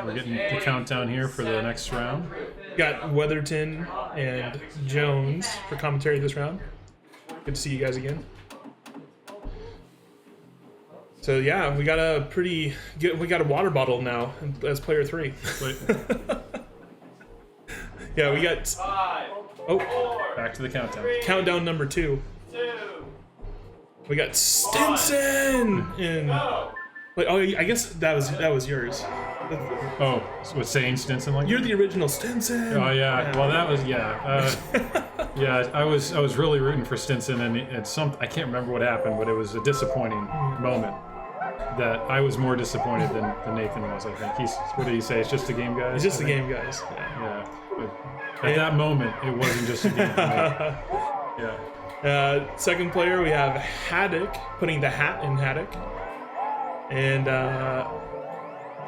we're getting the countdown here for the next round. Got Weatherton and Jones for commentary this round. Good to see you guys again. So yeah, we got a pretty good. We got a water bottle now as player 3. Yeah, we got. Back to the countdown. Countdown number 2. We got Stinson in. Wait, oh, I guess that was yours. Oh, so what's saying Stinson like? You're the original Stinson. Oh yeah. Well, that was yeah. I was really rooting for Stinson, and I can't remember what happened, but it was a disappointing moment. That I was more disappointed than Nathan was. I think what did he say? It's just a game, guys. It's just a game, guys. Yeah. At that moment, it wasn't just a game for me. Yeah. Second player, we have Hattok, putting the hat in Hattok. And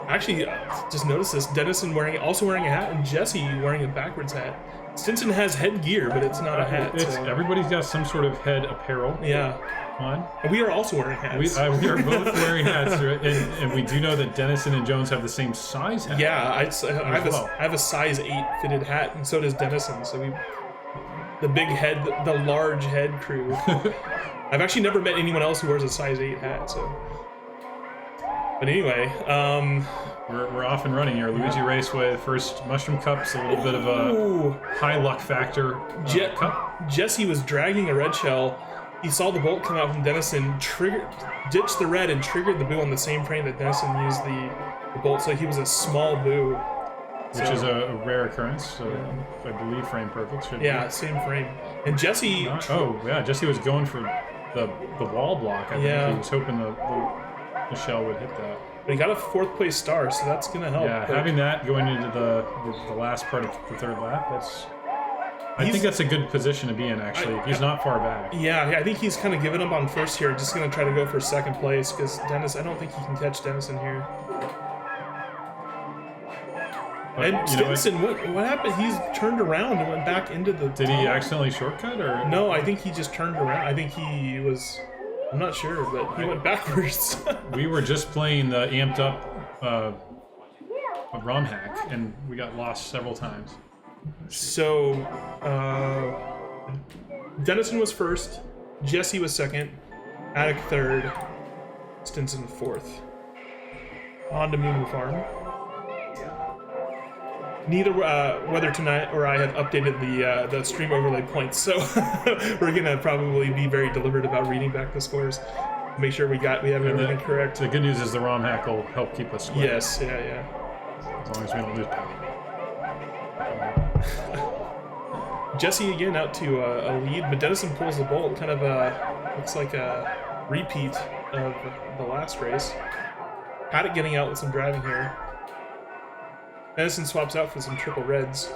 actually, just noticed this. Dennison also wearing a hat, and Jesse wearing a backwards hat. Stinson has headgear, but it's not a hat. Everybody's got some sort of head apparel. Yeah. On. And we are also wearing hats. We are both wearing hats, right? and we do know that Dennison and Jones have the same size hat. Yeah, I have a size 8 fitted hat, and so does Dennison. So the big head, the large head crew. I've actually never met anyone else who wears a size 8 hat. So, but anyway, we're off and running here. Luigi Raceway, first Mushroom Cup's a little bit of a high luck factor. Cup. Jesse was dragging a red shell. He saw the bolt come out from Dennison, ditched the red, and triggered the boo on the same frame that Dennison used the bolt. So he was a small boo, which is a rare occurrence. So I believe frame perfect should be. Same frame. And Jesse. Jesse was going for the wall block. I think he was hoping the shell would hit that. But he got a 4th place star, so that's gonna help. Yeah, having that going into the last part of the 3rd lap, I think that's a good position to be in, actually. He's not far back. Yeah, I think he's kind of giving up on first here. Just going to try to go for 2nd place, because I don't think he can catch Dennison here. But, and Stinson, what happened? He's turned around and went back into the... Did he accidentally shortcut, or...? No, I think he just turned around. I think he was... I'm not sure, but he went backwards. We were just playing the amped up ROM hack, and we got lost several times. So, Dennison was 1st, Jesse was 2nd, Hattok 3rd, Stinson 4th. On to Moo Farm. Neither Weatherton or I have updated the stream overlay points, so we're gonna probably be very deliberate about reading back the scores. Make sure we have everything correct. The good news is the ROM hack will help keep us square. Yes, yeah. As long as we don't lose power. Jesse again out to a lead, but Dennison pulls the bolt. Kind of looks like a repeat of the last race. Hattok getting out with some driving here. Dennison swaps out for some triple reds.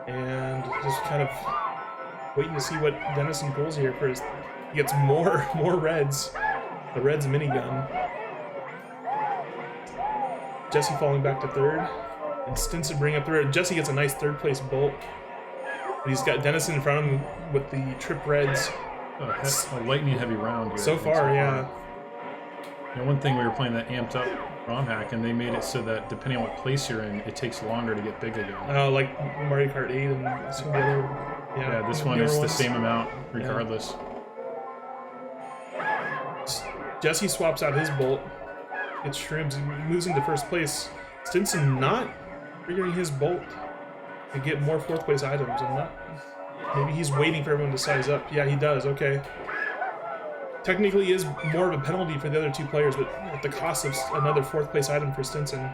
And just kind of waiting to see what Dennison pulls here for he gets more reds. The reds minigun. Jesse falling back to 3rd. And Stinson bring up 3rd. Jesse gets a nice 3rd place bolt. And he's got Dennison in front of him with the trip reds. A lightning heavy round here. So far, yeah. You know, one thing, we were playing that amped up ROM hack, and they made it so that depending on what place you're in, it takes longer to get big again. Oh, like Mario Kart 8 and some of the other... Yeah, this one is the same amount regardless. Yeah. Jesse swaps out his bolt. Gets shrooms and moves into 1st place. Stinson not triggering his bolt to get more 4th place items. Maybe he's waiting for everyone to size up. Yeah, he does. Okay. Technically is more of a penalty for the other 2 players, but at the cost of another 4th place item for Stinson.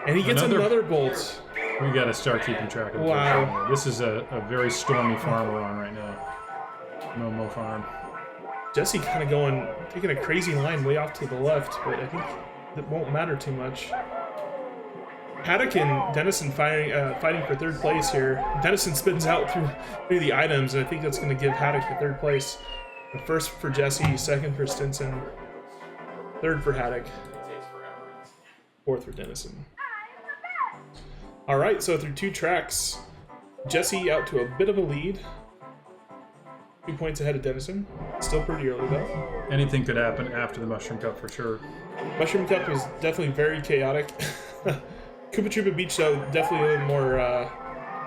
And he gets another bolt. We got to start keeping track of it. Wow. This is a very stormy farm we're on right now. Momo Farm. Jesse kind of taking a crazy line way off to the left, but I think it won't matter too much. Hattok and Dennison fighting for 3rd place here. Dennison spins out through the items, and I think that's going to give Hattok the 3rd place. The 1st for Jesse, 2nd for Stinson, 3rd for Hattok, 4th for Dennison. All right, so through 2 tracks, Jesse out to a bit of a lead. 2 points ahead of Dennison. Still pretty early though. Anything could happen after the Mushroom Cup for sure. Mushroom Cup was definitely very chaotic. Koopa Troopa Beach though, definitely a little more,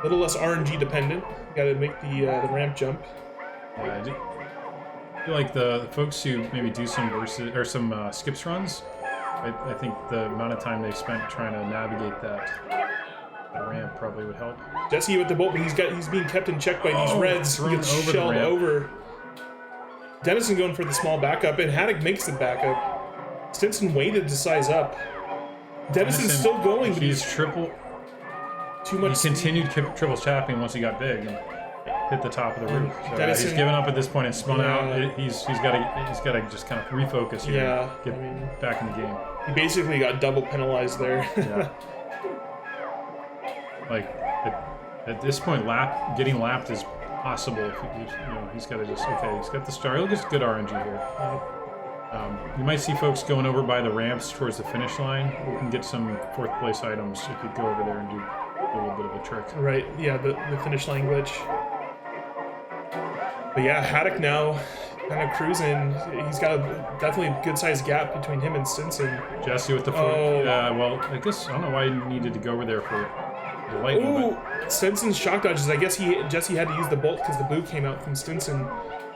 little less RNG dependent. Got to make the ramp jump. Yeah, I feel like the folks who maybe do some versus or some skips runs, I think the amount of time they spent trying to navigate that ramp probably would help. Jesse with the bolt, but he's being kept in check by these reds. He gets over shelled over. Dennison going for the small backup, and Hattok makes the backup. Stinson waited to size up. Dennison's still going, but he's triple. Too much. He continued triple tapping once he got big and hit the top of the roof. So he's given up at this point and spun out. He's got to just kind of refocus here. Yeah, get back in the game. He basically got double penalized there. Yeah. Like at this point, getting lapped is possible. If he's got to just he's got the star. He'll get good RNG here. You might see folks going over by the ramps towards the finish line. We can get some 4th place items if you go over there and do a little bit of a trick. Right. Yeah, the finish line glitch. But yeah, Hattok now kind of cruising. He's got a definitely good sized gap between him and Stinson. Jesse with the foot. Well, I guess I don't know why he needed to go over there for the lightning. Stinson's shock dodges. I guess Jesse had to use the bolt because the boo came out from Stinson.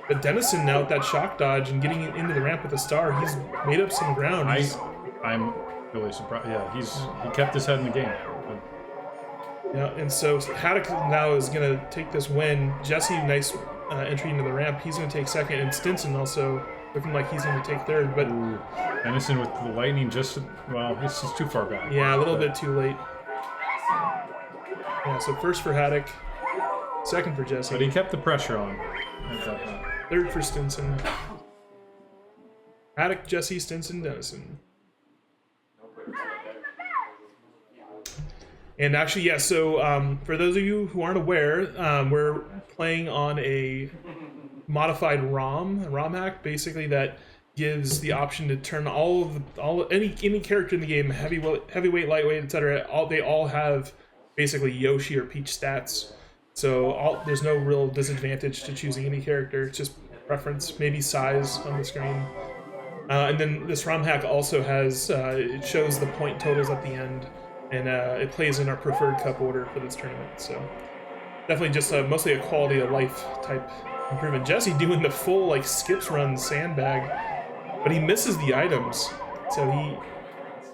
But Dennison now with that shock dodge and getting into the ramp with the star, he's made up some ground. I'm really surprised. Yeah, he kept his head in the game. Yeah, and so Hattok now is gonna take this win. Jesse, nice entry into the ramp. He's gonna take 2nd, and Stinson also looking like he's gonna take 3rd. But Dennison with the lightning it's just too far back. Yeah, a little bit too late. Yeah, so 1st for Hattok, 2nd for Jesse. But he kept the pressure on. 3rd for Stinson. Hattok, Jesse, Stinson, Dennison. And actually, yeah, so for those of you who aren't aware, we're playing on a modified ROM hack, basically that gives the option to turn any character in the game, heavyweight, lightweight, etc. They all have basically Yoshi or Peach stats. So there's no real disadvantage to choosing any character. It's just preference, maybe size on the screen. And then this ROM hack also has it shows the point totals at the end. And it plays in our preferred cup order for this tournament, so definitely just mostly a quality of life type improvement. Jesse doing the full skips run sandbag, but he misses the items, so he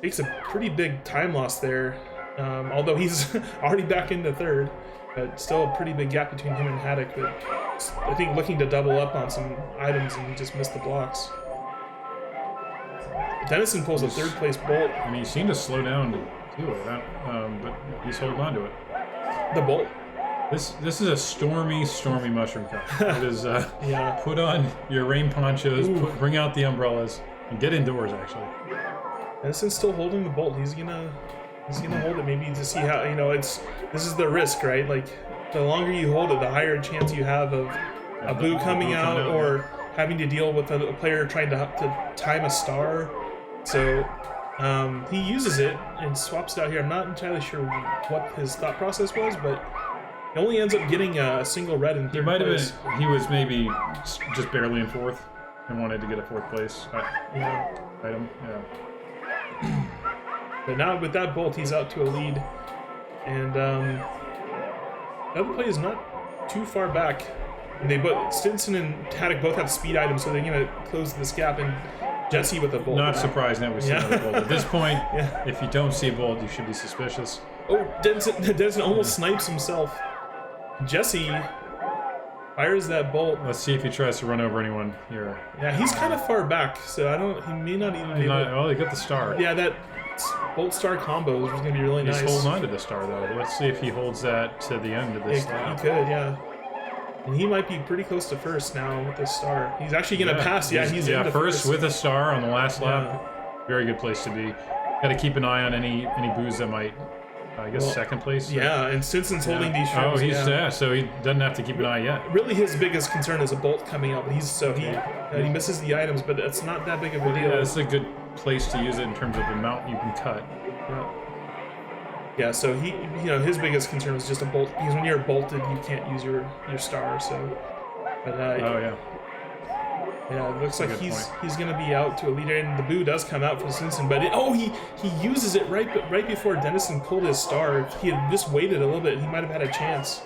takes a pretty big time loss there. Although he's already back into 3rd, but still a pretty big gap between him and Hattok. But I think looking to double up on some items and just missed the blocks. Dennison pulls a 3rd place bolt, and he seemed to slow down. But he's holding on to it. The bolt. This is a stormy Mushroom Cup. It is put on your rain ponchos, bring out the umbrellas, and get indoors. Actually, Dennison's still holding the bolt. He's gonna hold it maybe to see how this is the risk, right? Like the longer you hold it, the higher chance you have of a boo coming out or having to deal with a player trying to time a star. So. He uses it and swaps it out here. I'm not entirely sure what his thought process was, but he only ends up getting a single red in 3rd place. He was maybe just barely in 4th and wanted to get a 4th place item. Yeah. But now with that bolt, he's out to a lead, and the other play is not too far back. And Stinson and Hattok both have speed items, so they're gonna close this gap. And Jesse with a bolt. Not surprising that we see another bolt. At this point, if you don't see a bolt, you should be suspicious. Oh, Dennison almost snipes himself. Jesse fires that bolt. Let's see if he tries to run over anyone here. Yeah, he's kind of far back, so he may not even be able to... Oh, he got the star. Yeah, that bolt star combo is going to be really nice. He's holding on to the star, though. Let's see if he holds that to the end of this lap. He could, yeah. And he might be pretty close to 1st now with this star. He's actually going to pass. Yeah, he's into first with a star on the last lap. Very good place to be. Got to keep an eye on any boos that might, 2nd place. Yeah, and Stinson's holding these shows. Oh, so he doesn't have to keep an eye yet. Really, his biggest concern is a bolt coming out, but he misses the items, but it's not that big of a deal. Yeah, it's a good place to use it in terms of the amount you can cut. Yeah, so his biggest concern was just a bolt, because when you're bolted, you can't use your star, so But Oh yeah. yeah, it looks like That's a good he's gonna be out to a leader, and the boo does come out for Stinson, but he uses it right before Dennison pulled his star. If he had just waited a little bit, he might have had a chance.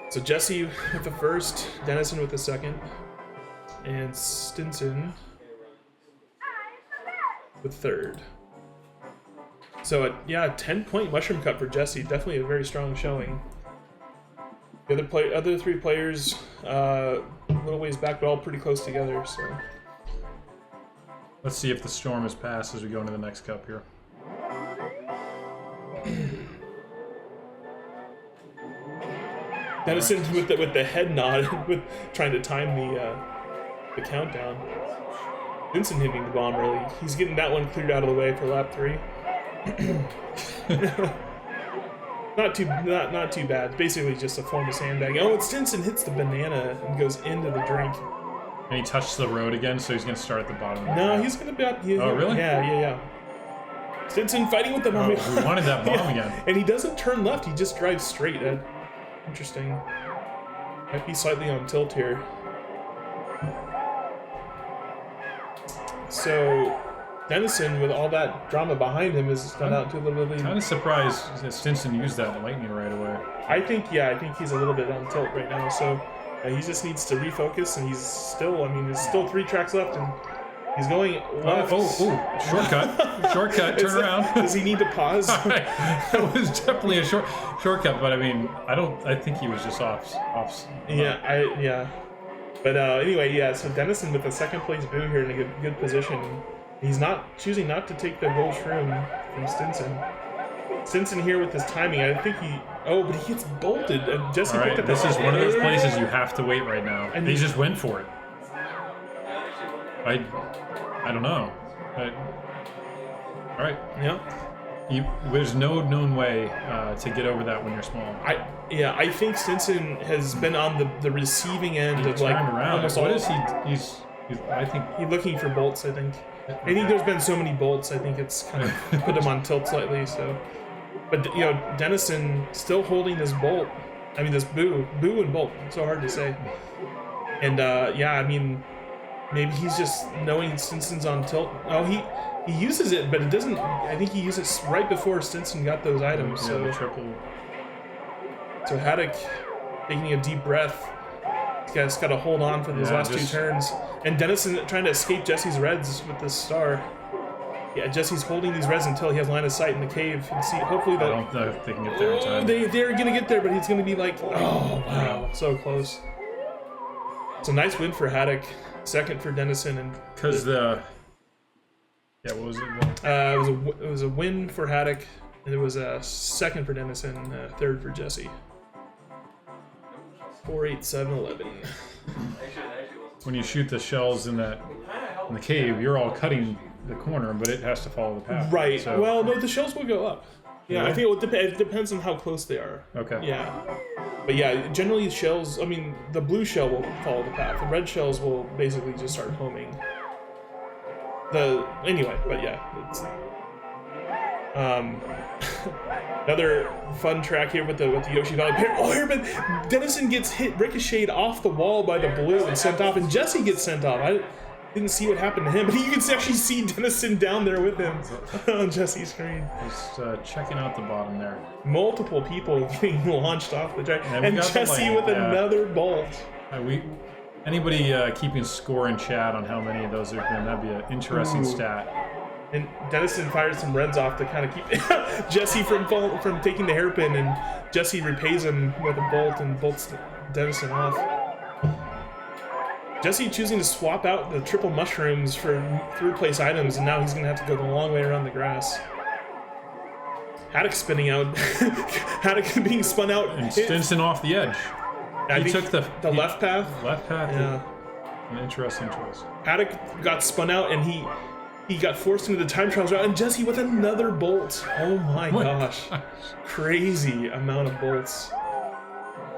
So Jesse with the first, Dennison with the second, and Stinson with third. So yeah, 10-point mushroom cut for Jesse. Definitely a very strong showing. The other three players, a little ways back, but all pretty close together. So Let's see if the storm is passed as we go into the next cup here. Dennison with the head nod, with trying to time the countdown. Stinson hitting the bomb early. He's getting that one cleared out of the way for lap 3. Not too bad. Basically just a form of sandbag. Oh, and Stinson hits the banana and goes into the drink. And he touched the road again, so he's going to start at the bottom. No, he's going to be out. Oh, really? Yeah. Stinson fighting with the bomb. Oh, we wanted that bomb again. And he doesn't turn left. He just drives straight. Interesting. Might be slightly on tilt here. So Dennison, with all that drama behind him, has gone out to a little bit. Kind of surprised that Stinson used that lightning right away. I think he's a little bit on tilt right now. So he just needs to refocus, and he's still. There's still 3 tracks left, and he's going left. Shortcut, turn around. Does he need to pause? Right. That was definitely a shortcut, but I think he was just off. Yeah. But anyway, so Dennison with the second place boo here in a good position. He's choosing not to take the gold shroom from Stinson. Stinson here with his timing, I think but he gets bolted. And Jesse All right, this is one of those places you have to wait right now. And he just went for it. I don't know. All right. Yeah. There's no known way to get over that when you're small. I think Stinson has been on the receiving end of like around. almost What all. is he? I think he's looking for bolts. I think there's been so many bolts. I think it's kind of put him on tilt slightly. So, but Dennison still holding this bolt. This boo and bolt. So hard to say. And maybe he's just knowing Stinson's on tilt. Oh, he uses it, but it doesn't. I think he used it right before Stinson got those items. Yeah, so the triple. So Hattok taking a deep breath. He's got to hold on for those last 2 turns. And Dennison trying to escape Jesse's reds with this star. Yeah, Jesse's holding these reds until he has line of sight in the cave. And see, hopefully I don't know if they can get there in time. They're going to get there, but he's going to be like, oh, wow, so close. It's a nice win for Hattok. Second for Dennison. And because what was it? It was a win for Hattok, and it was a second for Dennison, third for Jesse. 4, 8, 7, 11. When you shoot the shells in the cave, you're all cutting the corner, but it has to follow the path. Right. So. Well, no, the shells will go up. Yeah, Really? I think it depends on how close they are. Okay. Yeah. But yeah, generally shells, the blue shell will follow the path. The red shells will basically just start homing. Anyway, but yeah, it's another fun track here with the Yoshi Valley. Hairpin! Dennison gets hit, ricocheted off the wall by the blue and sent off, and Jesse gets sent off. I didn't see what happened to him, but you can actually see Dennison down there with him on Jesse's screen. Just checking out the bottom there. Multiple people getting launched off the track, and Jesse with another bolt. Anybody keeping score in chat on how many of those there have been, that'd be an interesting stat. And Dennison fired some reds off to kind of keep Jesse from taking the hairpin, and Jesse repays him with a bolt and bolts Dennison off. Jesse choosing to swap out the triple mushrooms for third place items, and now he's going to have to go the long way around the grass. Hattok spinning out. Hattok being spun out. And Stinson off the edge. He took the left path. Left path. Yeah. An interesting choice. Hattok got spun out, and he got forced into the time trials route, and Jesse with another bolt. Oh my gosh. Crazy amount of bolts.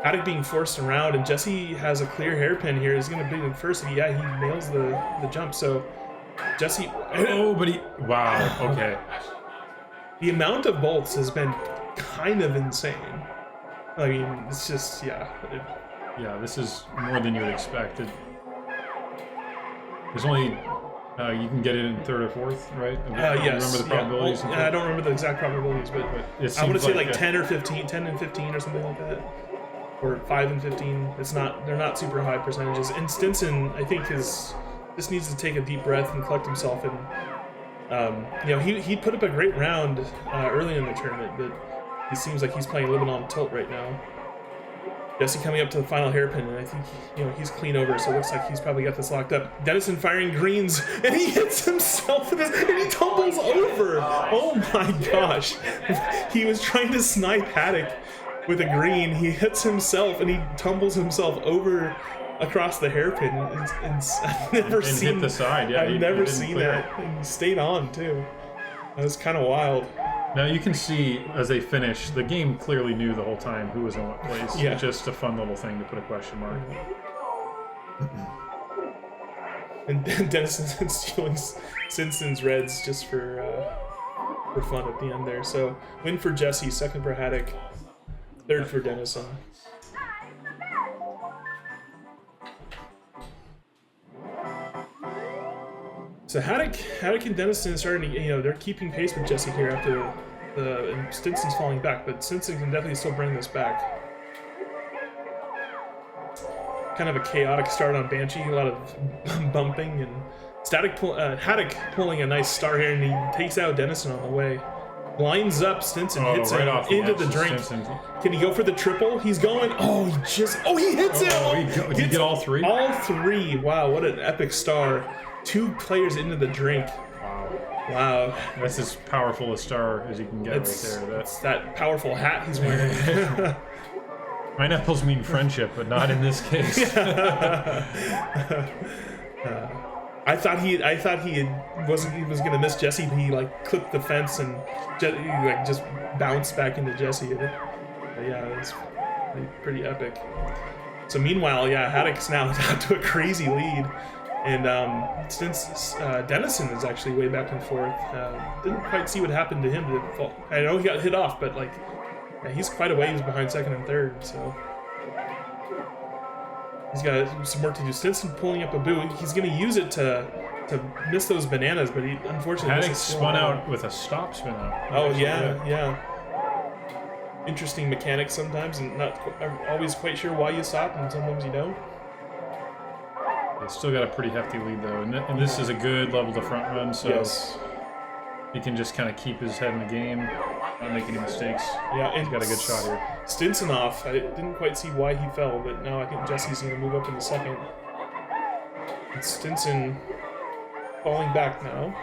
Hattok being forced around, and Jesse has a clear hairpin here. He's going to be the first. He nails the jump. So Jesse. Wow. Okay. The amount of bolts has been kind of insane. It's just Yeah, this is more than you would expect. There's only you can get it in third or fourth, right? Yes. Remember the probabilities? Well, I don't remember the exact probabilities, but it I want to say like a, 10 or 15, 10 and 15 or something like that, or 5 and 15. They're not super high percentages. And Stinson, I think, just needs to take a deep breath and collect himself. And he put up a great round early in the tournament, but it seems like he's playing a little bit on tilt right now. JesseK coming up to the final hairpin, and I think he's clean over, so it looks like he's probably got this locked up. Dennison firing greens, and he hits himself with this, and he tumbles over. Oh my gosh! He was trying to snipe Hattok with a green. He hits himself, and he tumbles himself over across the hairpin. I've never seen hit the side. Yeah, I've never seen that. And he stayed on too. That was kind of wild. Now you can see as they finish, the game clearly knew the whole time who was in what place. Yeah. It's just a fun little thing to put a question mark. And Dennison stealing Stinson's reds just for fun at the end there. So win for JesseK, second for Hattok, third for Dennison. So Hattok and Dennison are starting to, they're keeping pace with JesseK here after and Stinson's falling back, but Stinson can definitely still bring this back. Kind of a chaotic start on Banshee, a lot of bumping and Hattok pulling a nice star here, and he takes out Dennison on the way. Lines up, Stinson hits right him off the into edge, the drink. Stinson. Can he go for the triple? He's going. Oh, he hits him! Did he get all three? All three. Wow, what an epic star. 2 players into the drink. Wow. That's as powerful a star as you can get right there. That's that powerful hat he's wearing. Pineapples mean friendship, but not in this case. I thought he was gonna miss JesseK, but he clipped the fence and just bounced back into JesseK. But yeah, it was pretty epic. So meanwhile, Hattock's now out to a crazy lead. And since Dennison is actually way back and forth, didn't quite see what happened to him. I know he got hit off, but he's quite a ways behind second and third, so he's got some work to do. Stinson pulling up a boot. He's going to use it to miss those bananas, but he unfortunately Hattok spun out with a stop spin out. Oh yeah. Interesting mechanics sometimes, and not always quite sure why you stop, and sometimes you don't. They still got a pretty hefty lead though, and this is a good level to front run, so yes. He can just kind of keep his head in the game, not make any mistakes. Yeah, and he's got a good shot here. Stinson off. I didn't quite see why he fell, but now I think JesseK's going to move up in the second. And Stinson falling back now.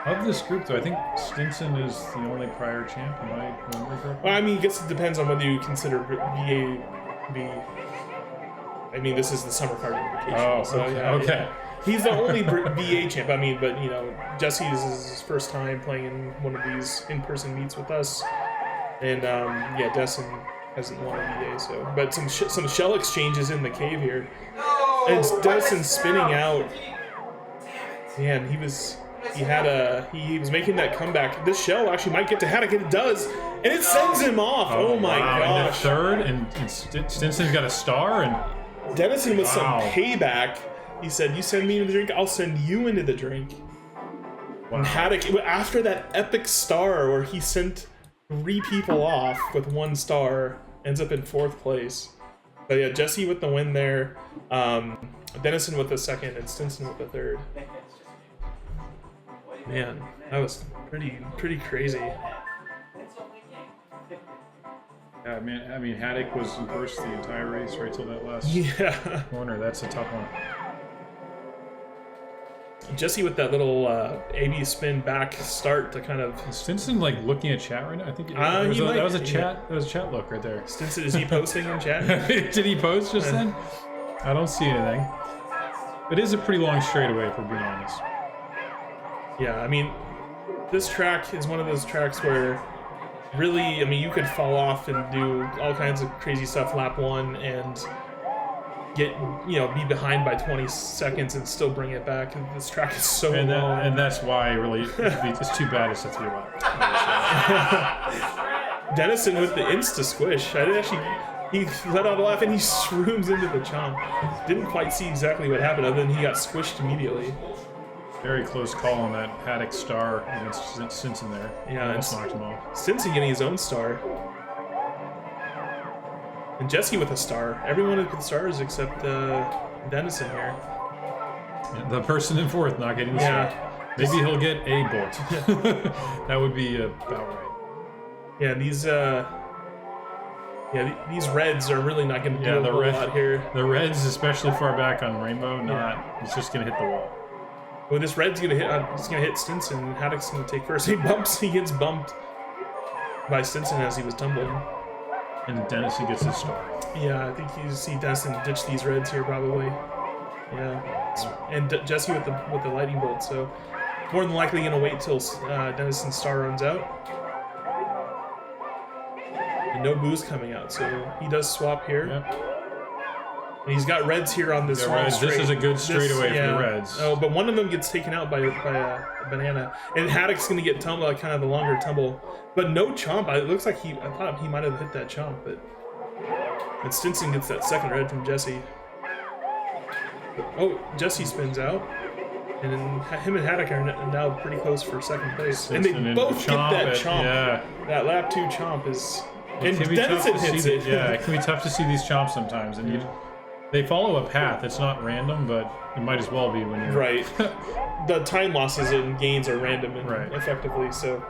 Of this group, though, I think Stinson is the only prior champ. Am I remembering correctly? Well, I mean, I guess it depends on whether you consider VA to be. I mean, this is the Summer Kart invitation. Oh, so, okay. Yeah, Okay. Yeah. He's the only VA champ. I mean, but JesseK is his first time playing in one of these in-person meets with us, and Dennison hasn't won a VA. So, but some shell exchanges in the cave here, and Dennison spinning out. Man, he was making that comeback. This shell actually might get to Hattok, and it does, and it sends him off. Oh my wow. gosh! And third, and Stinson's got a star, and Dennison with some payback. He said, "You send me into the drink, I'll send you into the drink." Wow. And Hattok, after that epic star where he sent 3 people off with 1 star, ends up in 4th place. But yeah, JesseK with the win there, Dennison with the second, and Stinson with the third. Man, that was pretty crazy. Yeah, man, I mean, Hattok was in first the entire race right till that last corner. That's a tough one. JesseK with that little AB spin back start to kind of. Is Stinson looking at chat right now? I think that was a chat. That was a chat look right there. Stinson, is he posting in chat? Did he post just then? I don't see anything. It is a pretty long straightaway, if we're being honest. Yeah, I mean, this track is one of those tracks where really, I mean, you could fall off and do all kinds of crazy stuff lap 1 and be behind by 20 seconds and still bring it back. And this track is so long. And that's why really it's too bad it's a 3 lap. Dennison with the insta squish. I He let out a laugh and he shrooms into the chomp. Didn't quite see exactly what happened, other than he got squished immediately. Very close call on that Hattok star against Stinson there. Yeah, almost knocked him off. Stinson getting his own star. And Jesse with a star. Everyone with stars except Dennison here. Yeah, the person in fourth not getting the star. Maybe he'll get a bolt. That would be about right. Yeah, these reds are really not going to do a whole lot here. The reds, especially far back on Rainbow, it's just going to hit the wall. Well, this red's going to hit. It's going to hit Stinson. And Hattok's going to take first. He gets bumped by Stinson as he was tumbling. And Dennison gets his star. Yeah, I think you see Dennison ditch these reds here probably. Yeah, and Jesse with the lightning bolt. So more than likely going to wait till Dennison's star runs out. And no booze coming out, so he does swap here. Yep. And he's got reds here on this long straight. This is a good straightaway for the reds. Oh, but one of them gets taken out by a banana. And Hattok's going to get tumbled, kind of a longer tumble. But no chomp. It looks like I thought he might have hit that chomp, but... And Stinson gets that second red from Jesse. Oh, Jesse spins out. And then him and Hattok are now pretty close for second place. Stinson and they both get that chomp. Yeah. That lap 2 chomp is... And Dennison hits it. Yeah, it can be tough to see these chomps sometimes. And they follow a path. It's not random, but it might as well be when you're... Right. The time losses and gains are random and effectively, so...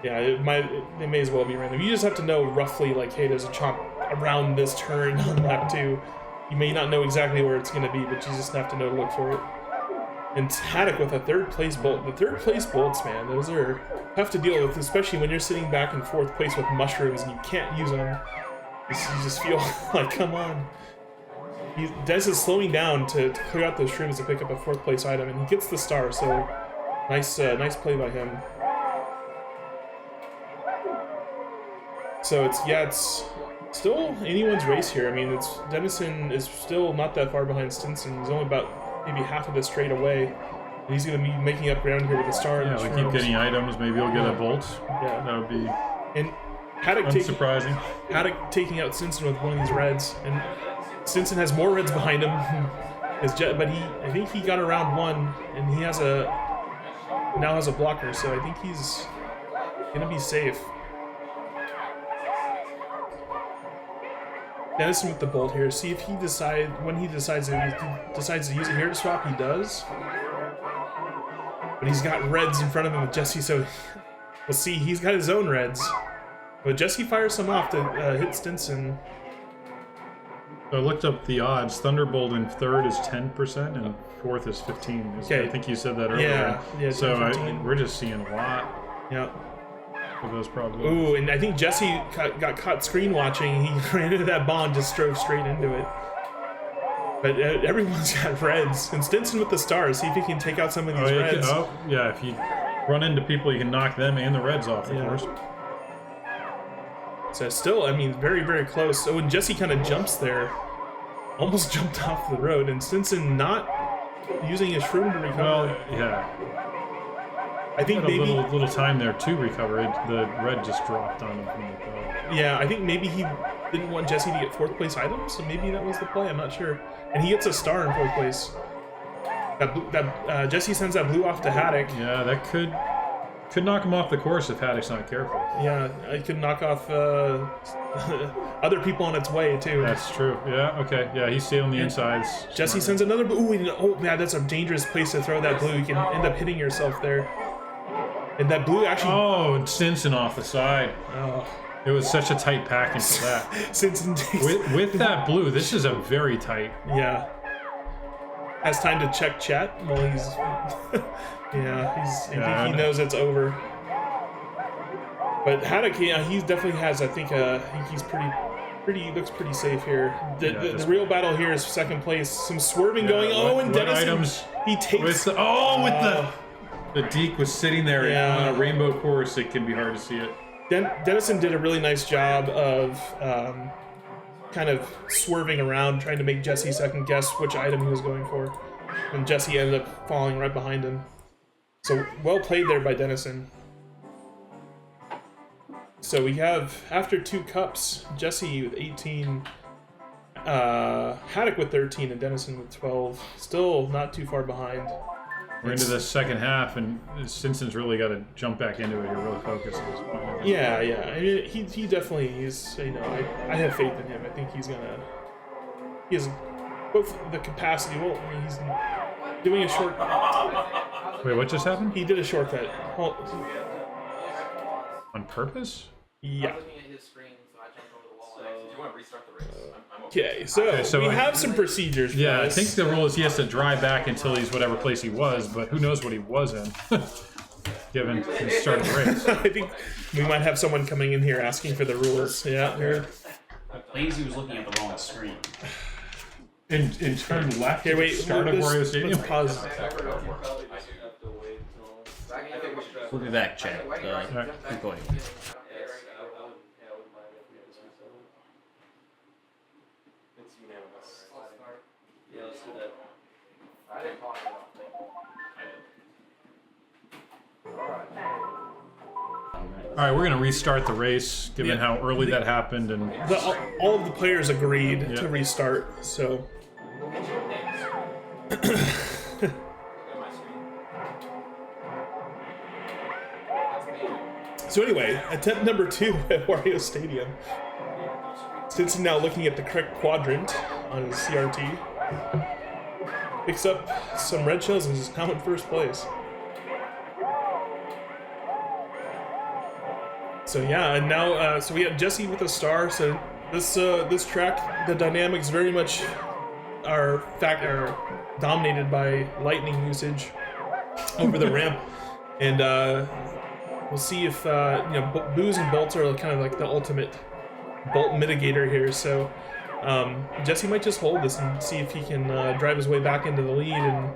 Yeah, it may as well be random. You just have to know roughly, like, hey, there's a chomp around this turn on lap 2. You may not know exactly where it's going to be, but you just have to know to look for it. And Hattok with a third place bolt. The third place bolts, man, those are tough to deal with, especially when you're sitting back in fourth place with mushrooms and you can't use them. You just feel like, come on. Des is slowing down to clear out those shrooms to pick up a fourth place item, and he gets the star, so nice play by him. So it's still anyone's race here. I mean, Dennison is still not that far behind Stinson. He's only about maybe half of the straight away. And he's going to be making up ground here with a star. Yeah, we keep getting items. Maybe he'll get a bolt. Yeah, that would be unsurprising. Hattok taking out Stinson with one of these reds, and Stinson has more reds behind him. But I think he got around one, and he now has a blocker. So I think he's going to be safe. Dennison with the bolt here. See if he decides to use it here to swap. He does, but he's got reds in front of him with Jesse. So we'll see. He's got his own reds, but Jesse fires some off to hit Stinson. So I looked up the odds. Thunderbolt in third is 10% and fourth is 15. Okay. I think you said that earlier. Yeah. So we're just seeing a lot. Yeah. Of those probably. Ooh, and I think Jesse got caught screen watching. He ran into that bond, just drove straight into it. But everyone's got reds. And Stinson with the stars. See if he can take out some of these reds. Yeah, if you run into people, you can knock them and the reds off the course. So still, I mean, very, very close. So when Jesse kind of jumps there, almost jumped off the road, and Stinson not using his shroom to recover. Well, yeah. I think maybe a little time there to recover it. The red just dropped on him from the go. Yeah, I think maybe he didn't want Jesse to get fourth place items, so maybe that was the play. I'm not sure. And he gets a star in fourth place. Jesse sends that blue off to Hattok. Yeah, that could knock him off the course if Hattok's not careful. Yeah, it could knock off other people on its way too. That's true. Yeah. Okay. Yeah, he's sailing the insides. Jesse sends another blue. Oh man, that's a dangerous place to throw that blue. You can end up hitting yourself there. And that blue actually... Oh, and Stinson off the side. Oh. It was such a tight package for that. Stinson with that blue, this is a very tight... Yeah. Has time to check chat while he's... I think he knows it's over. But Hattok, he definitely has, I think he's looks pretty safe here. The real battle here is second place. Some swerving going. And Dennison, he takes... The Deke was sitting there on a rainbow course. It can be hard to see it. Dennison did a really nice job of kind of swerving around, trying to make Jesse second guess which item he was going for. And Jesse ended up falling right behind him. So well played there by Dennison. So we have, after 2 cups, Jesse with 18, Hattok with 13, and Dennison with 12. Still not too far behind. We're into the second half, and Stinson's really got to jump back into it here, really focus at this point. Yeah. I mean, he definitely is. You know, I have faith in him. I think he has both the capacity. Well, I mean, he's doing a short. Wait, what just happened? He did a shortcut. On purpose? Yeah. Do you want to restart the race? I'm Okay, so we have some procedures. Yeah, for I this. think the rule is he has to drive back until he's whatever place he was, but who knows what he was in, given the start of the race. I think we might have someone coming in here asking for the rules. Yeah, here. Lazy was looking at the wrong screen. In turn left Here, at the wait. start of Wario Stadium? Let's pause. We'll be back, chat. Keep going. All right, we're going to restart the race, given how early that happened. And All of the players agreed Yep. to restart, so. So anyway, attempt number 2 at Wario Stadium. Stinson now looking at the correct quadrant on his CRT. Picks up some red shells and is now in first place. So yeah, and now so we have Jesse with a star. So this track, the dynamics very much are dominated by lightning usage over the ramp, and we'll see if boos and bolts are kind of like the ultimate bolt mitigator here. So Jesse might just hold this and see if he can drive his way back into the lead, and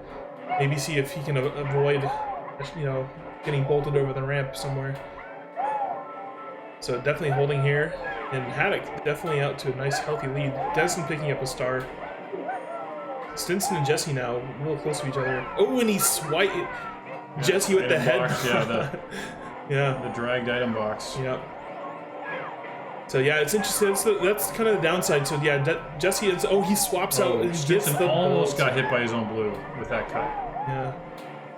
maybe see if he can avoid getting bolted over the ramp somewhere. So definitely holding here, and Hattok definitely out to a nice healthy lead. Dennison picking up a star. Stinson and Jesse now real close to each other. Oh, and he's Jesse with the head. box, yeah, the Yeah. dragged item box. Yep. So yeah, it's interesting. That's kind of the downside. So yeah, Jesse is. Oh, he swaps out and gets Stinson the almost bolt. got hit by his own blue with that cut. Yeah.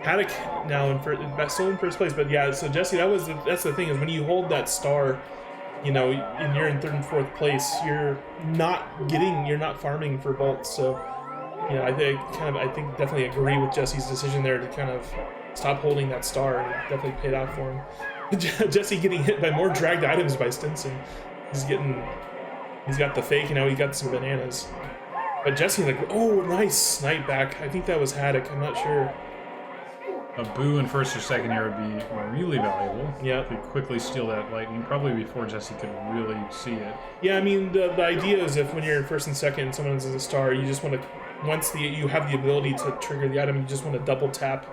Hattok now still in first place, but yeah. So Jesse, that's the thing is when you hold that star, and you're in 3rd and 4th place, you're not farming for bolts. So yeah, I think definitely agree with Jesse's decision there to kind of stop holding that star, and it definitely paid off for him. Jesse getting hit by more dragged items by Stinson. He's got the fake, and now he got some bananas. But Jesse nice snipe back. I think that was Hattok. I'm not sure. A boo in first or second here would be really valuable. Yeah. Could quickly steal that lightning, probably before Jesse could really see it. Yeah, I mean, the idea is if when you're in first and second, someone's in a star, you just want to, once you have the ability to trigger the item, you just want to double tap.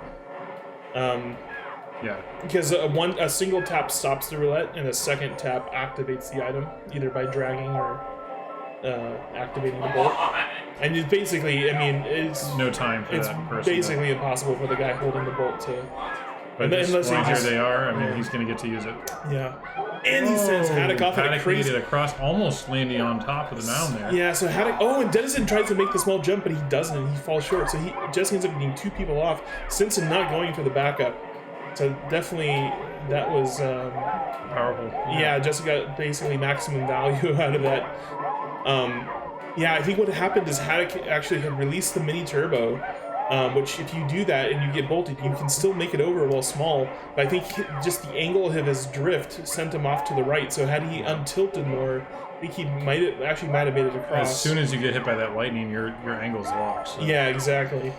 Yeah. Because a single tap stops the roulette, and a second tap activates the item, either by dragging or activating the bolt. And it's basically, it's No time for it's that person. basically impossible for the guy holding the bolt to. But unless he here just- they are. He's going to get to use it. Yeah. And he sends Hattok off at a Hattok made crazy. it across, almost landing on top of the mound there. Yeah, so Hattok. Oh, and Dennison tries to make the small jump, but he doesn't, and he falls short. So Jesse ends up getting 2 people off. Stinson not going for the backup. So definitely that was. Powerful. Yeah, Jesse got basically maximum value out of that. Yeah, I think what happened is Hattok actually had released the mini turbo, which if you do that and you get bolted, you can still make it over while small. But I think just the angle of his drift sent him off to the right. So had he untilted more, I think he might have made it across. As soon as you get hit by that lightning, your angle's locked. So. Yeah, exactly.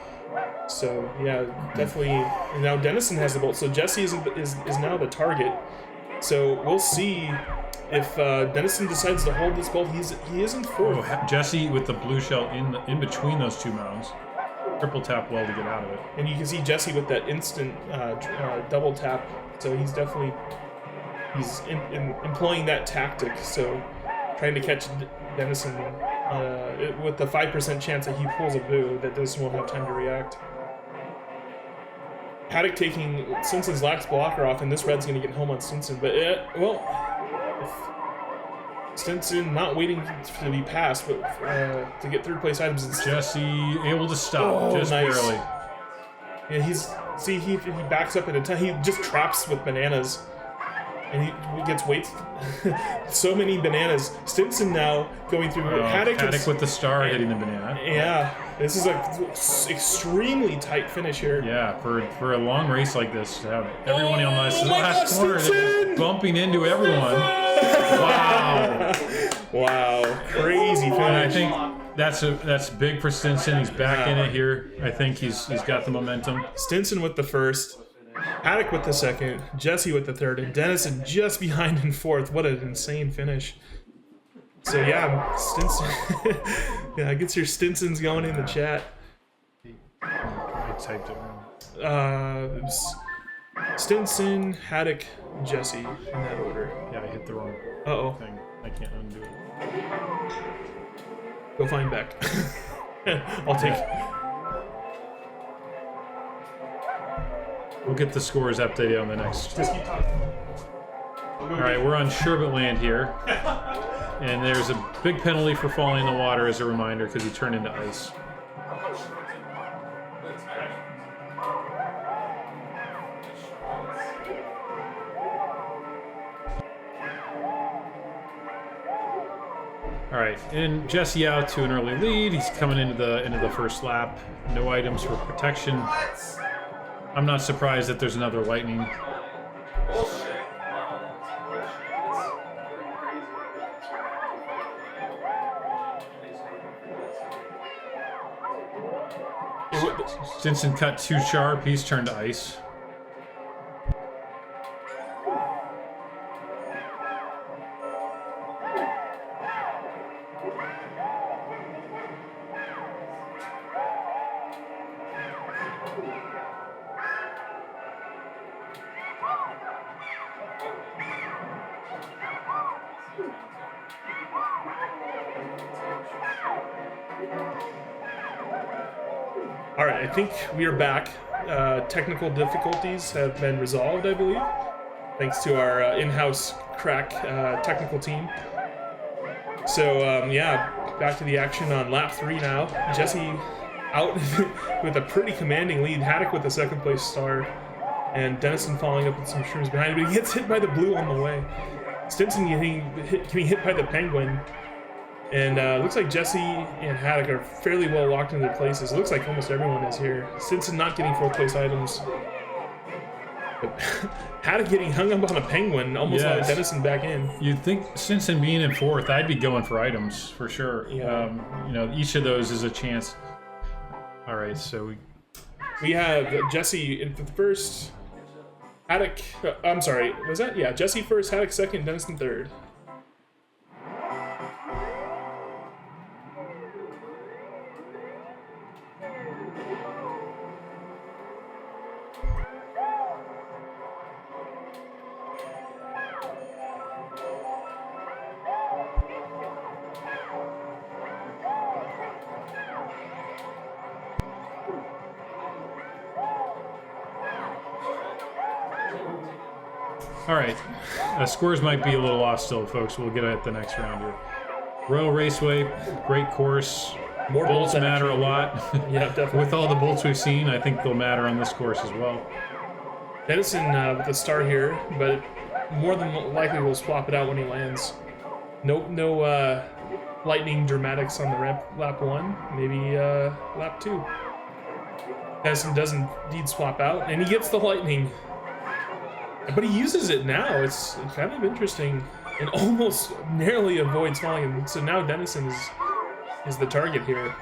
So yeah, definitely. And now Dennison has the bolt. So Jesse is now the target. So we'll see if Dennison decides to hold this bolt. He is in 4th. Oh, Jesse with the blue shell in between those 2 mounds. Triple tap well to get out of it. And you can see Jesse with that instant double tap. So he's definitely employing that tactic. So trying to catch Dennison with the 5% chance that he pulls a boo, that Dennison won't have time to react. Hattok taking Stinson's last blocker off, and this red's going to get home on Stinson. But, Stinson not waiting to be passed, but to get third place items. Jesse able to stop just nice. barely. Yeah, he backs up in a ton. He just traps with bananas, and he gets weights. So many bananas. Stinson now going through. Hattok with the star hitting the banana. Yeah, this is a extremely tight finish here. Yeah, for a long race like this, to have everyone on this last corner Stinson! bumping into everyone. Wow. Wow, crazy finish. And I think that's big for Stinson. He's back in it here. I think he's got the momentum. Stinson with the first, Hattok with the second, Jesse with the third, and Dennison just behind in fourth. What an insane finish. So yeah, Stinson. Yeah, get your Stinsons going in the chat. I typed it wrong. It was Stinson, Hattok, Jesse in that order. Yeah, I hit the wrong Uh-oh. thing. I can't undo it. Go find Beck. I'll take. We'll get the scores updated on the next. Just keep talking. All right, we're on Sherbet Land here, and there's a big penalty for falling in the water as a reminder because he turned into ice. All right, and Jesse out to an early lead. He's coming into the first lap. No items for protection. I'm not surprised that there's another lightning. Stinson cut too sharp. He's turned to ice. All right, I think we are back. Technical difficulties have been resolved, I believe, thanks to our in-house crack technical team. So yeah, back to the action on lap 3 now. Jesse out with a pretty commanding lead. Hattok with the second place star, and Dennison following up with some shrooms behind him. But he gets hit by the blue on the way. Stinson getting hit by the penguin. And looks like Jesse and Hattok are fairly well locked into their places. It looks like almost everyone is here. Stinson not getting fourth place items. But Hattok getting hung up on a penguin, almost allowed Dennison back in. You'd think Stinson being in fourth, I'd be going for items for sure. Yeah. You know, each of those is a chance. All right, so we have Jesse in first. Hattok, I'm sorry, was that? Yeah, Jesse first, Hattok second, Dennison third. all right, scores might be a little off still, folks. We'll get it at the next round here. Royal Raceway, great course. More bolts matter a lot. Yeah, definitely. With all the bolts we've seen, I think they'll matter on this course as well. Dennison with the start here, but more than likely will swap it out when he lands. No lightning dramatics on the ramp lap 1, maybe lap 2. Dennison does indeed swap out, and he gets the lightning. But he uses it now. It's kind of interesting, and almost narrowly avoids falling. So now Dennison is the target here.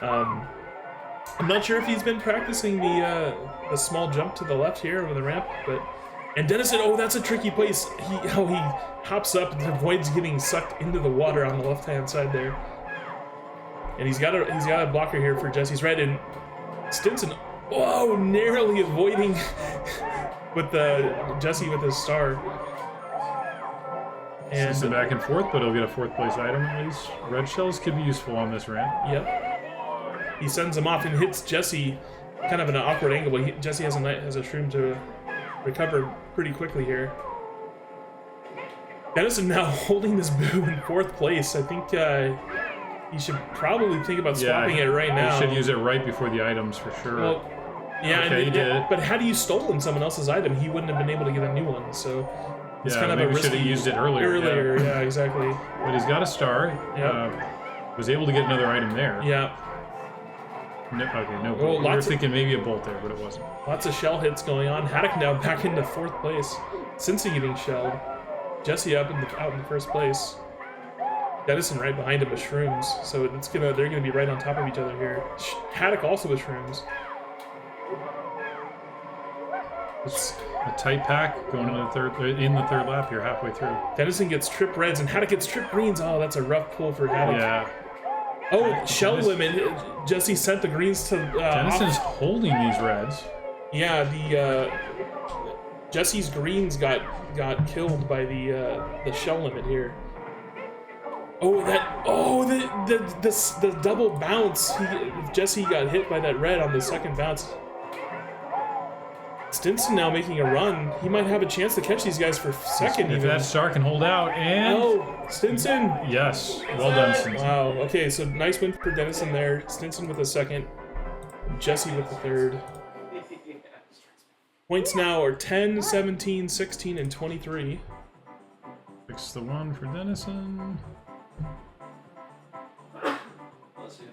I'm not sure if he's been practicing the small jump to the left here over the ramp, and Dennison, oh, that's a tricky place. How he hops up and avoids getting sucked into the water on the left-hand side there. And he's got a blocker here for Jesse's right, and Stinson, whoa, narrowly avoiding with Jesse with his star. And Stinson back and forth, but he'll get a fourth place item at least. Red shells could be useful on this ramp. Yep. He sends him off and hits Jesse kind of in an awkward angle, but Jesse has a shroom to recover pretty quickly here. Dennison now holding this boo in 4th place. I think he should probably think about swapping it right now. You should use it right before the items for sure. Well, yeah, okay, he did. But had you stolen someone else's item, he wouldn't have been able to get a new one. So it's kind of maybe a risky. should have used it earlier. Yeah, exactly. But he's got a star. Was able to get another item there. Yeah. No, okay, no. Well, We were thinking maybe a bolt there, but it wasn't. Lots of shell hits going on. Hattok now back into 4th place. Stinson getting shelled. Jesse out in the 1st place. Dennison right behind him with shrooms. So they're gonna be right on top of each other here. Hattok also with shrooms. It's a tight pack going into the third lap here, halfway through. Dennison gets trip reds and Hattok gets trip greens. Oh, that's a rough pull for Hattok. Yeah. Oh, shell limit. Jesse sent the greens to. Dennison's holding these reds. Yeah, the Jesse's greens got killed by the shell limit here. Oh, the double bounce. Jesse got hit by that red on the 2nd bounce. Stinson now making a run. He might have a chance to catch these guys for 2nd. If that star can hold out, and oh, Stinson. Yes, well done, Stinson. Wow. Okay, so nice win for Dennison there. Stinson with the 2nd. Jesse with the 3rd. Points now are 10, 17, 16, and 23. Fix the 1 for Dennison. Let's see.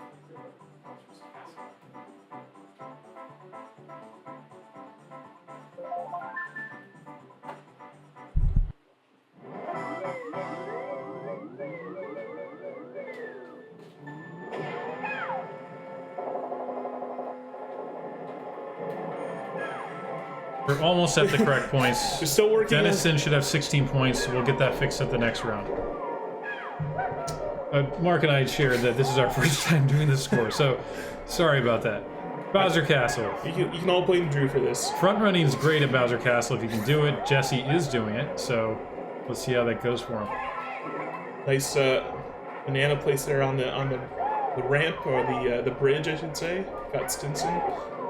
We're almost at the correct points. We're still working. Dennison should have 16 points. We'll get that fixed at the next round. Mark and I had shared that this is our first time doing this score, so sorry about that. Bowser Castle. You can all blame Drew for this. Front running is great at Bowser Castle if you can do it. Jesse is doing it, so let's see how that goes for him. Nice banana place there on the ramp, or the bridge, I should say. Got Stinson.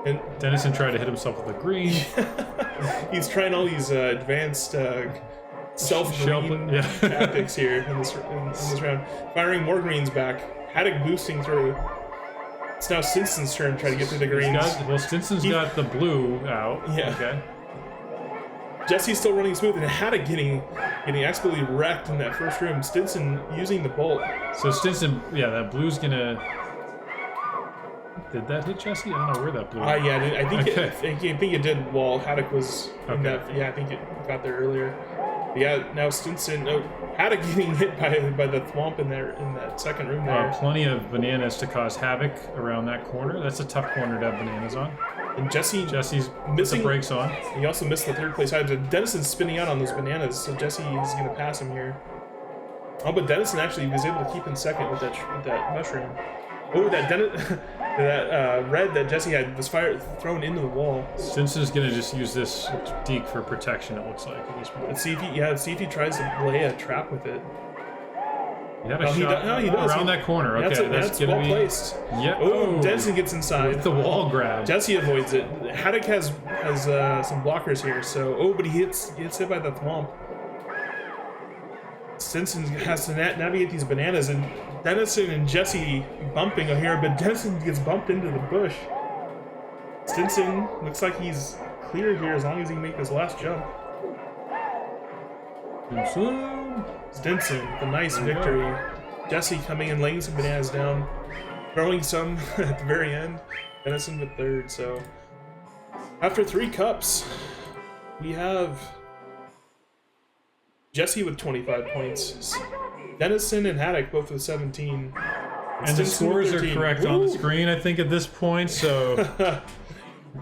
And Dennison tried to hit himself with a green. He's trying all these advanced self-green tactics here in this round. Firing more greens back. Hattok boosting through. It's now Stinson's turn to try to get through the greens. Stinson's got the blue out. Yeah. Okay. Jesse's still running smooth, and Hattok getting absolutely wrecked in that first room. Stinson using the bolt. So Stinson, that blue's gonna. Did that hit Jesse? I don't know where that blew. Yeah, I think it did while Hattok was in that. Yeah, I think it got there earlier. But yeah, now Stinson. Hattok getting hit by the thwomp in that 2nd room there. Plenty of bananas to cause havoc around that corner. That's a tough corner to have bananas on. And Jesse's missing the brakes on. He also missed the 3rd place item. Dennison's spinning out on those bananas, so Jesse is going to pass him here. Oh, but Dennison actually was able to keep in 2nd with that mushroom. Oh, that red that Jesse had was thrown into the wall. Stinson's gonna just use this deke for protection. It looks like at this point. Let's see if he tries to lay a trap with it. He had a shot he does. around that corner. Okay, that's gonna well be placed. Yep. Oh, Dennison gets inside with the wall grab. Jesse avoids it. Hattok has some blockers here. So but he gets hit by the thwomp. Stinson has to navigate these bananas, and Dennison and Jesse bumping here, but Dennison gets bumped into the bush. Stinson looks like he's clear here as long as he can make this last jump. Stinson, the nice victory. Jesse coming and laying some bananas down, throwing some at the very end. Dennison with 3rd. So after 3 cups, we have Jesse with 25 points. Dennison and Hattok both with 17. And the scores are correct on the screen, I think, at this point, so...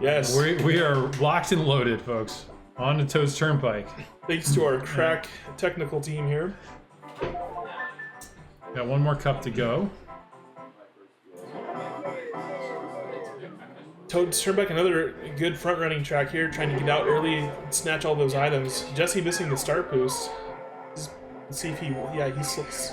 Yes. We are locked and loaded, folks. On to Toad's Turnpike. Thanks to our crack technical team here. Got 1 more cup to go. Toad's Turnpike, another good front-running track here, trying to get out early and snatch all those items. Jesse missing the start boost. Let's see if he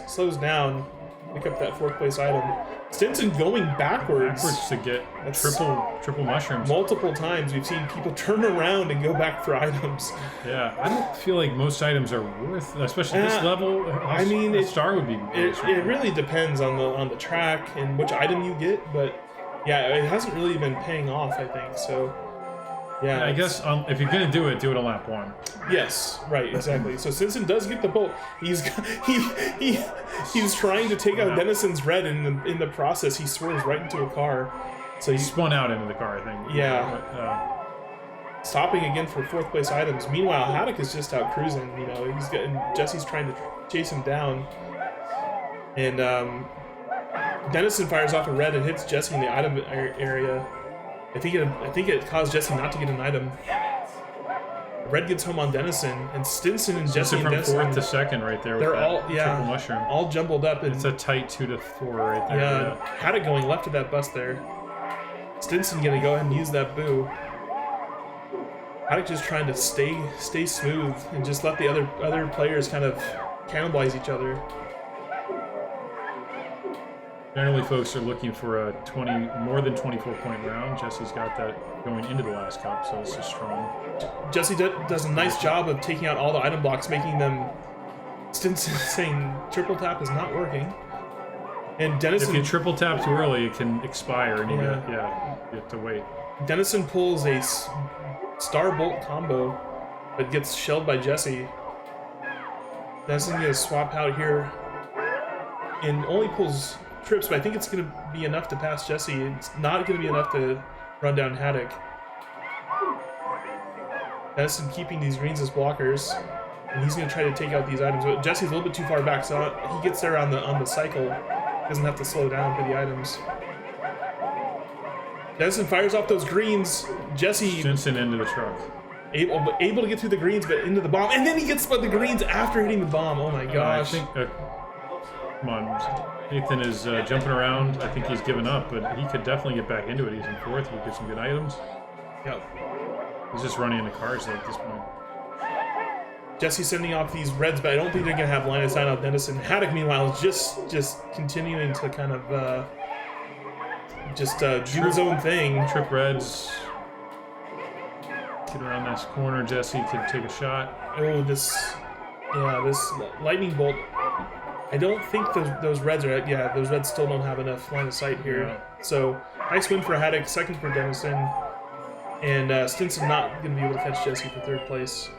slows down, pick up that 4th place item. Stinson going backwards to get That's triple mushrooms. multiple times. We've seen people turn around and go back for items. Yeah, I don't feel like most items are worth, especially this level. I mean, a star would be. It really depends on the track and which item you get, but yeah, it hasn't really been paying off, I think. So yeah, I guess if you're gonna do it on lap 1. Yes, right, exactly. So Stinson does get the bolt. He's trying to take out Dennison's red, and in the process, he swerves right into a car. So He spun out into the car, I think. Yeah. Stopping again for 4th place items. Meanwhile, Hattok is just out cruising. You know, Jesse's trying to chase him down, and Dennison fires off a red and hits Jesse in the item area. I think it caused Jesse not to get an item. Red gets home on Dennison, and Stinson and Jesse and from Dennison, 4th to 2nd right there. they're with all triple mushroom. all jumbled up. And It's a tight 2 to 4 right there. yeah, Hattok going left of that bus there. Stinson gonna go ahead and use that boo. Hattok just trying to stay smooth and just let the other players kind of cannibalize each other. Generally, folks are looking for a more than 24-point round. Jesse's got that going into the last cup, so it's just strong. Jesse does a nice job of taking out all the item blocks, making them. Stinson saying triple tap is not working, and Dennison. If you triple tap too early, it can expire, and you have to wait. Dennison pulls a star bolt combo, but gets shelled by Jesse. Dennison gonna swap out here, and only pulls trips, but I think it's going to be enough to pass Jesse. It's not going to be enough to run down Hattok. Dennison keeping these greens as blockers, and he's going to try to take out these items. But Jesse's a little bit too far back, so he gets there on the cycle. Doesn't have to slow down for the items. Dennison fires off those greens. Jesse Stinson into the truck. able to get through the greens, but into the bomb, and then he gets by the greens after hitting the bomb. Oh my gosh! I think. Come on. Nathan is jumping around. I think he's given up, but he could definitely get back into it. He's in 4th. He gets some good items. Yep. He's just running into cars at this point. Jesse sending off these reds, but I don't think they're gonna have line of sight on Dennison. Hattok, meanwhile, is just continuing to kind of do his own thing. Trip reds. Get around this corner. Jesse could take a shot. Oh, this lightning bolt. I don't think those reds are. Yeah, those reds still don't have enough line of sight here. Yeah. So nice win for Hattok, 2nd for Dennison, and Stinson not going to be able to catch Jesse for 3rd place.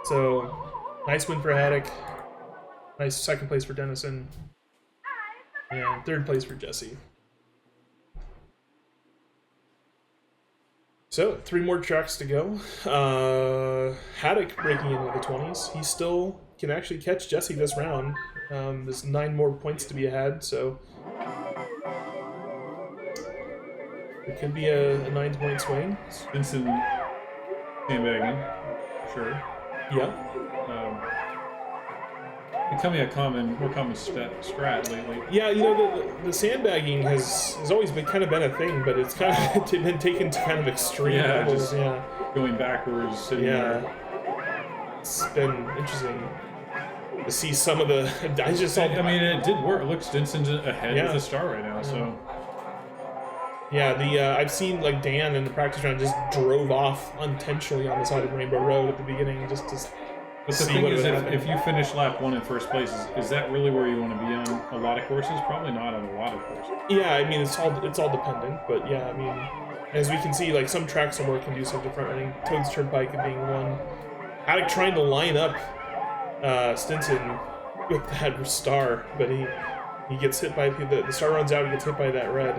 So nice win for Hattok, nice 2nd place for Dennison, and 3rd place for Jesse. So 3 more tracks to go. Hattok breaking into the 20s. He still can actually catch Jesse this round. There's 9 more points to be had, so it could be a 9-point swing. Stinson sandbagging, sure. Yeah. Becoming a more common strat lately. Yeah, you know, the sandbagging has always been kind of been a thing, but it's kind of been taken to kind of extreme levels. Just going backwards, sitting there. It's been interesting to see some of the. I just saw. I mean, it did work. Look, Stinson's ahead with a star right now. So. Yeah, I've seen like Dan in the practice round just drove off unintentionally on the side of Rainbow Road at the beginning, just to. But the thing is, if you finish lap 1 in 1st place, is that really where you want to be on a lot of courses? Probably not on a lot of courses. Yeah, I mean it's all dependent, but yeah, I mean, as we can see, like some tracks are more conducive to front running. Toad's Turnpike being one. Hattok trying to line up Stinson with that star, but he gets hit by the star runs out. He gets hit by that red.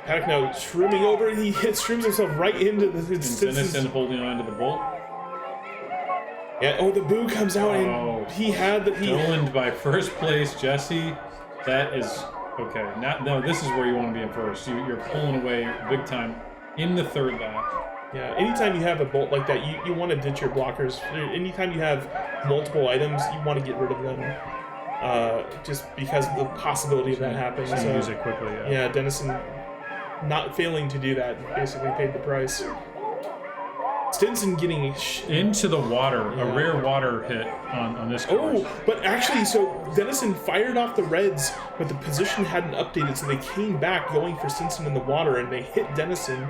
Hattok now shrooming over, and he shrooms himself right into the Dennison holding on to the bolt. Yeah. Oh, the boo comes out, and he Dolaned by 1st place, Jesse. That is okay. This is where you want to be in 1st. You're pulling away big time in the 3rd lap. Yeah. Anytime you have a bolt like that, you want to ditch your blockers. Anytime you have multiple items, you want to get rid of them. Just because of the possibility of that happening. So use it quickly. Yeah. Dennison not failing to do that basically paid the price. Stinson getting into the water, a rare water hit on this course. Oh, but actually, so Dennison fired off the reds, but the position hadn't updated, so they came back going for Stinson in the water, and they hit Dennison.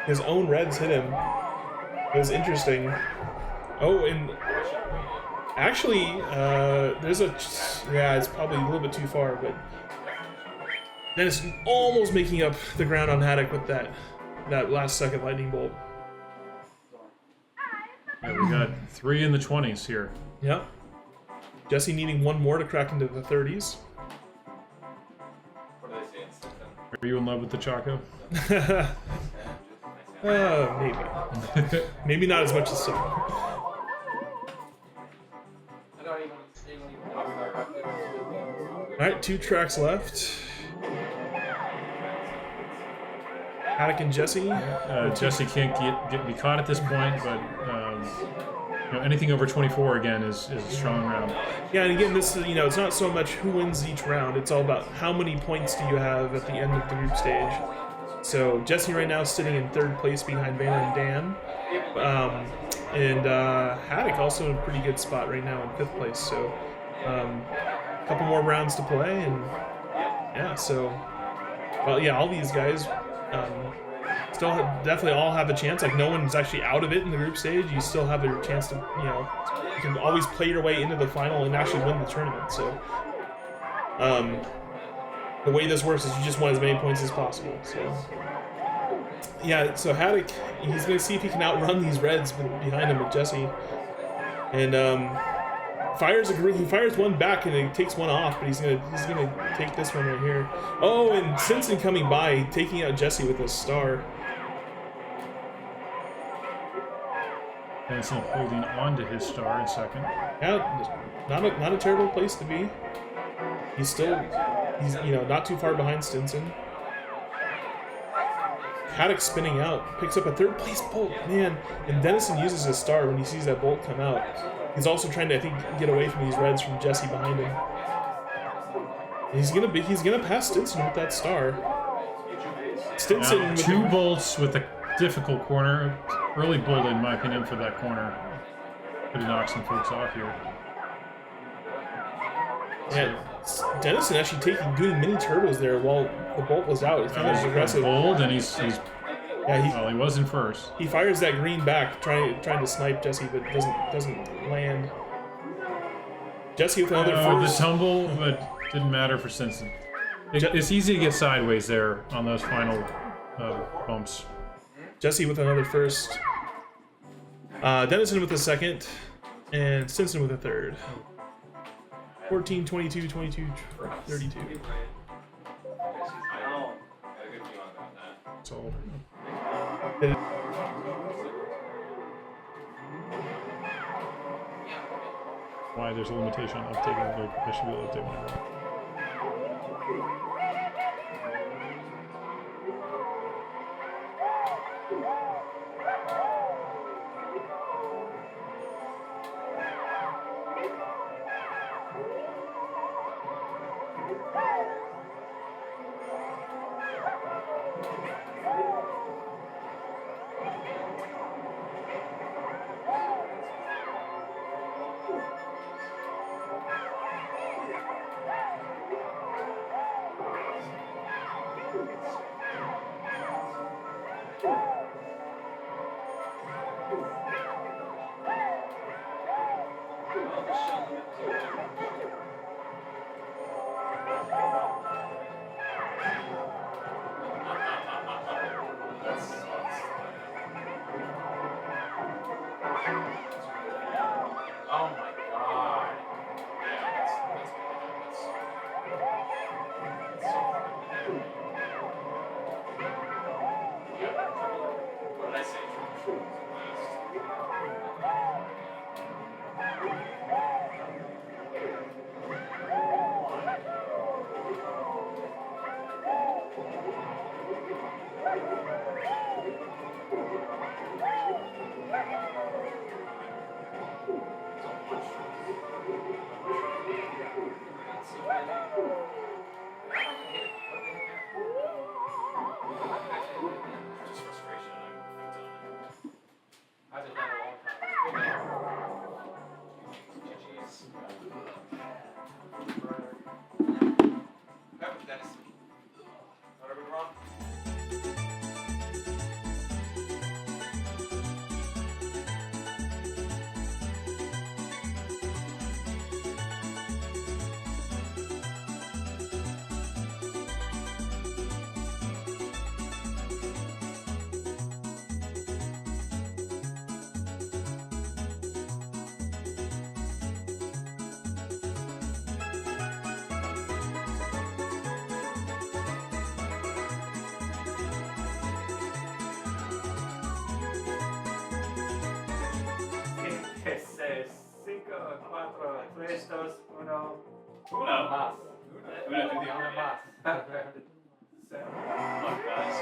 His own reds hit him. It was interesting. Oh, and actually, there's a... Yeah, it's probably a little bit too far, but Dennison almost making up the ground on Hattok with that last second lightning bolt. Yeah, we got 3 in the 20s here. Yep. Jesse needing one more to crack into the 30s. What do they say in Stinson? Are you in love with the Chaco? Maybe. Maybe not as much as some. I don't even know All right, 2 tracks left. Hattok and Jesse. Jesse can't be caught at this point, but you know, anything over 24 again is a strong round. Yeah, and again, this is, you know, it's not so much who wins each round. It's all about how many points do you have at the end of the group stage. So Jesse right now is sitting in 3rd place behind Vena and Dan, and Hattok also in a pretty good spot right now in 5th place. So a couple more rounds to play, and yeah, so well, yeah, all these guys. Still definitely all have a chance. Like, no one's actually out of it in the group stage. You still have a chance to, you know, you can always play your way into the final and actually win the tournament. So, the way this works is you just want as many points as possible. So, yeah. So Hattok, he's gonna see if he can outrun these reds behind him with Jesse, and he fires one back and he takes one off, but he's gonna take this one right here. Oh, and Stinson coming by, taking out Jesse with a star. Dennison holding on to his star in 2nd. Yeah, not a terrible place to be. He's you know, not too far behind Stinson. Hattok spinning out, picks up a 3rd place bolt, man. And Dennison uses his star when he sees that bolt come out. He's also trying to, I think, get away from these reds from Jesse behind him. And he's gonna pass Stinson with that star. Stinson Now, with 2 bolts with a difficult corner. Early bolt, in my opinion, for that corner. Could have knocked some folks off here. Yeah, Dennison actually doing mini turbos there while the bolt was out. It's kind of aggressive. Bold, and he's yeah, he was in 1st. He fires that green back, trying to snipe Jesse, but doesn't land. Jesse with another first. The tumble, but didn't matter for Stinson. It's easy to get sideways there on those final bumps. Jesse with another first. Dennison with a 2nd, and Stinson with a 3rd. 14, 22, 22, 32. I know. Got a good feeling about that. So why there's a limitation on updating, I should be able to update whenever. Oh my god. Yeah, that's so funny. Yeah. What did I say? Just frustration. 4, 3, 2, 1. Uno. Más. Uno, do the Una honor. más. Luck, guys.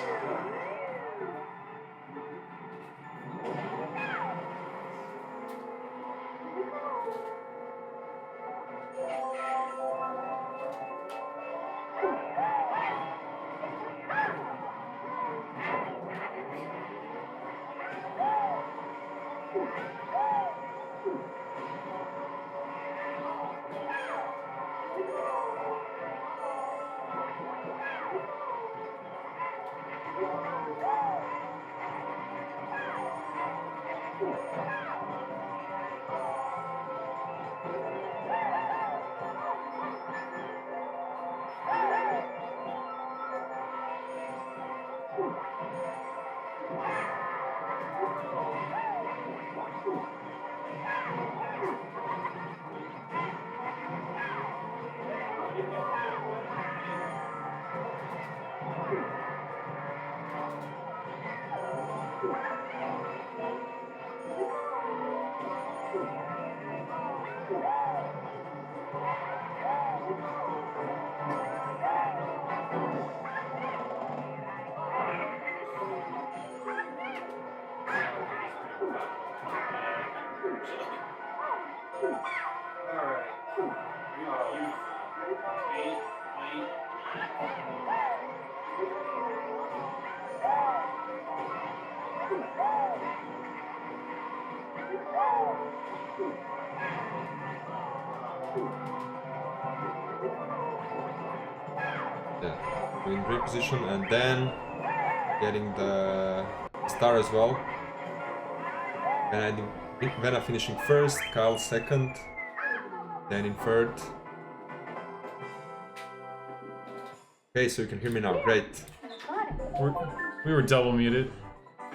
Yeah, in great position, and then getting the star as well. And Vena finishing first, Kyle second, then in third. Okay, so you can hear me now. Great. We were double muted.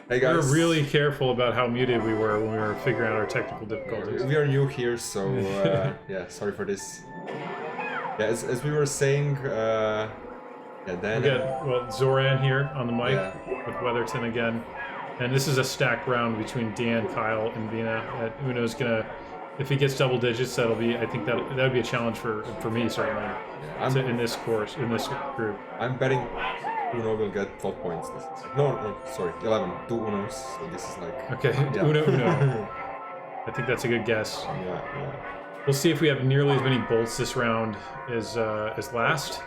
Hey We guys. were really careful about how muted we were when we were figuring out our technical difficulties. We are new here, so yeah, sorry for this. Yeah, as we were saying, yeah, then We got Zoran here on the mic Yeah. with Weatherton again, and this is a stacked round between Dan, Kyle, and Vena. Uno's gonna, if he gets double digits, I think that would be a challenge for me certainly. In this course, in this group. I'm betting Uno will get 12 points. No, sorry, 11. 2 Unos. So this is like Okay, yeah. Uno. I think that's a good guess. yeah. We'll see if we have nearly as many bolts this round as last.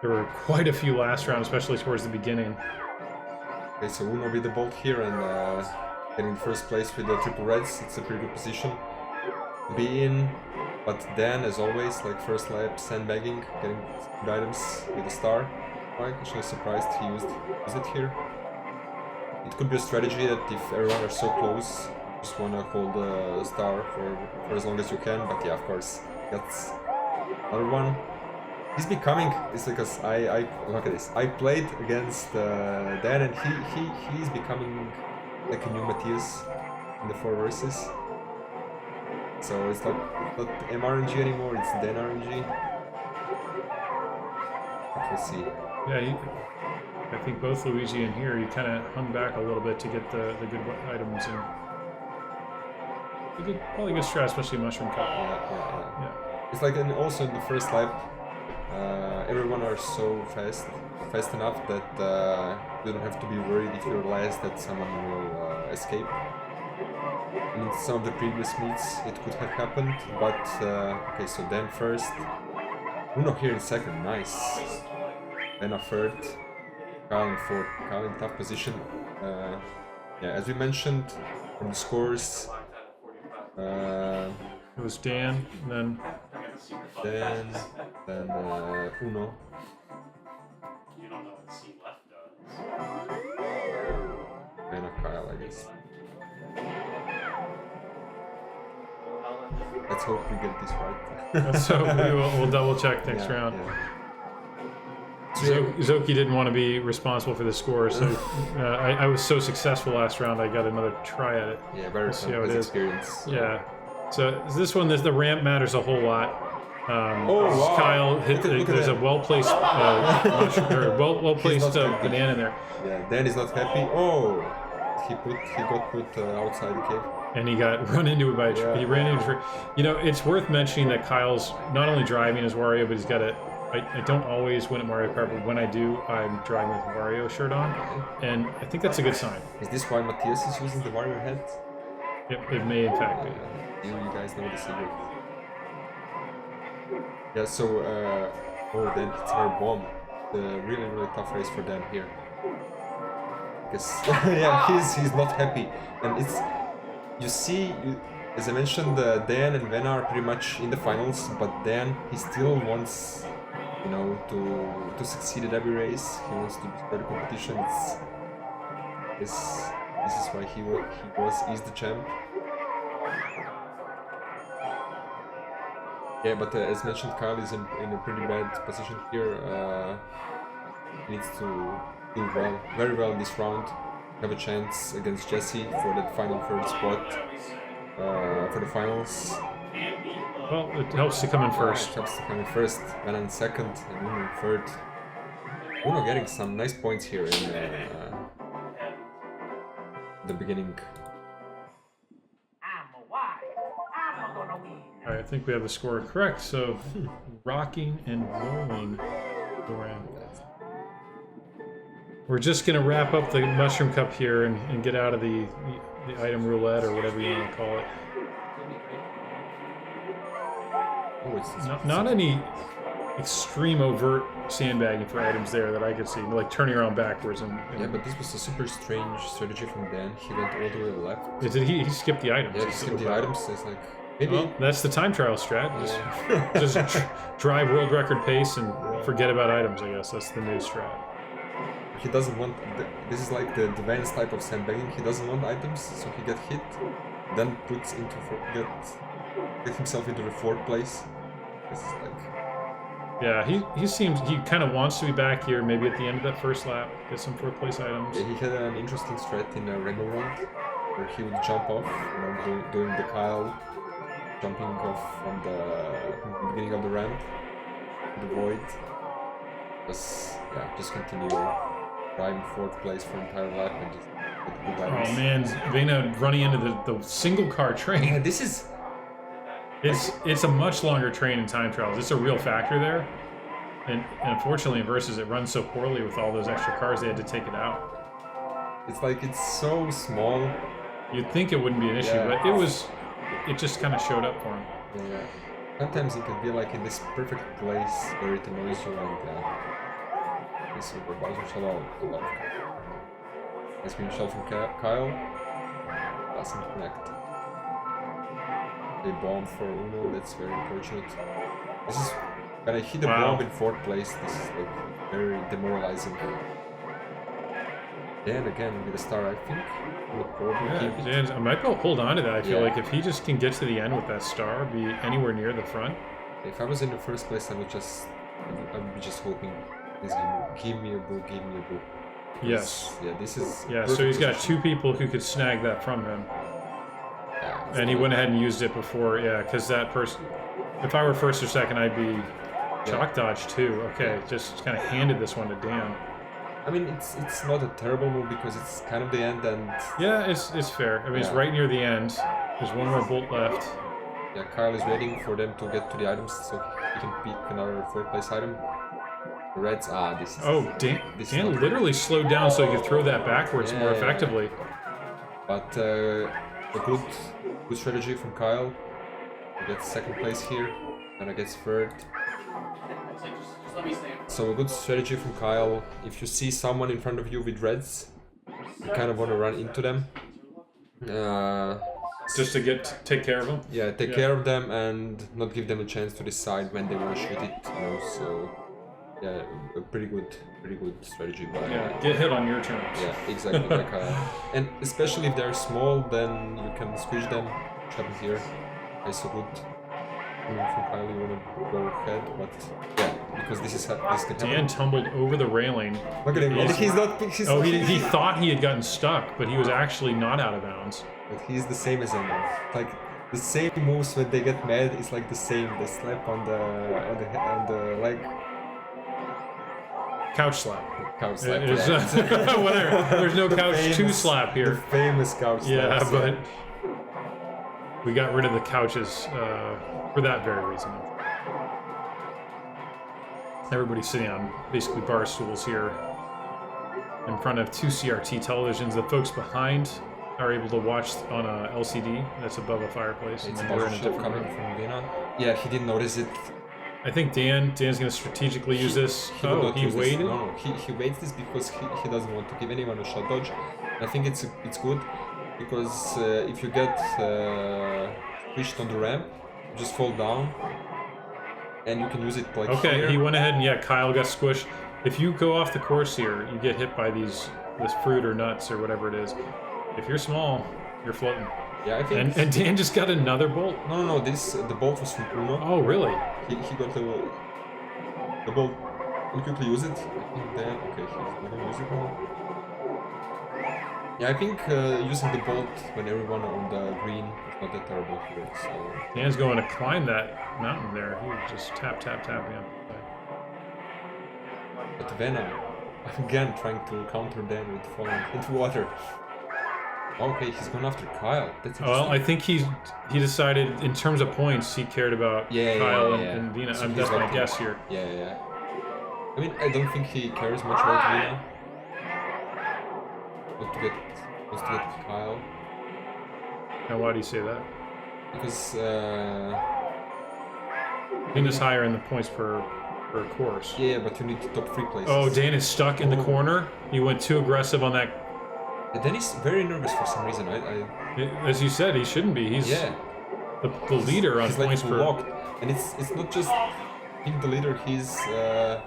There were quite a few last round, especially towards the beginning. Okay, so Uno with the bolt here and getting first place with the triple reds. It's a pretty good position to be in. But then, as always, like first lap, sandbagging, getting good items with a star. I'm actually surprised he used it here. It could be a strategy that if everyone are so close, you just wanna hold the star for as long as you can. But yeah, of course, that's another one. He's becoming. It's because I look at this. I played against Dan, and he's becoming like a new Matthias in the 4 verses. So it's not MRNG anymore. It's Dan RNG. Let's see. Yeah, I think both Luigi and here, you kind of hung back a little bit to get the good items in. Probably a good strat, especially Mushroom Cup. Yeah. It's like, and also in the first lap, everyone are so fast enough that you don't have to be worried if you're last that someone will escape. In some of the previous meets, it could have happened, but okay. So then first, Uno here in second, nice. Then a third, Kyle in fourth. Kyle in tough position. Yeah, as we mentioned from the scores, It was Dan, and then Uno. You don't know what C left does. And a Kyle, I guess. Let's hope we get this right. so we'll double check next Yeah, round. yeah. Zoki didn't want to be responsible for the score, so I was so successful last round. I got another try at it. Yeah, better see how it is. experience. Yeah. So this one, the ramp matters a whole lot. wow. Kyle hit. Look at There's a that. well-placed, well-placed not banana in there. Yeah, Dan is not happy. Oh, he got put outside the cave. and he got run into it by a tree. Yeah. He ran into a tree. You know, it's worth mentioning that Kyle's not only driving as Wario, but he's got a. I don't always win at Mario Kart, but when I do, I'm driving with a Wario shirt on, and I think that's a good sign. Is this why Matthias is using the Wario head? It may in fact be. You guys know the secret. Yeah, so, oh, then it's our bomb. The really tough race for them here. Because, yeah, he's not happy. And it's, you see, as I mentioned, Dan and Vena are pretty much in the finals, but Dan, he still wants, you know, to succeed at every race. He wants to destroy the competition. This is why he's the champ. Yeah, but as mentioned, Kyle is in a pretty bad position here. He needs to do well, very well in this round. Have a chance against JesseK for the final third spot for the finals. Well, it helps to come in first. It helps to come in first, Vena in second, and Uno in third. Uno getting some nice points here in the beginning. Alright, I think we have the score correct, so rocking and rolling Zoran. We're just gonna wrap up the Mushroom Cup here and get out of the item roulette or whatever you want to call it. Oh, Not any extreme overt sandbagging for items there that I could see, like turning around backwards and yeah, but this was a super strange strategy from Dan. He went all the way left. Did he skipped the items? Yeah, he skipped the items. So it's like maybe. Well, that's the time trial strat. Just drive world record pace and forget about items. I guess that's the new strat. He doesn't want. This is like the Vance type of sandbagging. He doesn't want items, so he get hit, then puts into get himself into the fourth place. This is like. Yeah, he seems he kind of wants to be back here. Maybe at the end of that first lap, get some fourth place items. Yeah, he had an interesting strat in a Rainbow Round where he would jump off, you know, doing the Kyle, jumping off from the beginning of the ramp, the void. Just continue driving fourth place for entire lap and just get good items. Oh man, Vena running into the single car train. Yeah, this is. It's a much longer train in time trials. It's a real factor there, and unfortunately in Versus it runs so poorly with all those extra cars they had to take it out. It's like it's so small. You'd think it wouldn't be an issue, but it just kind of showed up for him. Yeah. Sometimes it can be like in this perfect place where it annoys you and this super Bowser's a lot of cars. Nice green shell from Kyle. Doesn't connect. They bomb for Uno, that's very unfortunate. This is when I hit a bomb in fourth place, this is like very demoralizing. And again with a star I think. Will probably keep it. I might hold on to that. I feel like if he just can get to the end with that star, be anywhere near the front. If I was in the first place I would be just hoping please give me a boo, give me a boo. Yes. Yeah, this is so he's got two people who could snag that from him. And he went ahead and used it before, because that person... If I were first or second, I'd be chalk dodge too. Okay, just kind of handed this one to Dan. I mean, it's not a terrible move because it's kind of the end and... Yeah, it's fair. I mean, it's right near the end. There's one more bolt left. Yeah, Kyle is waiting for them to get to the items so he can pick another fourth place item. The Reds, this is... Oh, Dan literally slowed down so he could throw that backwards more effectively. But a good strategy from Kyle. He gets second place here, and I gets third. So a good strategy from Kyle. If you see someone in front of you with reds, you kind of want to run into them. Just to take care of them? Yeah, take care of them and not give them a chance to decide when they want to shoot it, you know, so... Yeah, a pretty good strategy by... Yeah, get hit on your terms. Yeah, exactly, by Kyle. And especially if they're small, then you can squish them, which happened here. Okay, so good. From Kyle, you want to go ahead, but yeah, because this can happen. Dan tumbled over the railing. Look at him, he's not... He thought he had gotten stuck, but he was actually not out of bounds. But he's the same as Emma. Like, the same moves when they get mad is like the same. They slap on the leg. Couch slap. Couch slap. Whatever. There's no couch to slap here. The famous couch slap. Yeah, but We got rid of the couches for that very reason. Everybody's sitting on basically bar stools here in front of 2 CRT televisions. The folks behind are able to watch on a LCD that's above a fireplace. It's and a we're in a show different coming room. from Vena. Yeah, he didn't notice it. I think Dan's going to strategically use this. He will Oh, not he use this. waited? No, he waits this because he doesn't want to give anyone a shot dodge. I think it's good because if you get pushed on the ramp, you just fall down and you can use it like Okay, here. he went ahead and yeah, Kyle got squished. If you go off the course here, you get hit by this fruit or nuts or whatever it is. If you're small, you're floating. Yeah, I think. And Dan just got another bolt. No, the bolt was from Bruno. Oh, really? He got the bolt. We'll quickly use it. I think Dan. Okay, he's not gonna use it now. Yeah, I think using the bolt when everyone on the green is not that terrible here. So. Dan's going to climb that mountain there. He was just tapping up. But Vena, again trying to counter Dan with falling into water. Okay, he's going after Kyle. That's Well, I think he decided in terms of points he cared about Kyle and Vena. So That's he's my like- guess here. Yeah. I mean, I don't think he cares much about Vena. Wants to get Kyle. Now, why do you say that? Because, Vena's higher in the points per course. yeah, but you need the top 3 places. Oh, Dan is stuck in the Oh. corner. He went too aggressive on that. And then he's very nervous for some reason. As you said, he shouldn't be. He's Yeah. the leader on He's points like per. locked. And it's not just being the leader, he's okay,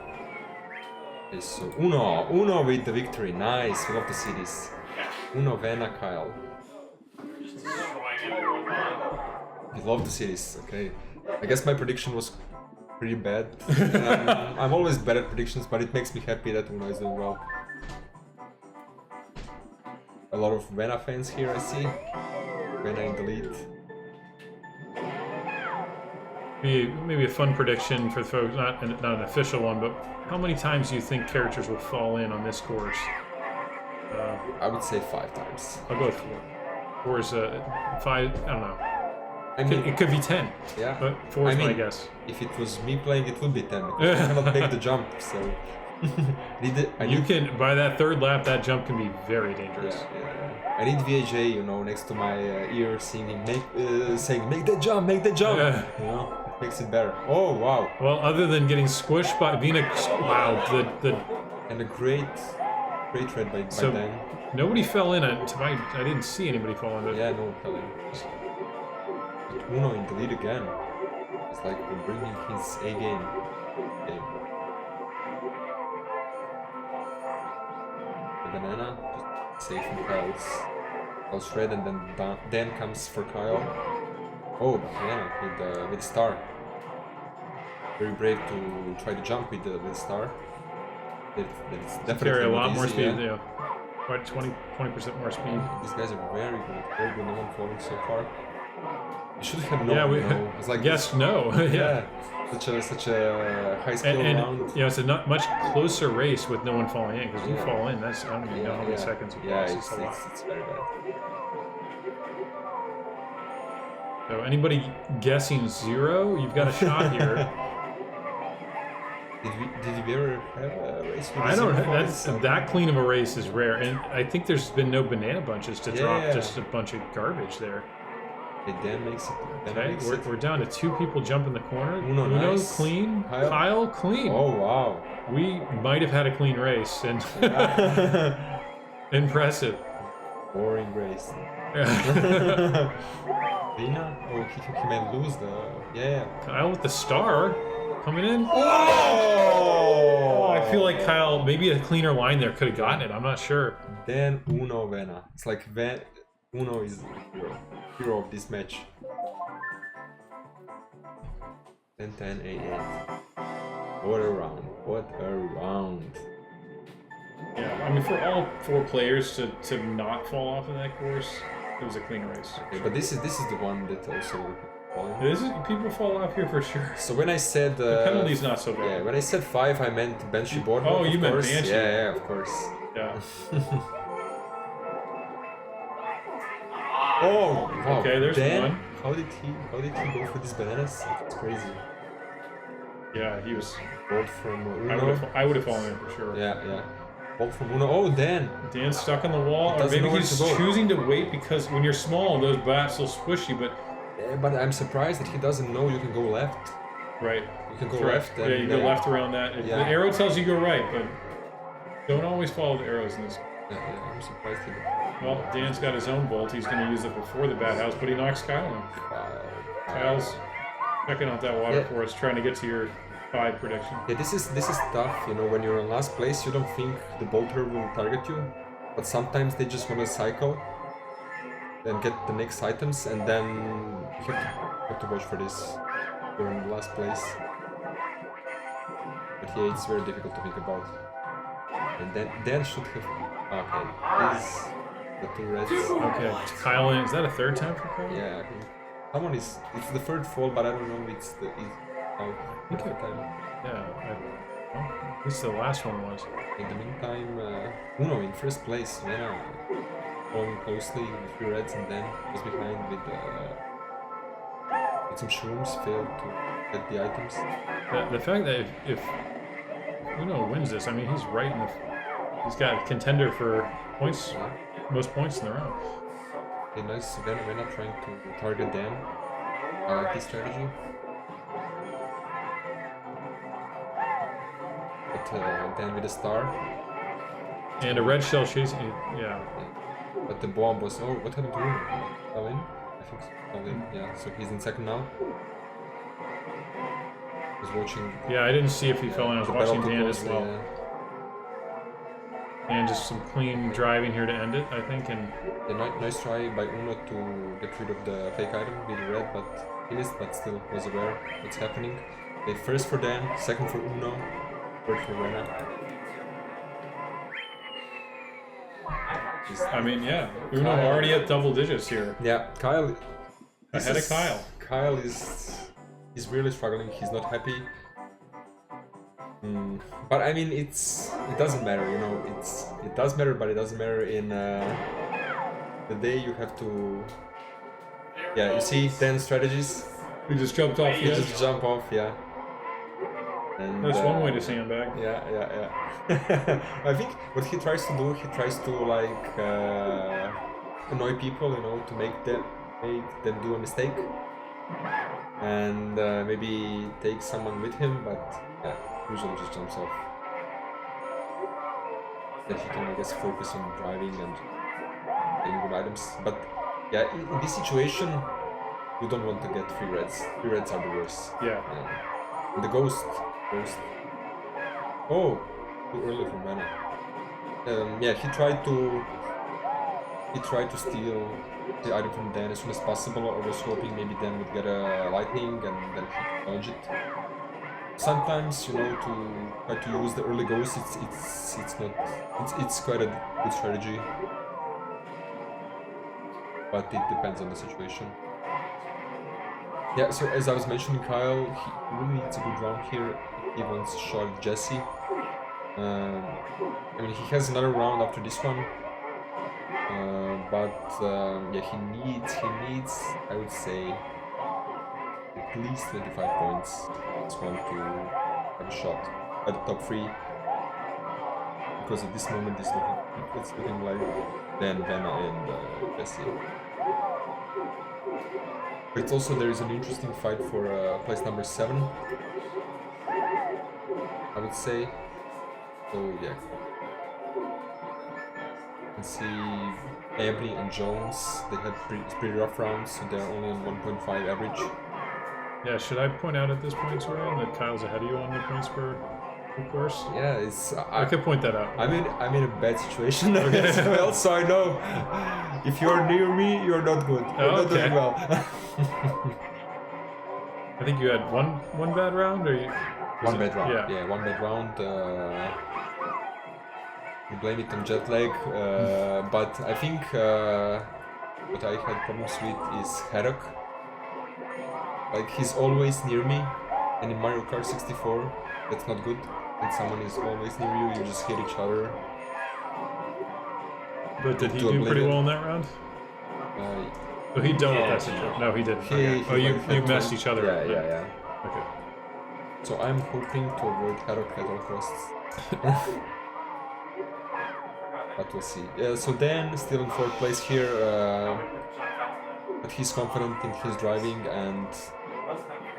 so Uno with the victory. Nice, we love to see this. Uno, Vena, Kyle. Just destroying everyone behind. We love to see this, okay. I guess my prediction was pretty bad. I'm always bad at predictions, but it makes me happy that Uno is doing well. A lot of Vena fans here, I see. Vena in the lead. Maybe a fun prediction for the folks, not an official one, but how many times do you think characters will fall in on this course? I would say 5 times. I'll go with 4. 4 is 5. I don't know. I mean, It could be 10, yeah. but 4 is my guess. If it was me playing, it would be 10 because I cannot make the jump. So You can by that 3rd lap, that jump can be very dangerous. Yeah. I need VAJ, next to my ear, singing, saying, "Make that jump, make that jump." It makes it better. Oh wow! Well, other than getting squished by Vena, wow, the And a great red by So- Dan. nobody fell in. I didn't see anybody fall in. But Yeah, no telling. But Uno in the lead again. It's like we're bringing his A game. The banana, just safe from Kyle's red, and then Dan comes for Kyle. Oh, banana with the star. Very brave to try to jump with the star. It's definitely carry a not lot more easy, speed. yeah. Yeah, quite 20% more speed. These guys are very good. No one falling so far. We should have known. Yeah, It's like Yes, no. yeah. such a high skill And round. it's a not much closer race with no one falling in because you Yeah. fall in. That's I don't even know how many seconds. It Yeah, passes. A lot. it's very bad. So anybody guessing 0? You've got a shot here. Did we ever have a race with I don't. zero That's points? that clean of a race is rare, and I think there's been no banana bunches to drop Yeah. just a bunch of garbage there. Okay, Dan makes it. Dan Okay, makes it. we're down to 2 people jump in the corner. Uno, nice. clean. Kyle? Kyle clean. Oh wow! We might have had a clean race, and impressive. Boring race. Vena? Oh, he may lose the. Yeah. Kyle with the star coming in. Oh! I feel like Kyle, maybe a cleaner line there could have gotten it. I'm not sure. Then Uno Vena. It's like Uno is the hero of this match. 10-10 8-8. What a round! What a round! Yeah, I mean, for all 4 players to not fall off in that course, it was a clean race. Okay, but this is the one that also falling. People fall off here for sure. So when I said The penalty's not so bad. yeah, when I said 5, I meant Banshee board. Oh, of you meant course. Banshee. Yeah, of course. Yeah. Oh, wow. Okay, there's Dan, one. How did he go for these bananas? It's crazy. Yeah, he was. Bolt from I would have fallen in for sure. Yeah. Bolt from Uno. Oh, Dan. Dan's stuck on the wall, He or doesn't maybe know where he's to go. choosing to wait because when you're small, those bats will squish you. But Yeah, but I'm surprised that he doesn't know you can go left. right, You can go correct. left. Yeah, you go left around that. Yeah. The arrow tells you go right, but don't always follow the arrows in this. Yeah, I'm surprised he Well, Dan's got his own bolt. He's going to use it before the bat house, but he knocks Kyle in. Kyle's checking out that water Yeah. for us, trying to get to your 5 prediction. Yeah, this is tough. You know, when you're in last place, you don't think the bolter will target you, but sometimes they just want to cycle and get the next items, and then you have to watch for this. You're in the last place. But yeah, it's very difficult to think about. And then should have. Okay, these the 2 reds. Okay, Kyle in. Is that a 3rd time for Kyle? Yeah, I think someone is. It's the 3rd fall, but I don't know. It's the time. Yeah. Well, at least the last one was. In the meantime, Uno in first place. Vena following closely with 3 reds, and then was behind with some shrooms. Failed to get the items. The fact that if Uno wins this, I mean, he's right in the. He's got a contender for points, most points in the round. Okay, nice. Vena trying to target Dan. I like this strategy. But Dan with a star. And a red shell chasing. Yeah. But the bomb was. Oh, what happened to him? Fell in? I think so. Fell in. Yeah, so he's in second now. Was watching. Yeah, I didn't see if he fell in. I was the watching battle Dan as closely, well. And just some clean driving here to end it, I think. And Yeah, nice try by Uno to get rid of the fake item with the red, but he missed, but still was aware what's happening. Okay, first for Dan, second for Uno, third for Vena. I mean, yeah, Uno already at double digits here. Yeah, Kyle. Ahead of Kyle. Kyle is really struggling. He's not happy. But I mean, it doesn't matter, you know. It does matter, but it doesn't matter in the day you have to. Yeah, you see 10 strategies. We just jumped off You the edge. just jump off, yeah. And, That's one way to sandbag. Yeah. I think what he tries to do, he tries to like annoy people, you know, to make them do a mistake, and maybe take someone with him, but yeah, usually just jumps off. Then he can, I guess, focus on driving and getting good items. But yeah, in this situation, you don't want to get 3 reds. 3 reds are the worst. Yeah. And the ghost. Oh, too early for Vena. Yeah, he tried to steal the item from Dan as soon as possible. I was hoping maybe Dan would get a lightning and then he could dodge it. Sometimes, you know, to try to use the early ghost, it's quite a good strategy, but it depends on the situation. Yeah, so as I was mentioning, Kyle, he really needs a good round here. He wants a shot at Jesse. I mean, he has another round after this one, but yeah, he needs, I would say, at least 25 points. This one to have a shot at the top 3, because at this moment it's looking like Dan, Vena, and Jesse. But also there is an interesting fight for place number 7, I would say. So yeah, you can see Abney and Jones, they had pretty rough rounds, so they're only on 1.5 average. Yeah, should I point out at this point, Zoran, that Kyle's ahead of you on the points per course? Yeah, it's I could point that out. I'm in a bad situation as well, so I know if you're near me, you're not good. You're not okay. doing well. I think you had one bad round, or One bad round. Yeah. One bad round. You blame it on jet lag, but I think what I had problems with is Hattok. Like, he's always near me, and in Mario Kart 64, that's not good. When someone is always near you, you just hit each other. But did he to do pretty oblivion. well in that round? Oh, he dealt with Yeah. that situation. No, he didn't. He, Okay. he Oh, you had messed to- each other Yeah, up. yeah, yeah. Okay. So I'm hoping to avoid Hattok at all costs. But we'll see. So Dan still in 4th place here, but he's confident in his driving and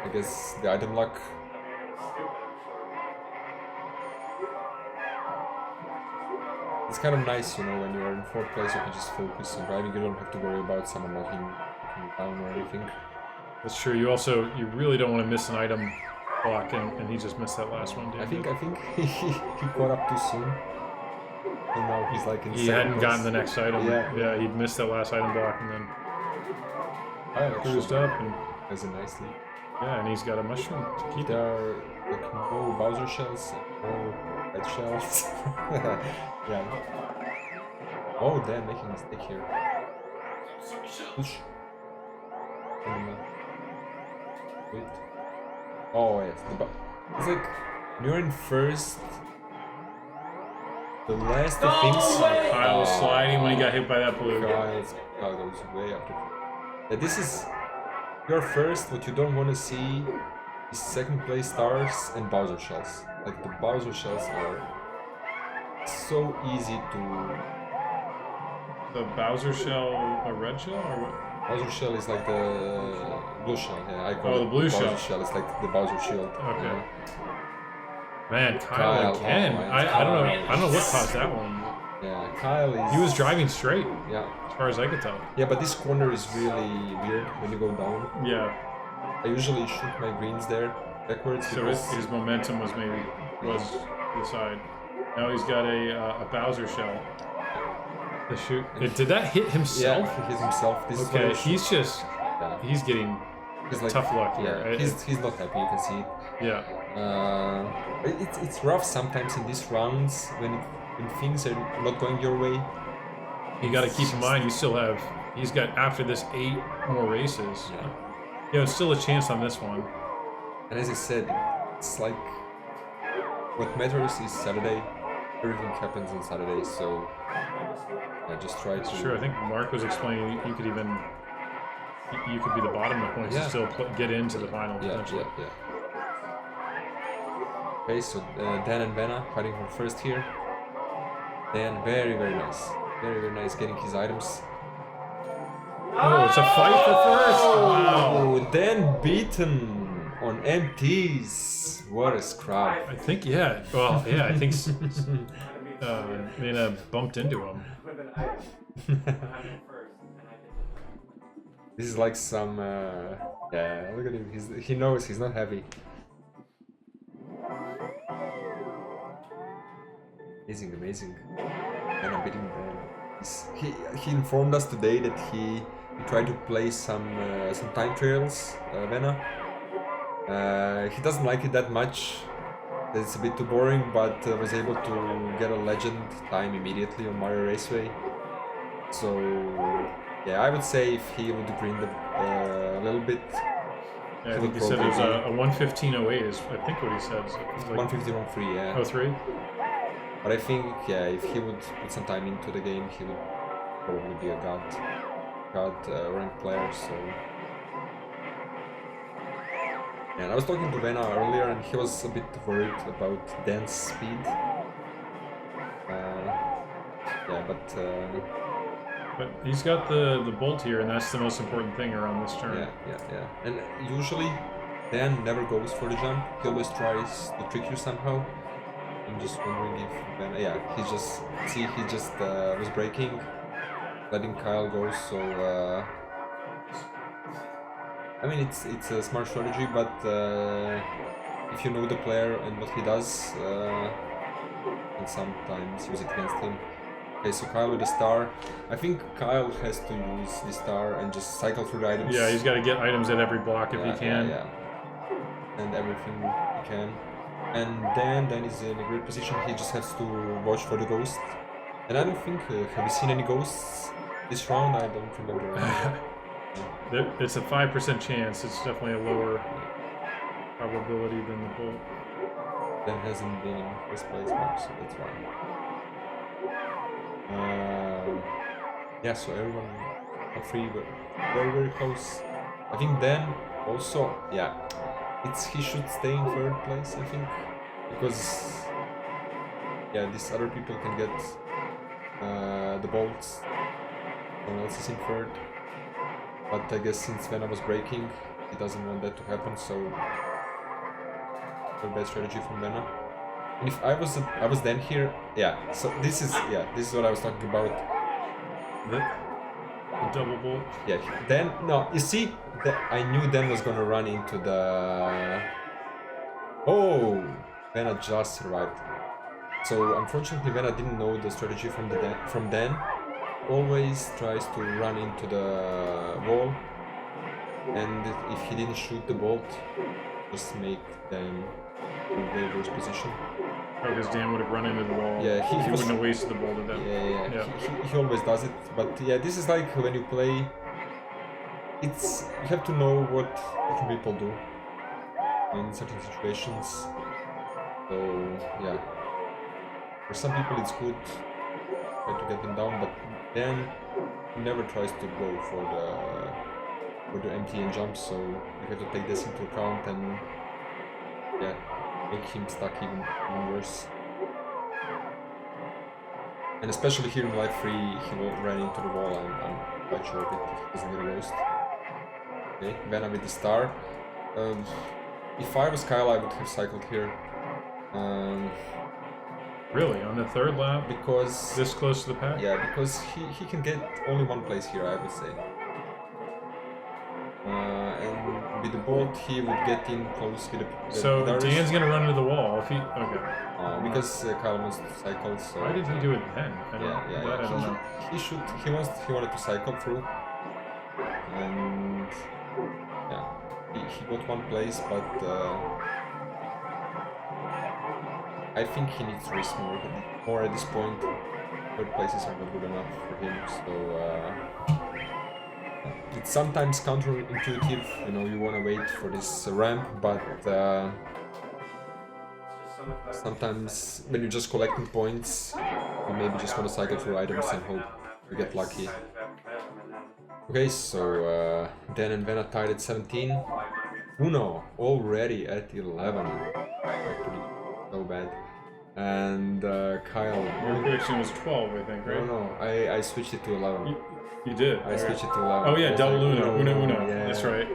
I guess the item luck. It's kind of nice, you know, when you're in 4th place you can just focus on driving, you don't have to worry about someone knocking you down or anything. That's true. You really don't want to miss an item block, and he just missed that last one, I didn't think he caught up too soon. And now he's like in he 2nd hadn't place. gotten the next item. Yeah. He'd missed that last item block and then cruised Actually, up, and does it nicely. yeah, and he's got a mushroom to keep There it. are like no Bowser shells, no red shells. Yeah. Oh, damn, making a mistake here. Push. Wait. Oh, yes. It's like when you're in 1st. The last of things. Kyle was sliding when he got hit by that blue. Kyle goes way up. Yeah, this is. You're 1st. What you don't want to see is 2nd place stars and Bowser shells. Like the Bowser shells are so easy to. The Bowser shell, a red shell, or what? Bowser shell is like the blue shell. Yeah, I call Oh, it the blue Bowser shell. It's like the Bowser shield. Okay. Man, Kyle again. oh, I don't know what caused that one. Yeah, Kyle is. He was driving straight, Yeah, as far as I could tell. yeah, but this corner is really weird when you go down. Yeah. I usually shoot my greens there backwards. So his momentum was to the side. Now he's got a Bowser shell. The shoot. Did that hit himself? Yeah, he hit himself. This Okay, is he's just yeah. he's getting He's like tough luck here. Yeah, he's not happy. You can see it. Yeah. It's rough sometimes in these rounds when things are not going your way. You got to keep in mind he's got after this 8 more races. Yeah. Yeah, it's still a chance on this one. And as I said, it's like what matters is Saturday. Everything happens on Saturday, so yeah, just try to. Sure, I think Mark was explaining you could even you could be the bottom of the points and still get into the final. Yeah, potentially. yeah. Okay, so Dan and Vena fighting for 1st here. Dan, very nice, very nice, getting his items. Oh, it's a fight for 1st. Wow. Oh, Dan beaten on empties. What a scrap. I think Well, yeah, I think Vena bumped into him. This is like some. Yeah, look at him. He knows he's not happy. Amazing. And I'm beating Dan. He informed us today that he tried to play some time trials, Vena. He doesn't like it that much. It's a bit too boring, but was able to get a legend time immediately on Mario Raceway. So yeah, I would say if he would grind a little bit. Yeah, I think he said it was a 1:15:08 is I think what he said. So it was like 1:15:03, yeah. 03. But I think, yeah, if he would put some time into the game, he would probably be a god ranked player. So, yeah, and I was talking to Vena earlier, and he was a bit worried about Dan's speed. Yeah, But he's got the bolt here, and that's the most important thing around this turn. yeah. And usually, Dan never goes for the jump. He always tries to trick you somehow. I'm just wondering if Vena, yeah, he just was braking, letting Kyle go. So I mean, it's a smart strategy, but if you know the player and what he does, you can sometimes use it against him. Okay, so Kyle with the star. I think Kyle has to use the star and just cycle through the items. Yeah, he's got to get items at every block if he can. Yeah. And everything he can. And Dan is in a great position. He just has to watch for the ghost. And I don't think, have you seen any ghosts this round? I don't remember. It's a 5% chance. It's definitely a lower probability than the bolt. Dan hasn't been in first place much, so that's why. Yeah, so everyone top 3 were very, very close. I think then also, yeah, he should stay in 3rd place, I think, because yeah, these other people can get the bolts. Someone else is in 3rd, but I guess since Vena was braking, he doesn't want that to happen, so very bad strategy from Vena. And if I was then here, yeah. So this is what I was talking about. The double bolt. Yeah. Then no, you see, I knew Dan was gonna run into the. Oh, Vena just survived. So unfortunately, Vena didn't know the strategy from Dan. Always tries to run into the wall, and if he didn't shoot the bolt, just make them in a very worse position. Oh, because Dan would have run into the wall. Yeah, he wouldn't have wasted the bolt at that. Yeah. He always does it. But yeah, this is like when you play. You have to know what different people do in certain situations. So yeah, for some people it's good try to get them down, but then he never tries to go for the empty and jump. So you have to take this into account and yeah, make him stuck even worse. And especially here in Life 3, he will run into the wall. I'm quite sure of it if he doesn't get a roast. Okay, Vena with the star. If I was Kyle, I would have cycled here. Really? On the 3rd lap? Because this close to the pack? Yeah, because he can get only one place here, I would say. And with the bolt, he would get in close with the so Darius. Dan's gonna run into the wall if he. Okay. Because Kyle wants to cycle. So why did he do it then? I don't know. He wanted to cycle through, and yeah, he got one place, but I think he needs to risk more at this point. 3rd places are not good enough for him, so it's sometimes counterintuitive. You know, you want to wait for this ramp, but sometimes when you're just collecting points, you maybe just want to cycle through items and hope you get lucky. Okay, so Dan and Vena tied at 17. Uno already at 11. Pretty so bad. And Kyle. Your prediction was 12, I think, right? No, I switched it to 11. You did? I switched it to 11. Oh yeah, double like, Uno. Yeah. That's right.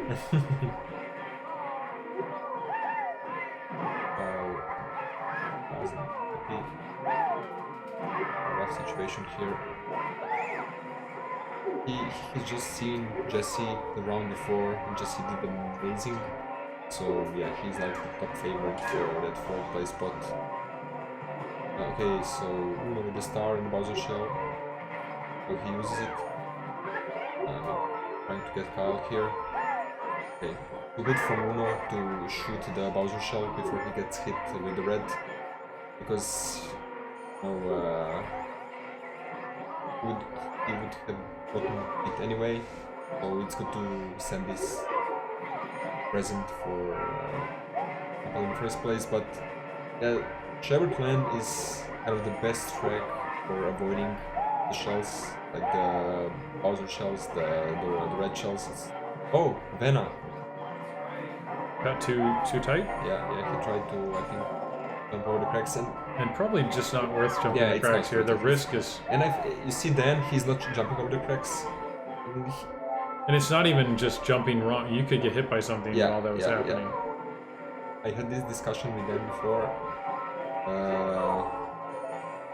Rough situation here. He's just seen Jesse the round before, and Jesse did amazing. So yeah, he's like the top favorite for that 4th place spot. Okay, so Uno with the star and Bowser shell. So he uses it. Trying to get Kyle here. Okay, too good for Uno to shoot the Bowser shell before he gets hit with the red, because he would have gotten it anyway. So it's good to send this present for people in 1st place. But Shepherd Land is kind of the best track for avoiding the shells, like the Bowser shells, the red shells. Oh, Vena! Got too tight? Yeah, he tried to, I think, jump over the cracks and probably just not worth jumping the it's cracks not here. The risk is. And you see, Dan, he's not jumping over the cracks. And it's not even just jumping wrong. You could get hit by something while that was happening. Yeah. I had this discussion with Dan before.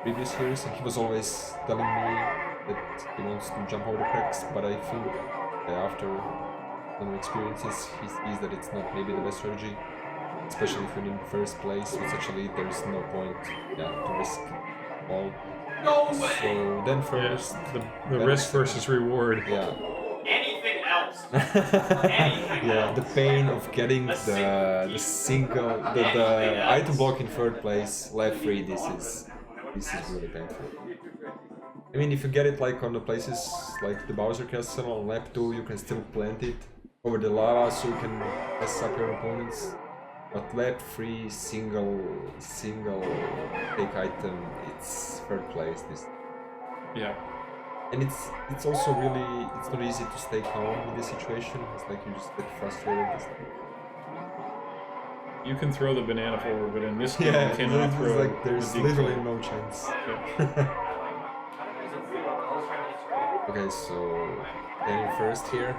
Previous years, and he was always telling me that he wants to jump over the cracks, but I think after some experiences he sees that it's not maybe the best strategy, especially if you're in 1st place with such a lead. There's no point to risk all. No way! So then first the risk versus reward. Yeah. Anything else? Yeah, the pain of getting the single the item block in 3rd place, left 3. This is really painful. I mean, if you get it like on the places like the Bowser Castle on lap 2, you can still plant it over the lava, so you can mess up your opponents. But lap 3, single take item, it's 3rd place. Yeah. And it's also really, it's not easy to stay calm in this situation. It's like you just get frustrated. You can throw the banana forward, but in this game Yeah, you cannot it's throw. like there's the literally decoy. no chance. Yeah. Okay, so Danny first here.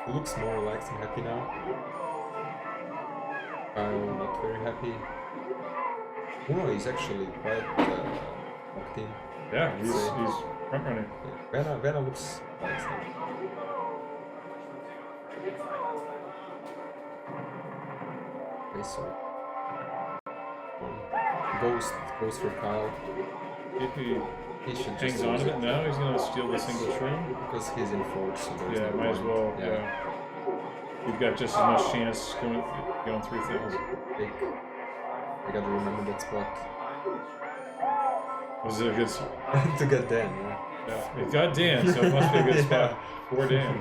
He looks more relaxed and happy now. I'm not very happy. Uno is actually quite locked in. Yeah, he's front running. Vena looks relaxed. Okay, so goes for Kyle. If he He should just hangs on use to it now, he's gonna steal the single shroom. because he's in fourth, so there's Yeah, no might as point. well. Yeah. You've got just as much chance going through things. Big. I gotta remember that spot Was it a good? to get Dan. Yeah. Yeah, it got Dan, so it must be a good spot for Dan.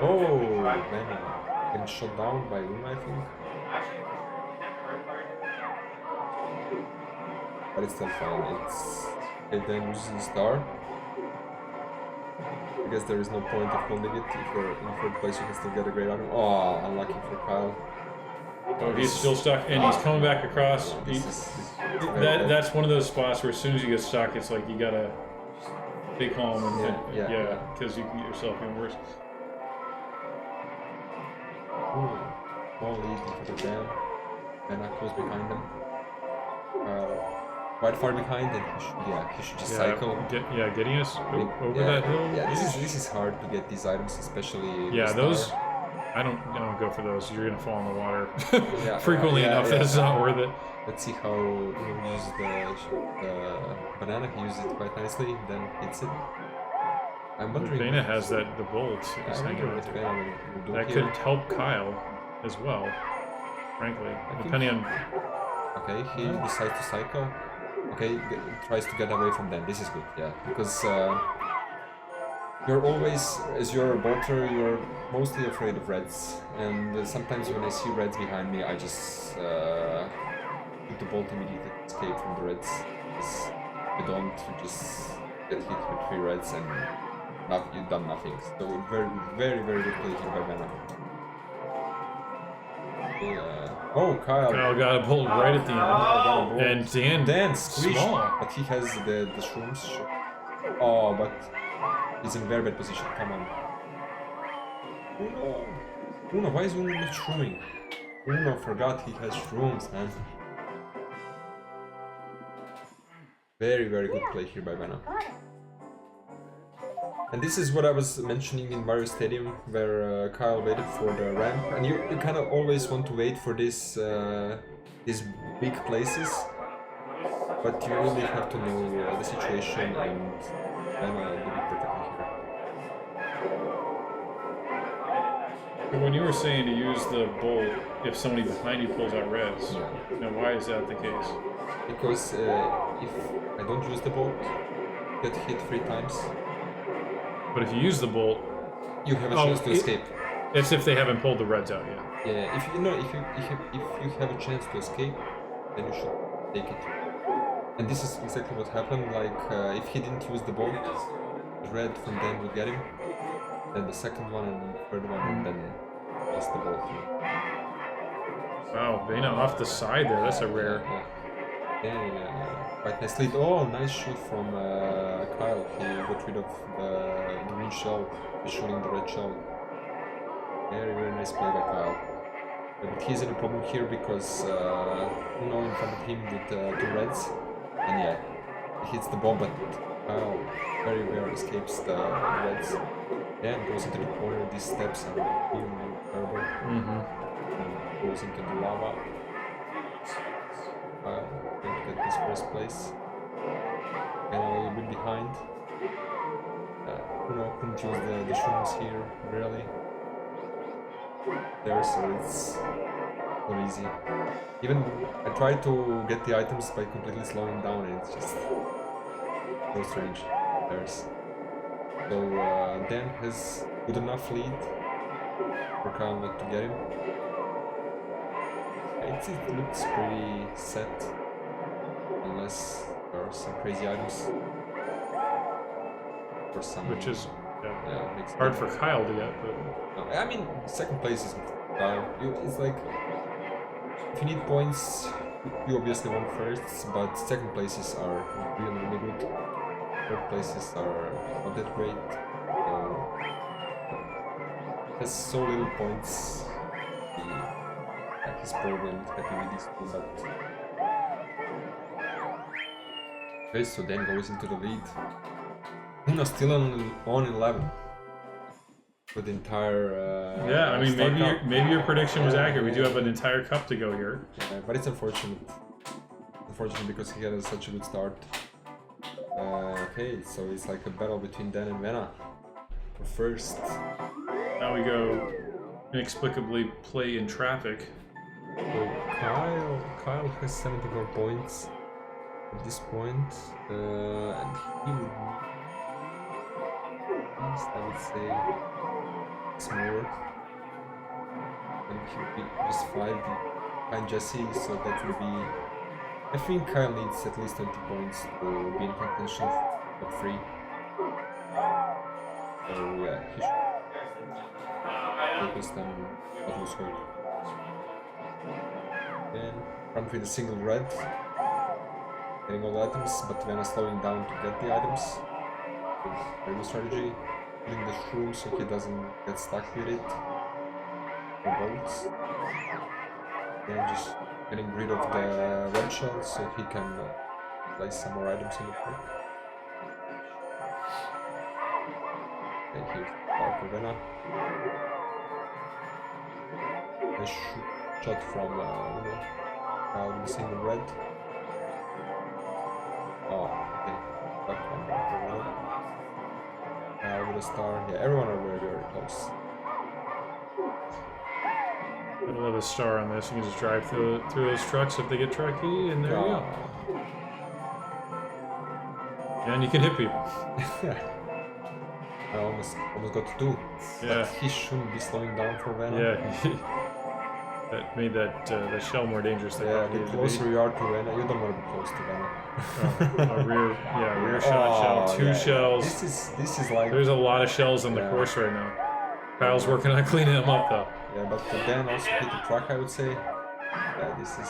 Oh, Vena getting shot down by Uno, I think. But it's still fine. It then uses the star. I guess there is no point of holding it. If you're in third place, you can still get a great item. Oh, unlucky for Kyle. Oh, he's still stuck, and he's coming back across. That's one of those spots where as soon as you get stuck, it's like you gotta stay calm and Yeah. because you can get yourself in worse. Ooh, small lead into the dam. Vena close behind them. Quite far behind, and he should just cycle. Getting us over that hill. Yeah, this is hard to get these items, especially. Yeah, the those. star. I don't go for those. You're gonna fall in the water Yeah, frequently enough that it's not worth it. Let's see how he uses the banana. He uses it quite nicely, then hits it. I'm wondering. Vena has the bolt. I is wonder hanging what out Vena there. will do That here. could help Kyle as well. Frankly, depending on. Okay, he decides to cycle. Okay, tries to get away from them. This is good, yeah, because you're always, as you're a bolter, you're mostly afraid of reds, and sometimes when I see reds behind me, I just put the bolt immediately to escape from the reds. Because you don't, you just get hit with 3 reds and you've done nothing. So very, very, very good play here by Vena. Oh, Kyle Got a bolt right at the end, and Dan squished, small. but he has the shrooms. Oh, but he's in a very bad position. Come on. Uno, why is Uno not shrooming? Uno forgot he has shrooms, man. Very, very good play here by Vena. And this is what I was mentioning in Mario Stadium, where Kyle waited for the ramp, and you kind of always want to wait for these big places, but you really have to know the situation, and Vena did it perfectly here. But when you were saying to use the bolt if somebody behind you pulls out reds, now why is that the case? Because if I don't use the bolt, get hit 3 times. But if you use the bolt, You have a chance to escape. it's if they haven't pulled the reds out yet. Yeah, if you have a chance to escape, then you should take it. And this is exactly what happened. Like if he didn't use the bolt, the red from them would get him. Then the second one and the third one, and then lost the bolt. Wow, Vena off the side there. That's a rare. Yeah, quite nice lead. Oh, nice shoot from Kyle. He got rid of the green shell, he's shooting the red shell. Very, very nice play by Kyle. But he's in a problem here because Uno in front of him with 2 reds. And yeah, he hits the bomb, but Kyle very well escapes the reds. Yeah, and goes into the corner. These steps are really terrible. And goes into the lava. Kyle going to get this first place. And a little bit behind. Uno couldn't use the shrooms here, really. There, so it's not easy. Even I tried to get the items by completely slowing down, and it's just so strange. There's so Dan has good enough lead for Kyle not to get him. It looks pretty set, unless There are some crazy items. For some, Which is makes hard for Kyle to get, but no, I mean, second place is Kyle. It's like if you need points, you obviously want firsts, but second places are really, really good. Third places are not that great. Has so little points. He's probably not happy with these two, but okay, so then goes into the lead. Vena still on 11 for the entire. yeah, I mean Star Cup. maybe your prediction was accurate. We do have an entire cup to go here. Yeah, but it's unfortunate. Unfortunate because he had such a good start. Okay, so it's like a battle between Dan and Vena for first. Now we go inexplicably play in traffic. So Kyle has 74 points at this point, and he would need at least, I would say, 6 more. And he would be just 5 behind Jesse, so that would be. I think Kyle needs at least 20 points to be in contention for 3. So yeah, he should focus on what was hurt. Then run with a single red, getting all the items, but Vena slowing down to get the items. Very good strategy. Putting the shroom so he doesn't get stuck with it. The bolts. Then just getting rid of the red shells so he can place some more items on the track. Okay, here's the car for Vena. A shot from the single red. Oh, okay. Back one for Vena. With a star. Yeah, everyone are very, very close. I love a star on this. You can just drive through those trucks if they get trucky, and there you go. And you can hit people. I almost got to 2. Yeah. But he shouldn't be slowing down for Vena. Yeah. That made that the shell more dangerous than Yeah, it the needed to closer be. you are to Vena, you don't want to be close to Vena. Rear shell, 2 yeah. shells. This is like. There's a lot of shells on the course right now. Kyle's working on cleaning them up though. Yeah, but then also hit the truck, I would say. Yeah, this is.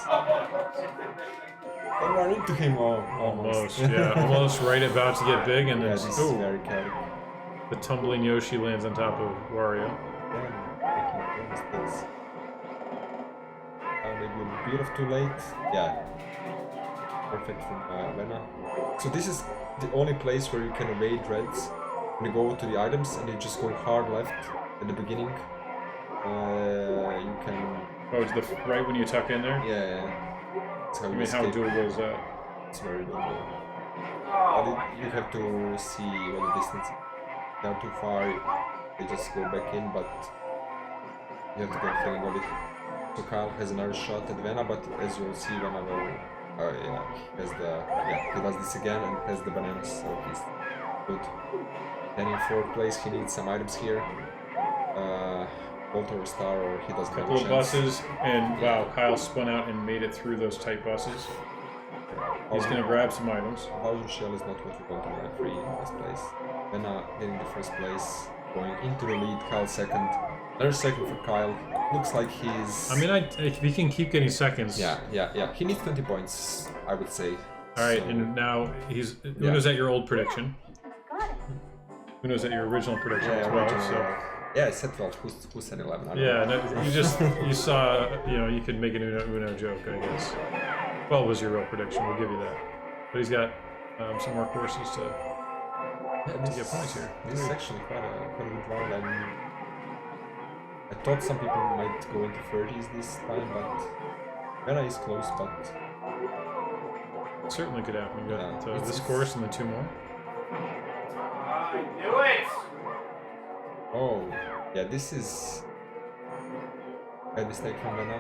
Don't run into him. Almost, yeah, almost right about to get big, and Yeah, then this is very chaotic. the tumbling Yoshi lands on top of Wario. Then making mistakes. Maybe a bit of too late. Yeah. Perfect from Vena. So this is the only place where you can evade reds. When you go to the items and you just go hard left at the beginning. You can. Oh, it's right when you tuck in there? Yeah. That's how I you mean, how escape. doable is that? It's very doable. But you have to see what the distance is. If they're too far, they just go back in, but you have to get a feeling of it. So Kyle has another shot at Vena, but as you'll see, Vena will. He has the. Yeah, he does this again and has the bananas, so he's good. Then in 4th place, he needs some items here. Bolt or a star, or he doesn't have a Couple of chance. buses, and wow, Kyle spun out and made it through those tight buses. He's gonna grab some items. Bowser shell is not what we want on F3 in this place. Vena getting the 1st place, going into the lead, Kyle 2nd. There's 2nd for Kyle. Looks like he's. I mean, if he can keep getting seconds. Yeah. He needs 20 points, I would say. All right, So- and now he's. Uno's at your old prediction. Uno's at your original prediction as well. So. Yeah, I said 12. Who said 11? I don't Yeah, know. no, you saw, you could make an Uno joke, I guess. 12 was your real prediction. We'll give you that. But he's got some more courses to get points here. This is actually quite a good round. I thought some people might go into 30s this time, but Vena is close. But It certainly could happen. You got Yeah, this it's- course and then 2 more. I knew it! oh, yeah, this is a mistake from Vena.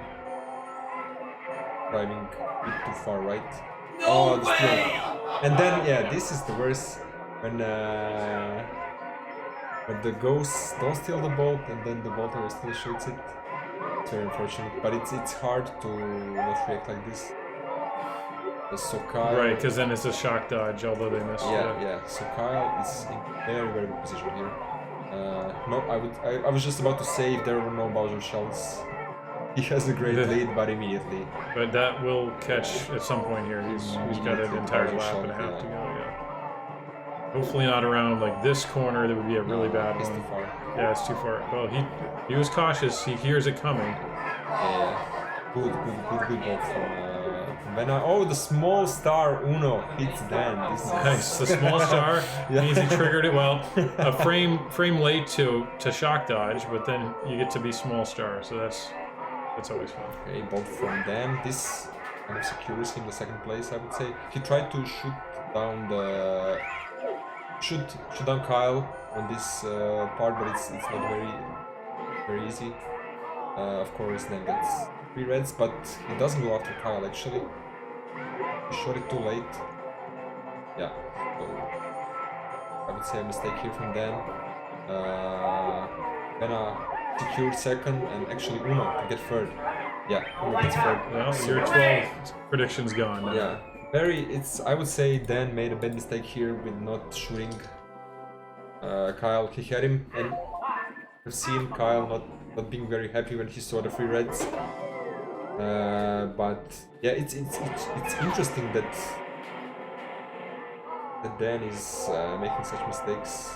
Driving a bit too far right. No the way! steal. And then yeah, this is the worst when the ghosts don't steal the bolt and then the bolter still shoots it. It's very unfortunate, but it's hard to not react like this. So Kyle, Right, because then it's a shock dodge, although they missed. yeah. So Kyle is in very, very good position here. No, I was just about to say if there were no Bowser shells, he has a great lead, but immediately. But that will catch at some point here. He's got an entire lap and a half to go. Yeah. Hopefully not around like this corner. That would be a really bad It's one. too far. Yeah, it's too far. Well, he was cautious. He hears it coming. Yeah. Good ball from Vena. Oh, the small star Uno hits Dan. This is Nice. The small star means he triggered it well. A frame late to shock dodge, but then you get to be small star. So that's always fun. Okay, bolt from Dan. This kind of secures him the second place, I would say. He tried to shoot down Kyle on this part, but it's not very easy. Of course, then gets 3 reds, but he doesn't go after Kyle actually. He shot it too late. Yeah, so I would say a mistake here from Dan. Vena secured second, and actually Uno to get third. Yeah, Uno gets third. Well, your 12 prediction's gone. Yeah, I would say Dan made a bad mistake here with not shooting Kyle. He had him, and I've seen Kyle not being very happy when he saw the 3 reds. But yeah, it's interesting that Dan is making such mistakes.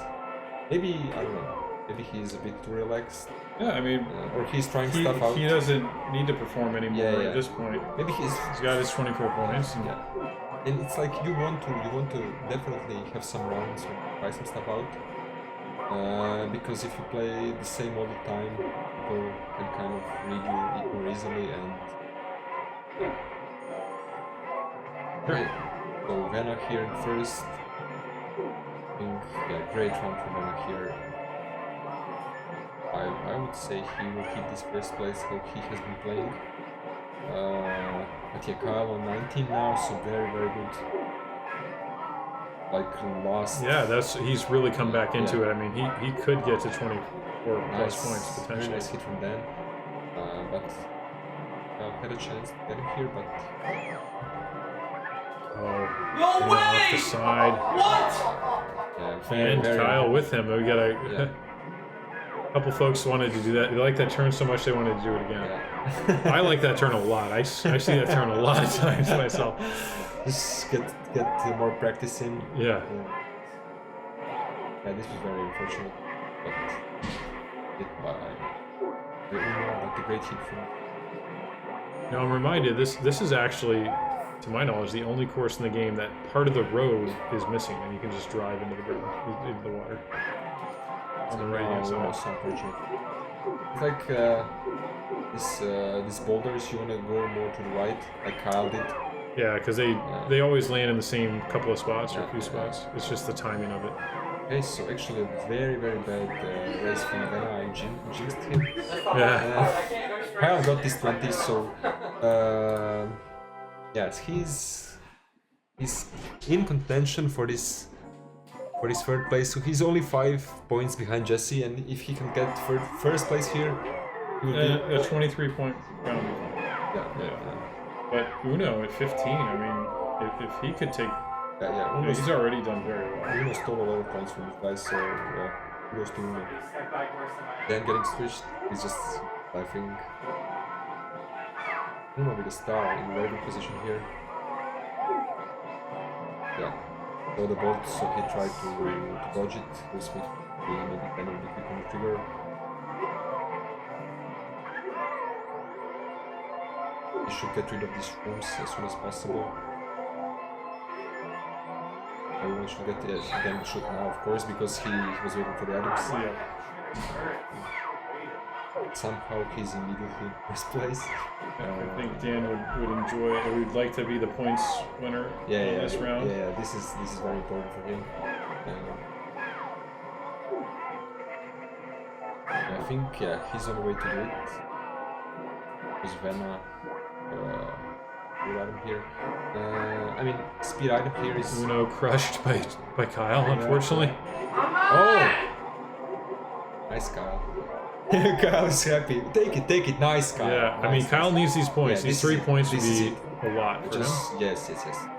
Maybe, I don't know, maybe he's a bit too relaxed. Yeah, I mean, Or he's trying stuff out. he doesn't need to perform anymore at this point. Maybe he's got his 24 points. And yeah. And it's like you want to definitely have some rounds or try some stuff out. Because if you play the same all the time, people can kind of read you more easily and okay. So Vena here in first. I think, yeah, great round for Vena here. I would say he will keep this first place how he has been playing. But yeah, Kyle on 19 now, so very good. Like last. Yeah, he's really come back into it. I mean, he could get to 24 plus points potentially. Very nice hit from Dan, but had a chance to get him here, but No way! off the side. What? yeah, And very Kyle with him. We got a couple folks wanted to do that. They like that turn so much they wanted to do it again. Yeah. I like that turn a lot. I see that turn a lot of times myself. Just get more practice in. Yeah. Yeah, this was very unfortunate, but hit by the Uno, but a great hit from. Now I'm reminded this is actually, to my knowledge, the only course in the game that part of the road is missing, and you can just drive into the ground, into the water. On the right hand side. So unfortunate. It's like these boulders, you want to go more to the right, like Kyle did. Yeah, because they always land in the same couple of spots or a few Yeah. spots. It's just the timing of it. Okay, so actually a very bad race from Vena. I jinxed him. Yeah. Kyle got this 20, so yes, he's in contention for this third place. So he's only 5 points behind Jesse, and if he can get first place here, he will be A 23-point round. yeah. But Uno at 15, I mean, if he could take, Yeah, he's already done very well. Uno stole a lot of points from these guys, so yeah, kudos to Uno. Then getting switched, he's just laughing. Uno with a star in a very good position here. Yeah, so the bolt, so he tried to dodge it. Will switch, maybe kind of be quick on the trigger. He should get rid of these rooms as soon as possible. Everyone should get again shoot now, of course, because he was waiting for the items. Yeah. Somehow he's immediately in first place. I think Dan would enjoy it. Would like to be the points winner in this round. Yeah, this is very important for him. I think he's on the way to do it. Because Vena good item here. I mean, speed item here is. Uno crushed by Kyle, unfortunately. Oh! Nice Kyle. Kyle's happy. Take it. Nice, Kyle. Yeah, I mean, Nice, Kyle nice. needs these points. Yeah, These this is 3 it. points would This is be it. a lot for him. Yes.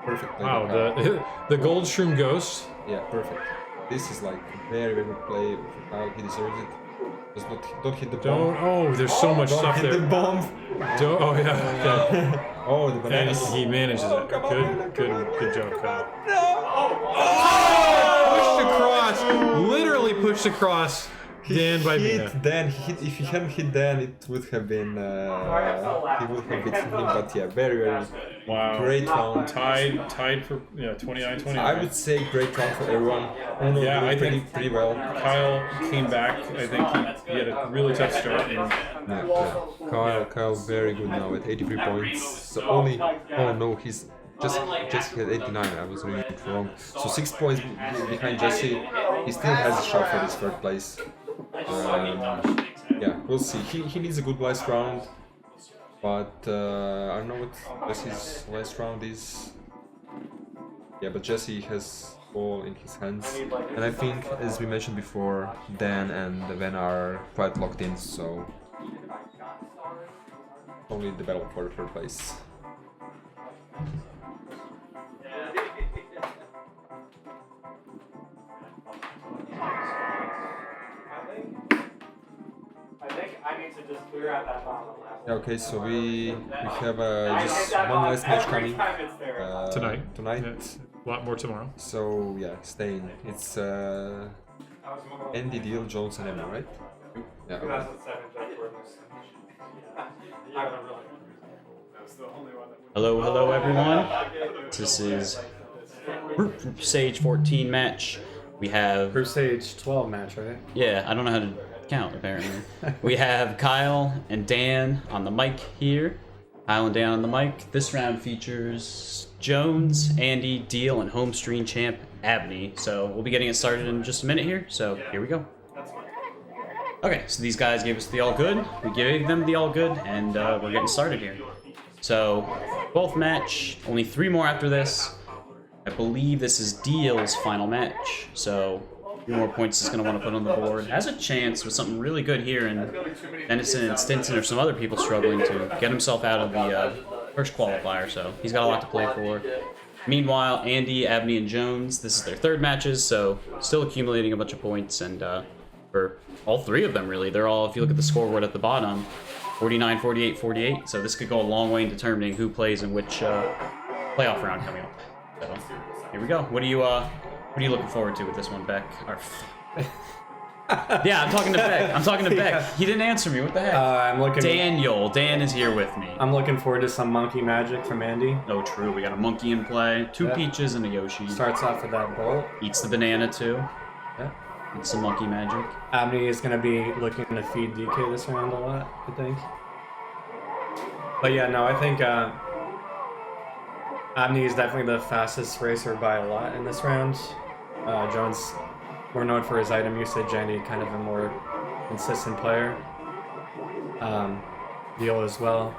Perfect play. Wow, by Kyle. the gold shroom ghost. Yeah, perfect. This is like very good play for Kyle. He deserves it. Just don't hit the bomb. Oh, there's so much Don't stuff hit there. the bomb. Oh yeah. Okay. Oh, the And bananas. he manages Oh, it. come on, man, come on. Good job, Kyle. No. Pushed across. Literally pushed across. Dan by hit Vena. Dan. If he hadn't hit Dan, it would have been. He would have beaten him. But yeah, very Wow. great round. Tied for 29-29. I would say great round for everyone. Uno Yeah, I did pretty well. Kyle came back. I think he had a really tough start. And Yeah. Kyle, very good now at 83 points. So only. Oh no, he's just had 89. I was reading it wrong. So 6 points behind Jesse. He still has a shot for this third place. Yeah, we'll see. He needs a good last round, but I don't know what Jesse's last round is. Yeah, but Jesse has ball in his hands, and I think, as we mentioned before, Dan and Vena are quite locked in, so only the battle for the third place. I need to just clear out that bottom left. Yeah, okay, so we have just one last match coming Tonight. Tonight. Yeah, a lot more tomorrow. So yeah, staying. It's Andy, Deel, Jones, and Emma, right? Yeah. Okay. 2007 Jeff Gordon's. Hello, everyone. This is Group Stage 14 match. We have Group Stage 12 match, right? Yeah, I don't know how to count, apparently. We have Kyle and Dan on the mic here. Kyle and Dan on the mic. This round features Jones, Andy, Deel, and home stream champ Abney. So we'll be getting it started in just a minute here. So here we go. Okay, so these guys gave us the all good. We gave them the all good, and we're getting started here. So both match, only 3 more after this. I believe this is Deel's final match. So 3 more points he's going to want to put on the board. Has a chance with something really good here, and Dennison and Stinson or some other people struggling to get himself out of the first qualifier, so he's got a lot to play for. Meanwhile, Andy, Abney, and Jones, this is their 3rd matches, so still accumulating a bunch of points, and for all 3 of them, really, they're all, if you look at the scoreboard at the bottom, 49, 48, 48, so this could go a long way in determining who plays in which playoff round coming up. So here we go. What are you looking forward to with this one, Beck? Yeah, I'm talking to Beck. Yeah. He didn't answer me. What the heck? Dan is here with me. I'm looking forward to some monkey magic from Andy. Oh, true. We got a monkey in play. 2 Yep. peaches and a Yoshi. Starts off with that bolt. Eats the banana too. Yeah. It's some monkey magic. Abney is going to be looking to feed DK this round a lot, I think. But yeah, no, I think Abney is definitely the fastest racer by a lot in this round. Jones, more known for his item usage, Andy kind of a more consistent player. Deel as well.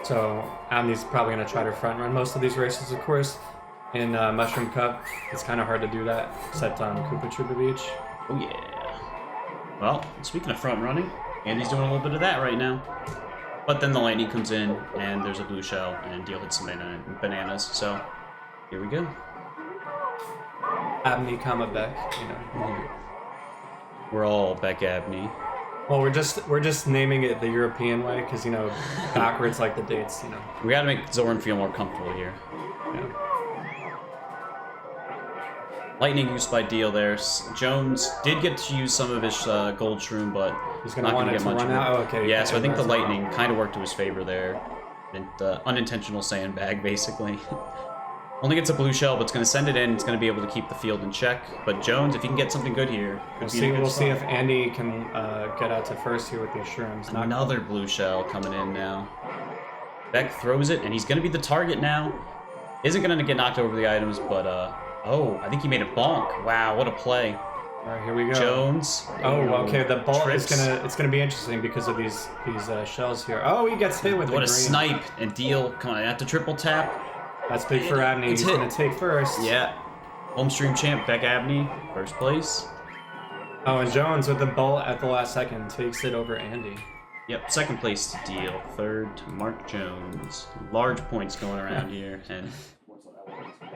So Abney's probably going to try to front run most of these races, of course. In Mushroom Cup, it's kind of hard to do that, except on Koopa Troopa Beach. Oh yeah. Well, speaking of front running, Andy's doing a little bit of that right now. But then the lightning comes in, and there's a blue shell, and Deel hits some bananas. So here we go. Abney, Beck, you know. We're all Beck Abney. Well, we're just naming it the European way, because you know, backwards like the dates, you know. We gotta make Zoran feel more comfortable here. Yeah. Lightning used by Deel there. Jones did get to use some of his gold shroom, but He's gonna not want gonna it get to much run of it. out? Oh, okay. Yeah, so I think the That's fine. lightning kind of worked to his favor there. And unintentional sandbag, basically. Only gets a blue shell, but it's going to send it in. It's going to be able to keep the field in check. But Jones, if he can get something good here, could be in a good We'll see spot. if Andy can get out to first here with these shrooms. Not Another blue shell coming in now. Beck throws it, and he's going to be the target now. Isn't going to get knocked over the items, but oh, I think he made a bonk. Wow, what a play. All right, here we go. Jones. Oh, okay. The ball is Trips. it's gonna be interesting because of these shells here. Oh, he gets hit with the What a green. snipe. And Deel, come on, at the triple tap. That's big for Abney. It's He's hit. gonna take first. Yeah. Home stream champ, Beck Abney, first place. Oh, and Jones with the bolt at the last second takes it over Andy. Yep, second place to Deel, third to Mark Jones. Large points going around here, and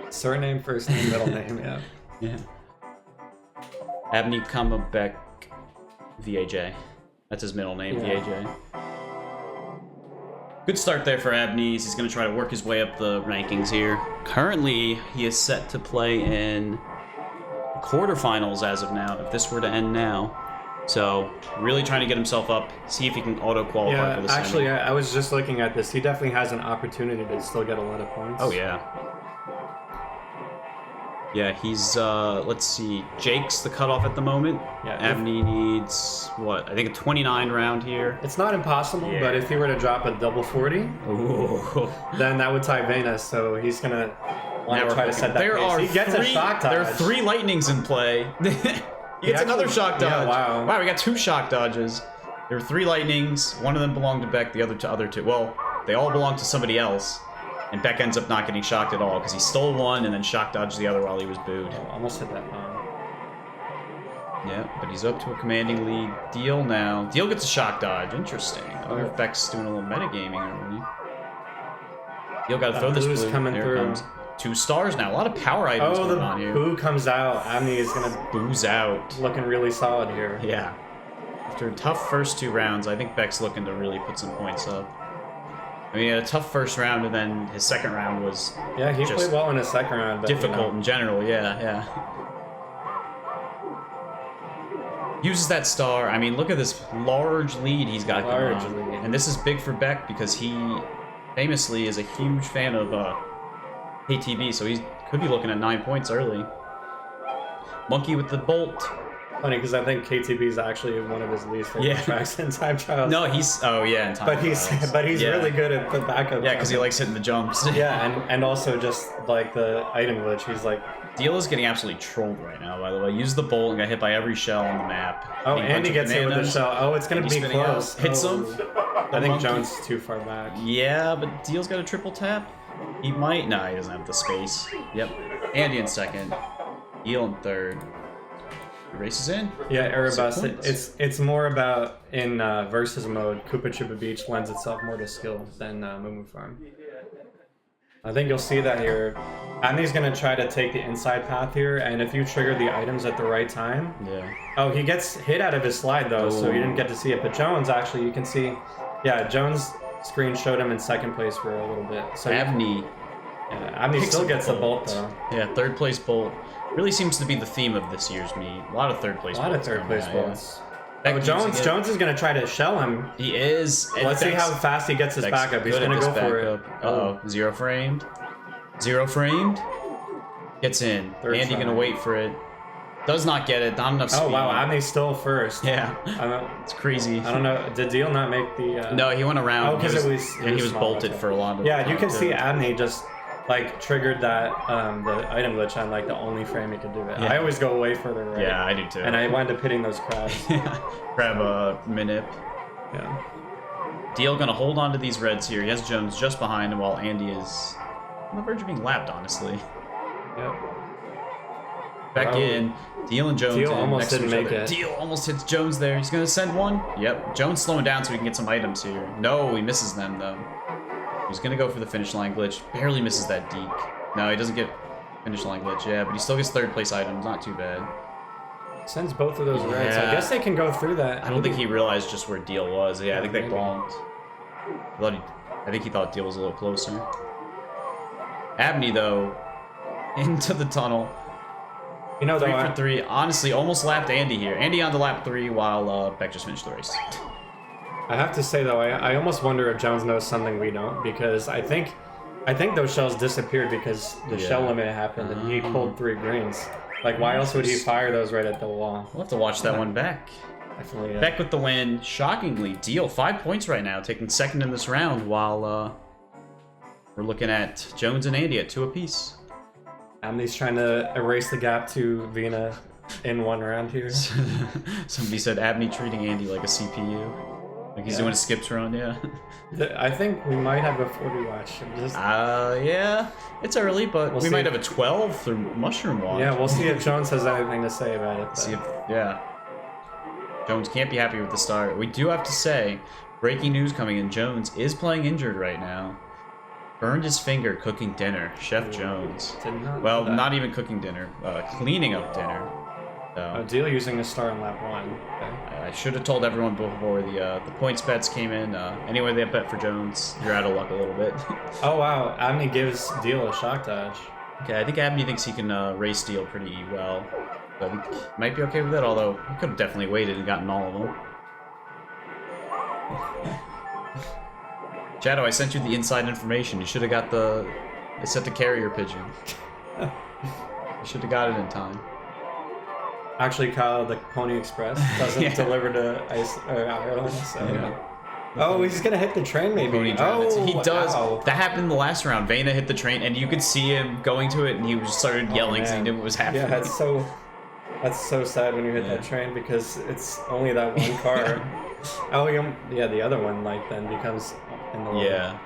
Surname, first name, middle name, yeah. yeah. Abney, Beck, VAJ. That's his middle name, Yeah. VAJ. Good start there for Abney. He's going to try to work his way up the rankings here. Currently, he is set to play in quarterfinals as of now, if this were to end now. So, really trying to get himself up, see if he can auto-qualify for the actually, semi. I was just looking at this. He definitely has an opportunity to still get a lot of points. Oh, yeah. Yeah, he's, let's see, Jake's the cutoff at the moment. Yeah, Abney needs, what, I think a 29 round here. It's not impossible, Yeah. but if he were to drop a double 40, Ooh. then that would tie Vena, so he's going to want Now to try to set that there pace. are He gets a shock dodge. There are 3 lightnings in play. He gets another actually- shock dodge. yeah, wow. Wow, we got 2 shock dodges. There were 3 lightnings. One of them belonged to Beck, the other two. Well, they all belong to somebody else. And Beck ends up not getting shocked at all because he stole one and then shock dodged the other while he was booed. Oh, almost hit that bomb. Yeah, but he's up to a commanding lead. Deel now. Deel gets a shock dodge. Interesting. I wonder if Beck's doing a little metagaming already. Deel got to throw this boo's blue. coming There it through. comes. 2 stars now. A lot of power items Oh, going on the here. boo comes out. Abney is going to Boo's out. looking really solid here. Yeah. After a tough first 2 rounds, I think Beck's looking to really put some points up. I mean, he had a tough first round, and then his second round was Yeah, he just played well in his second round. But, difficult in general. Yeah. Uses that star. I mean, look at this large lead he's got going Large on. lead. And this is big for Beck because he famously is a huge fan of KTB, so he could be looking at 9 points early. Monkey with the bolt. Funny, because I think KTB is actually one of his least favorite Yeah. tracks in time trials. No, he's in time but he's trials. Yeah. really good at the backup. Yeah, because he likes hitting the jumps. Yeah, and also just like the item glitch, he's like, Deel is getting absolutely trolled right now, by the way. Used the bolt and got hit by every shell on the map. oh, Hitting a bunch Andy of gets hit with the bananas. shell. Oh, it's gonna Andy be spinning out. close. Hits Oh. him. I think Monkey. Jones is too far back. Yeah, but Deel's got a triple tap. He might. Nah, he doesn't have the space. Yep. Andy in second. Deel in third. The race is in. Yeah, Erebus. points. It's more about in versus mode. Koopa Troopa Beach lends itself more to skill than Moo Farm. I think you'll see that here. Abney's gonna try to take the inside path here, and if you trigger the items at the right time. Yeah. Oh, he gets hit out of his slide though, so you didn't get to see it. But Jones, actually, you can see. Yeah, Jones' screen showed him in second place for a little bit. So Abney. Abney picks still up gets the bolt though. Yeah, third place bolt. Really seems to be the theme of this year's meet. A lot of third place A lot of bolts third coming place out, yeah. bolts. Beck Oh, using Jones. it. Jones is gonna try to shell him. He is. and Let's see Beck's- how fast he gets his Beck's backup. He's good at gonna this go for it. backup. Uh-oh. 0 framed. 0 framed. Gets in. Third Andy try. gonna wait for it. Does not get it. Not enough speed. Oh wow, Abney's still first. Yeah. I It's crazy. don't know. Did Deel not make the? No, he went around. Oh, 'cause He it was- yeah, he was small, bolted okay. for a lot of Yeah, you time, can see too. Abney just like triggered that the item glitch on like the only frame he could do it. Yeah. I always go way further right. Yeah, I do too. And I wind up hitting those crabs. Grab a minute. Yeah. Deel gonna hold on to these reds here. He has Jones just behind him while Andy is on the verge of being lapped, honestly. Yep. Back Probably. in. Deel and Jones Deel in almost next to didn't each make other. it. Deel almost hits Jones there. He's gonna send one. Yep. Jones slowing down so he can get some items here. No, he misses them though. He's gonna go for the finish line glitch. Barely misses that deke. No, he doesn't get finish line glitch. Yeah, but he still gets third place items. Not too bad. Sends both of those reds. I Yeah. guess they can go through that. I don't think he realized just where Deel was. Yeah, I think they maybe. bonked. I think he thought Deel was a little closer. Abney though, into the tunnel. You know, though, 3 for 3. Honestly, almost lapped Andy here. Andy on to lap 3 while Beck just finished the race. I have to say though, I almost wonder if Jones knows something we don't, because I think those shells disappeared because the Yeah. shell limit happened and he pulled 3 greens. Like, why else would he fire those right at the wall? We'll have to watch that one back. Definitely. Beck with the win. Shockingly, Deel 5 points right now, taking second in this round while we're looking at Jones and Andy at 2 apiece. Abney's trying to erase the gap to Vena in one round here. Somebody said Abney treating Andy like a CPU. Like he's doing a skips run, yeah. I think we might have a 40 watch. Just, Yeah, it's early, but We'll we see might if- have a 12 through Mushroom Watch. yeah, we'll see if Jones has anything to say about it. but- See if, yeah. Jones can't be happy with the start. We do have to say, breaking news coming in, Jones is playing injured right now. Burned his finger cooking dinner, Chef Jones. Did not Well, know that. not even cooking dinner, cleaning up dinner. Oh, So, Deel using a star on lap 1. Okay. I should have told everyone before the points bets came in. Anyway, they bet for Jones. You're out of luck a little bit. Oh wow, Abney gives Deel a shock dodge. Okay, I think Abney thinks he can race Deel pretty well. So I think he might be okay with it, although he could have definitely waited and gotten all of them. Shadow, I sent you the inside information. You should have got I sent the carrier pigeon. You should have got it in time. Actually, Kyle, the Pony Express doesn't Yeah. deliver to Ireland, so... Yeah. Oh, he's gonna hit the train, maybe. Pony drive. Oh, He does. wow. That happened the last round. Vena hit the train, and you could see him going to it, and he just started yelling because he man. knew what was happening. Yeah, that's so sad when you hit Yeah. that train because it's only that one car. Oh, yeah, the other one then becomes in the way. Yeah.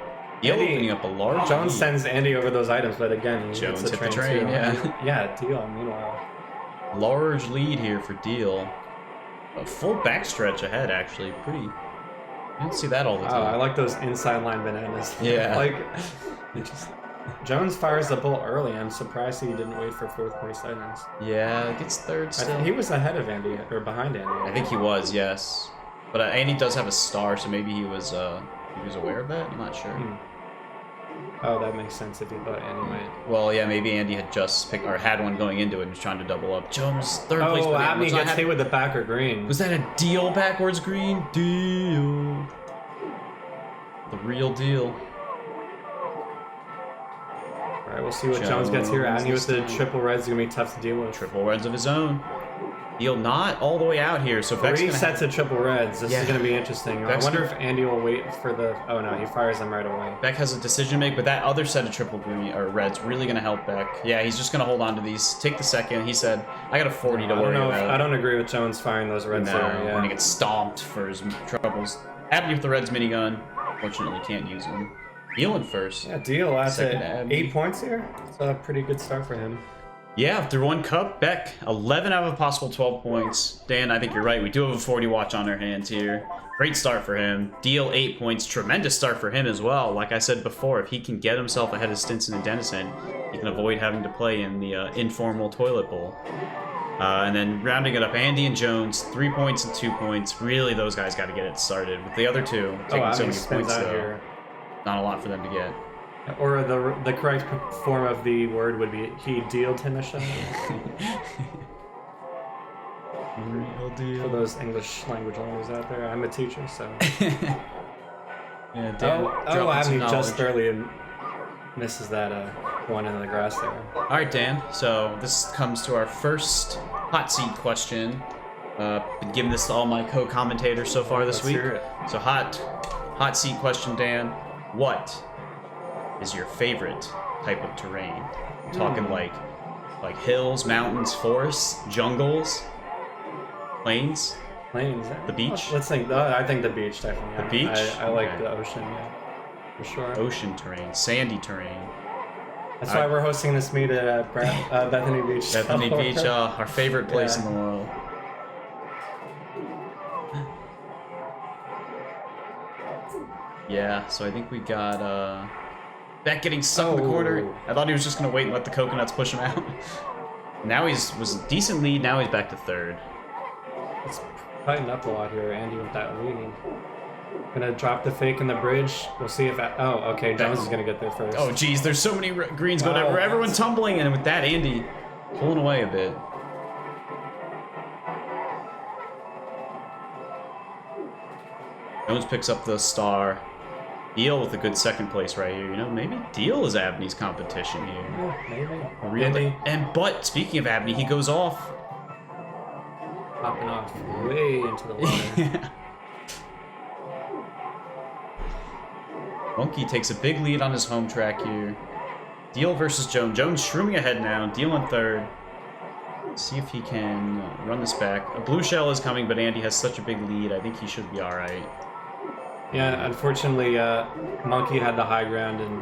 Deel Andy- opening up a large Jones lead. sends Andy over those items, but again, he Jones hits hit the train, too. yeah. Yeah, Deel, meanwhile. Large lead here for Deel. A full backstretch ahead, actually. Pretty. You don't see that all the Wow, time. I like those inside line bananas. Yeah. Like, it just... Jones fires the bull early. I'm surprised he didn't wait for 4th place items. Yeah, gets third I still. think he was ahead of Andy, or behind Andy. I think he was, yes. But Andy does have a star, so maybe he was aware of that. I'm not sure. Oh, that makes sense if you thought Andy might. Well, yeah, maybe Andy had just picked or had one going into it and was trying to double up. Jones third place. Oh, but Abney was not gets happy- hit with the backer green. Was that a Deel backwards green? Deel. The real deal. All right, we'll see what Jones gets here. Jones Abney with this the time. triple reds gonna be tough to deal with. Triple reds of his own. Deel not all the way out here, so Beck's 3 gonna sets of triple reds. This Yeah. is gonna be interesting. Beck's I wonder gonna- if Andy will wait for the. Oh no, he fires them right away. Beck has a decision to make, but that other set of triple green or reds really gonna help Beck. Yeah, he's just gonna hold on to these. Take the second. He said, "I got a 40 to I don't worry know. about." I don't agree with Jones firing those reds No, there. Yeah. when he gets stomped for his troubles. Abney with the Reds minigun. Fortunately, can't use him. Deel in first. Yeah, Deel at Second Abney. 8 points here. It's a pretty good start for him. Yeah, through one cup, Beck 11 out of a possible 12 points. Dan, I think you're right. We do have a 40 watch on our hands here. Great start for him. Deel 8 points. Tremendous start for him as well. Like I said before, if he can get himself ahead of Stinson and Dennison, he can avoid having to play in the informal toilet bowl. And then rounding it up, Andy and Jones, 3 points and 2 points. Really, those guys got to get it started. With the other two taking so Abney many spins points, out though, here. not a lot for them to get. Or the correct form of the word would be he dealed him a shot. Real For deal. those English language learners out there, I'm a teacher, so. Yeah, Dan, Oh, dropping some Abney knowledge. just barely misses that one into the grass there. All right, Dan. So this comes to our first hot seat question. Been giving this to all my co-commentators so far this Let's week. hear it. So hot seat question, Dan. What is your favorite type of terrain? I'm talking like hills, mountains, forests, jungles, plains. Plains. The beach? Let's think. I think the beach definitely. The yeah. beach? I like Okay. the ocean. Yeah, for sure. Ocean terrain, sandy terrain. That's why we're hosting this meet at Bethany Beach. Bethany Beach, our favorite place Yeah. in the world. Yeah, so I think we got Beck getting stuck in the corner. Oh. I thought he was just gonna wait and let the coconuts push him out. Now was a decent lead. Now he's back to third. It's tightened up a lot here. Andy with that leading. Gonna drop the fake in the bridge. We'll see if. Oh, okay. Jones is gonna get there first. Oh, geez, there's so many greens going Wow, everywhere. Everyone that's- tumbling, and with that, Andy pulling away a bit. Jones picks up the star. Deel with a good second place right here. You know, maybe Deel is Abney's competition here. Yeah, maybe. Really? But speaking of Abney, he goes off. Popping off way into the water. Monkey takes a big lead on his home track here. Deel versus Jones. Jones shrooming ahead now. Deel in third. See if he can run this back. A blue shell is coming, but Andy has such a big lead. I think he should be all right. Yeah, unfortunately, Monkey had the high ground and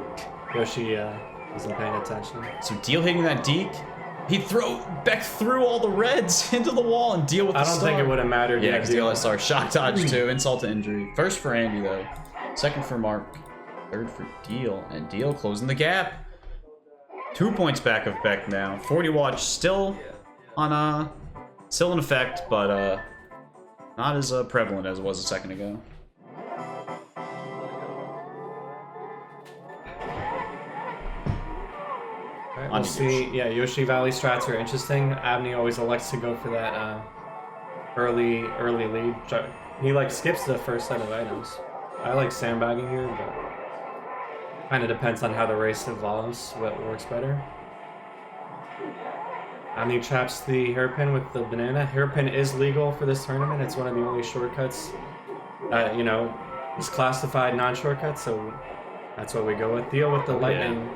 Yoshi wasn't paying attention. So Deel hitting that deke. Beck threw all the reds into the wall and Deel with the I don't star. think it would have mattered. Yeah, because Deel had star. Shock dodge too. Insult to injury. First for Andy though. Second for Mark. Third for Deel. And Deel closing the gap. 2 points back of Beck now. 40 watch still on still in effect, but not as prevalent as it was a second ago. Right, we'll see. Yeah, Yoshi Valley strats are interesting. Abney always elects to go for that early lead. He like skips the first set of items. I like sandbagging here, but kind of depends on how the race evolves, what works better. Abney traps the hairpin with the banana. Hairpin is legal for this tournament. It's one of the only shortcuts that, you know, is classified non-shortcut, so that's what we go with. Deal with the lightning.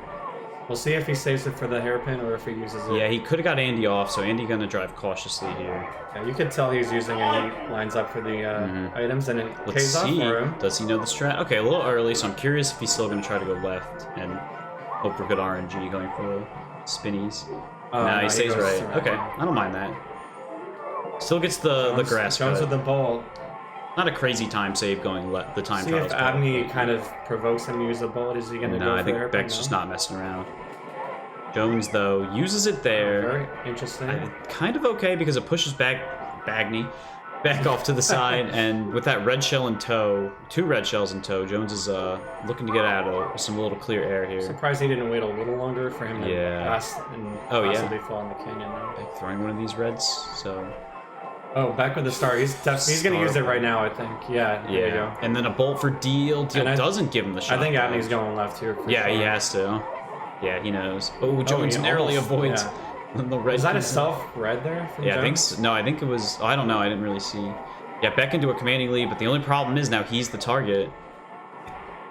We'll see if he saves it for the hairpin or if he uses it. Yeah, he could have got Andy off, so Andy gonna drive cautiously here. Yeah, you could tell he's using it. He lines up for the items, and it pays off for him. Does he know the strat? Okay, a little early, so I'm curious if he's still gonna try to go left and hope for good RNG going for spinnies. No, he stays right. Okay, I don't mind that. Still gets the grass Jones cut. with the ball. Not a crazy time save going left. The time See trials. if Abney kind of provokes him to use the bullet. Is he going to go No, for I think the Beck's just not messing around. Jones, though, uses it there. Very interesting. Kind of okay because it pushes back off to the side, and with that red shell in tow, 2 red shells in tow, Jones is looking to get out of some little clear air here. Surprised he didn't wait a little longer for him to pass and possibly fall in the canyon. Beck throwing one of these reds, so. Oh, Beck with the star. He's going to use it right now, I think. Yeah, there you go. And then a bolt for Deel. Deel doesn't give him the shot. I think Abney's going left here. Yeah, he has to. Yeah, he knows. Oh, Jones narrowly avoids the red. Is that a self red there? From Yeah, Jones? I think so. No, I think it was. I don't know. I didn't really see. Yeah, Beck into a commanding lead, but the only problem is now he's the target.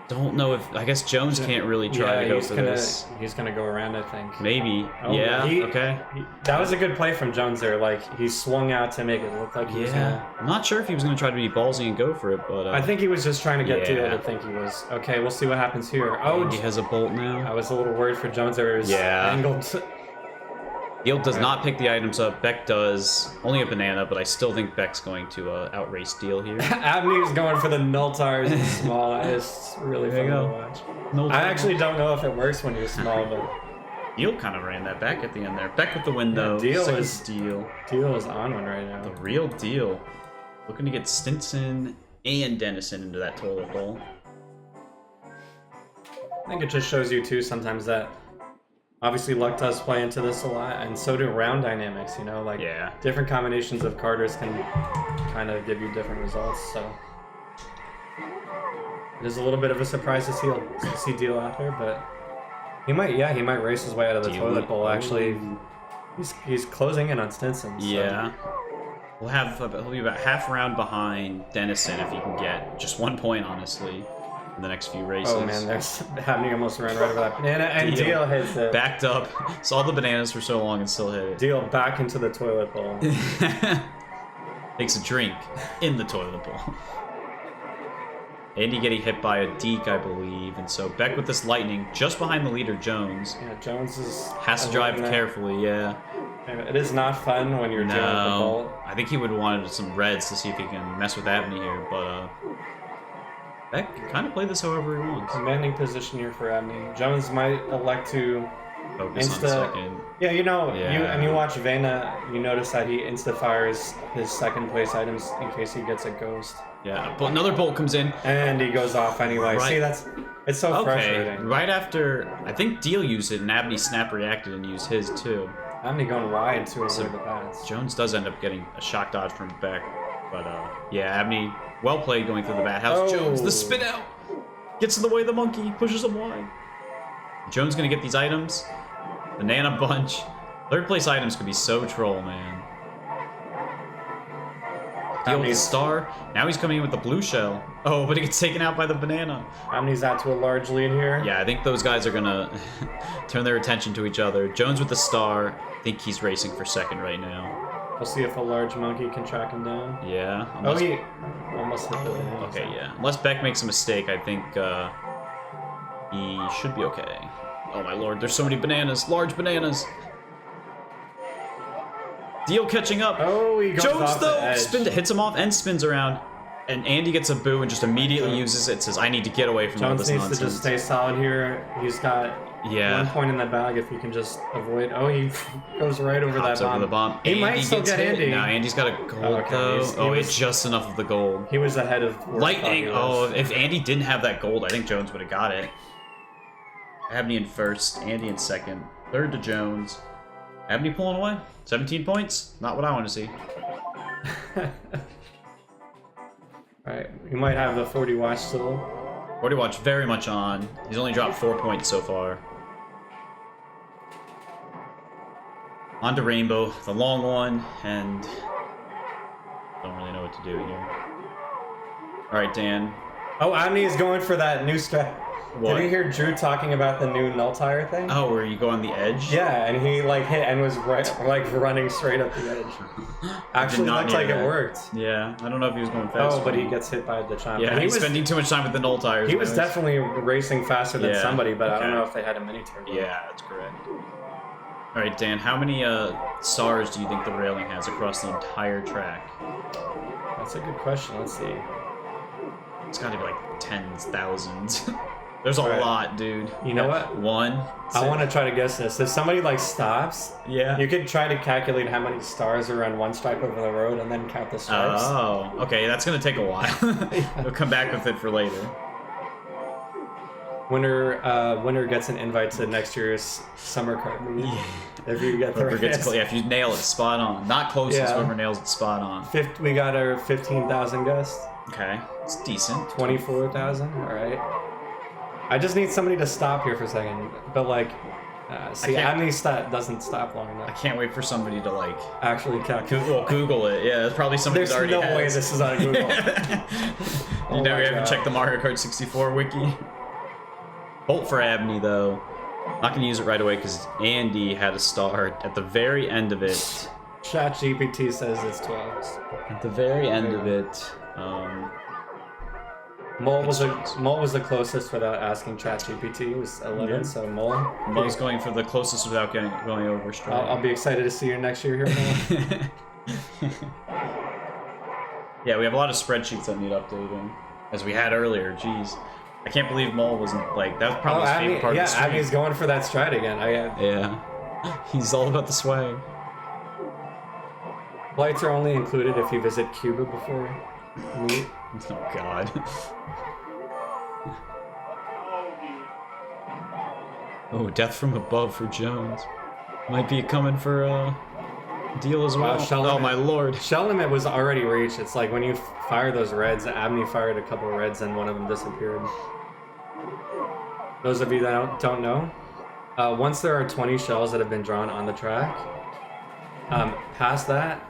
Don't know if. I guess Jones can't really try to go for this. He's gonna go around, I think. Maybe. Oh, yeah. Okay. That was a good play from Jones there. Like he swung out to make it look like he was gonna. I'm not sure if he was gonna try to be ballsy and go for it, but. I think he was just trying to get Deel to think he was. Okay, we'll see what happens here. Oh, he has a bolt now. I was a little worried for Jones there. His angled. Deel does not pick the items up. Beck does. Only a banana, but I still think Beck's going to outrace Deel here. Abney's going for the null tires and small. It's really fun to watch. I actually don't know if it works when you're small, but Deel kind of ran that back at the end there. Beck with the win though. Deel is Deel is on one right now. The real Deel. Looking to get Stinson and Dennison into that toilet bowl. I think it just shows you too sometimes that obviously luck does play into this a lot, and so do round dynamics, you know, like different combinations of carders can kind of give you different results, so it is a little bit of a surprise to see Deel out there, but he might race his way out of the toilet bowl. Actually, he's closing in on Stinson. So. Yeah. He'll be about half a round behind Dennison if he can get just 1 point, honestly, in the next few races. Oh man, there's Abney almost ran right over that banana, and Deel hits it. Backed up, saw the bananas for so long and still hit it. Deel back into the toilet bowl. Takes a drink in the toilet bowl. Andy getting hit by a deke, I believe, and so Beck with this lightning just behind the leader, Jones. Yeah, Jones has to drive carefully. Yeah. It is not fun when you're dealing with the ball. I think he would have wanted some reds to see if he can mess with Abney here, but Beck can kind of play this however he wants. Commanding position here for Abney. Jones might elect to focus on second. Yeah, you know, you watch Vena, you notice that he insta-fires his second place items in case he gets a ghost. Yeah, but another bolt comes in. And he goes off anyway. See, it's so frustrating. Right after, I think Deel used it and Abney snap reacted and used his too. Abney going wide to avoid the pads. Jones does end up getting a shock dodge from Beck, but yeah, Abney well played going through the bat house. Jones, the spin out, gets in the way of the monkey, pushes him wide. Jones gonna get these items. Banana bunch. Third place items could be so troll, man. Deel with the star. Now he's coming in with the blue shell. Oh, but he gets taken out by the banana. Abney's out to a large lead here. Yeah, I think those guys are gonna turn their attention to each other. Jones with the star. I think he's racing for second right now. We'll see if a large monkey can track him down. Yeah. He almost hit the banana. Okay, yeah. Unless Beck makes a mistake, I think he should be okay. Oh my lord, there's so many bananas. Large bananas. Deel catching up. Oh, he goes Jones off the though edge. hits him off and spins around, and Andy gets a boo and just immediately uses it. Says, "I need to get away from all Jones this needs nonsense." to just stay solid here. He's got Yeah. 1 point in the bag if he can just avoid. Oh, he goes right over that Hops over bomb. the bomb. He Andy might still gets get hit. Andy. No, Andy's got a gold Oh, okay. though. He Oh, was- it's just enough of the gold. He was ahead of where Lightning. I thought he was. Oh, if Andy didn't have that gold, I think Jones would have got it. Abney in first, Andy in second, third to Jones. Abney pulling away. 17 points. Not what I want to see. Alright, we might have the 40 watch still. 40 watch very much on. He's only dropped 4 points so far. On to Rainbow, the long one, and don't really know what to do here. Alright, Dan. Oh, Abney is going for that new strat. What? Did you hear Drew talking about the new null tire thing? Oh, where you go on the edge? Yeah, and he like hit and was running straight up the edge. Actually, not looked hear like it that. worked. Yeah, I don't know if he was going fast. Oh, but he gets hit by the chomp. Yeah, And he's spending too much time with the null tires. He was now. definitely racing faster than Yeah, somebody, but I don't okay. know if they had a mini turbo. Yeah, that's correct. Alright, Dan, how many stars do you think the railing has across the entire track? That's a good question. Let's see. It's gotta be like tens, thousands. There's a Alright. lot, dude. You know what? One. I want to try to guess this. If somebody like stops, Yeah. you could try to calculate how many stars are on one stripe over the road and then count the stripes. Oh, okay, that's gonna take a while. We'll come back with it for later. Winner gets an invite to next year's Summer Kart movie. If you get the Whoever right gets answer. yeah, if you nail it spot on. Not closest, Yeah. whoever nails it spot on. We got our 15,000 guess. Okay, it's decent. 24,000. All right. I just need somebody to stop here for a second. But like, see, can't- Abney doesn't stop long I enough. can't wait for somebody to like Actually, calculate. Google it. Yeah, it's probably somebody There's who's already no way has. this is on Google. You Oh never my ever God. checked the Mario Kart 64 wiki? Bolt for Abney though. Not gonna use it right away because Andy had a star at the very end of it. ChatGPT says it's 12. At the very end of it, Mole was It's- the closest without asking ChatGPT. It was 11, Yeah. so Mole. Mo's going for the closest without going over straight. I'll be excited to see you next year here, Mole. Yeah, we have a lot of spreadsheets that need updating, as we had earlier. Jeez, I can't believe Mole wasn't like that. Was probably his favorite part of the stream. Abney's going for that stride again. Yeah, he's all about the swag. Flights are only included if you visit Cuba before meet. Oh God. Oh, death from above for Jones. Might be coming for Deel as well. Shell Oh limit. my lord. Shell limit was already reached. It's like when you fire those reds, Abney fired a couple of reds and one of them disappeared. Those of you that don't know, once there are 20 shells that have been drawn on the track, past that,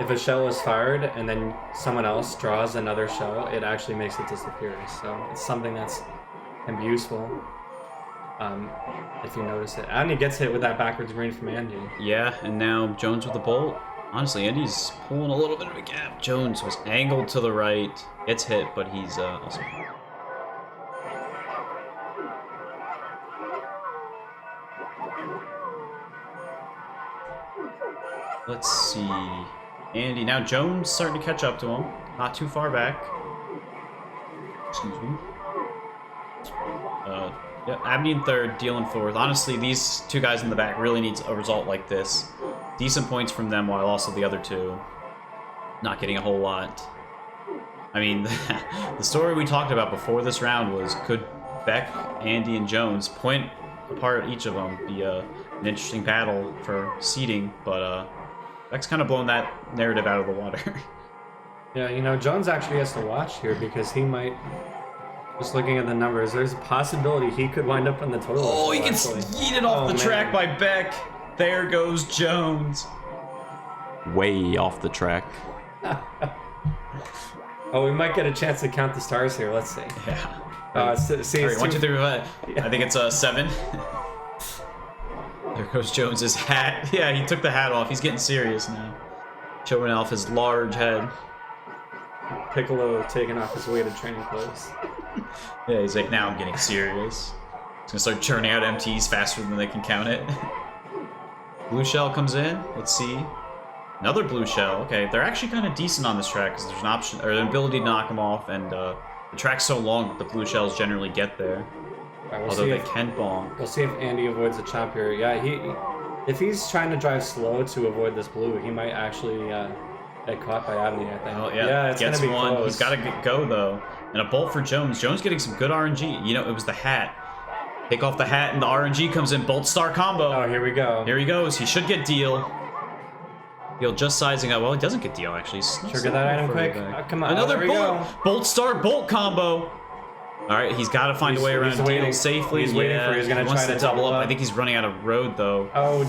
if a shell is fired and then someone else draws another shell, it actually makes it disappear. So it's something that's can be useful if you notice it. Abney gets hit with that backwards green from Andy. Yeah, and now Jones with the bolt. Honestly, Andy's pulling a little bit of a gap. Jones was angled to the right. It's hit, but he's also. Let's see. Andy, now Jones starting to catch up to him. Not too far back. Excuse me. Yeah, Abney in third, Deel in fourth. Honestly, these two guys in the back really need a result like this. Decent points from them, while also the other two not getting a whole lot. I mean, the story we talked about before this round was, could Beck, Andy, and Jones point apart each of them be an interesting battle for seeding, but Beck's kind of blown that narrative out of the water. Yeah, you know, Jones actually has to watch here because he might, just looking at the numbers, there's a possibility he could wind up in the total. Oh, he gets actually. yeeted off Oh, the track man. by Beck. There goes Jones. Way off the track. Oh, we might get a chance to count the stars here. Let's see. Yeah. See, All right, it's 1, 2, too- 3, 4. I think it's 7. There goes Jones's hat. Yeah, he took the hat off. He's getting serious now. Showing off his large head. Piccolo taking off his weighted training clothes. Yeah, he's like, now I'm getting serious. He's gonna start churning out MTs faster than they can count it. Blue shell comes in. Let's see. Another blue shell. Okay, they're actually kind of decent on this track because there's an option or an ability to knock them off, and the track's so long that the blue shells generally get there. Right, we'll Although see they if, can bonk. we'll see if Andy avoids the chop here. Yeah, if he's trying to drive slow to avoid this blue, he might actually get caught by Abney, I think. Oh yeah, it's gets gonna be one. close. He's got to go though, and a bolt for Jones. Jones getting some good RNG. You know, it was the hat. Take off the hat, and the RNG comes in. Bolt star combo. Oh, here we go. Here he goes. He should get Deel. Deel just sizing up. Well, he doesn't get Deel actually. Trigger that item quick. Come on. Another there we bolt. go. Bolt star bolt combo. All right, he's got to find a way around Deel waiting. safely. He's waiting for. He's gonna he wants try to to double up. up. I think he's running out of road though. Oh,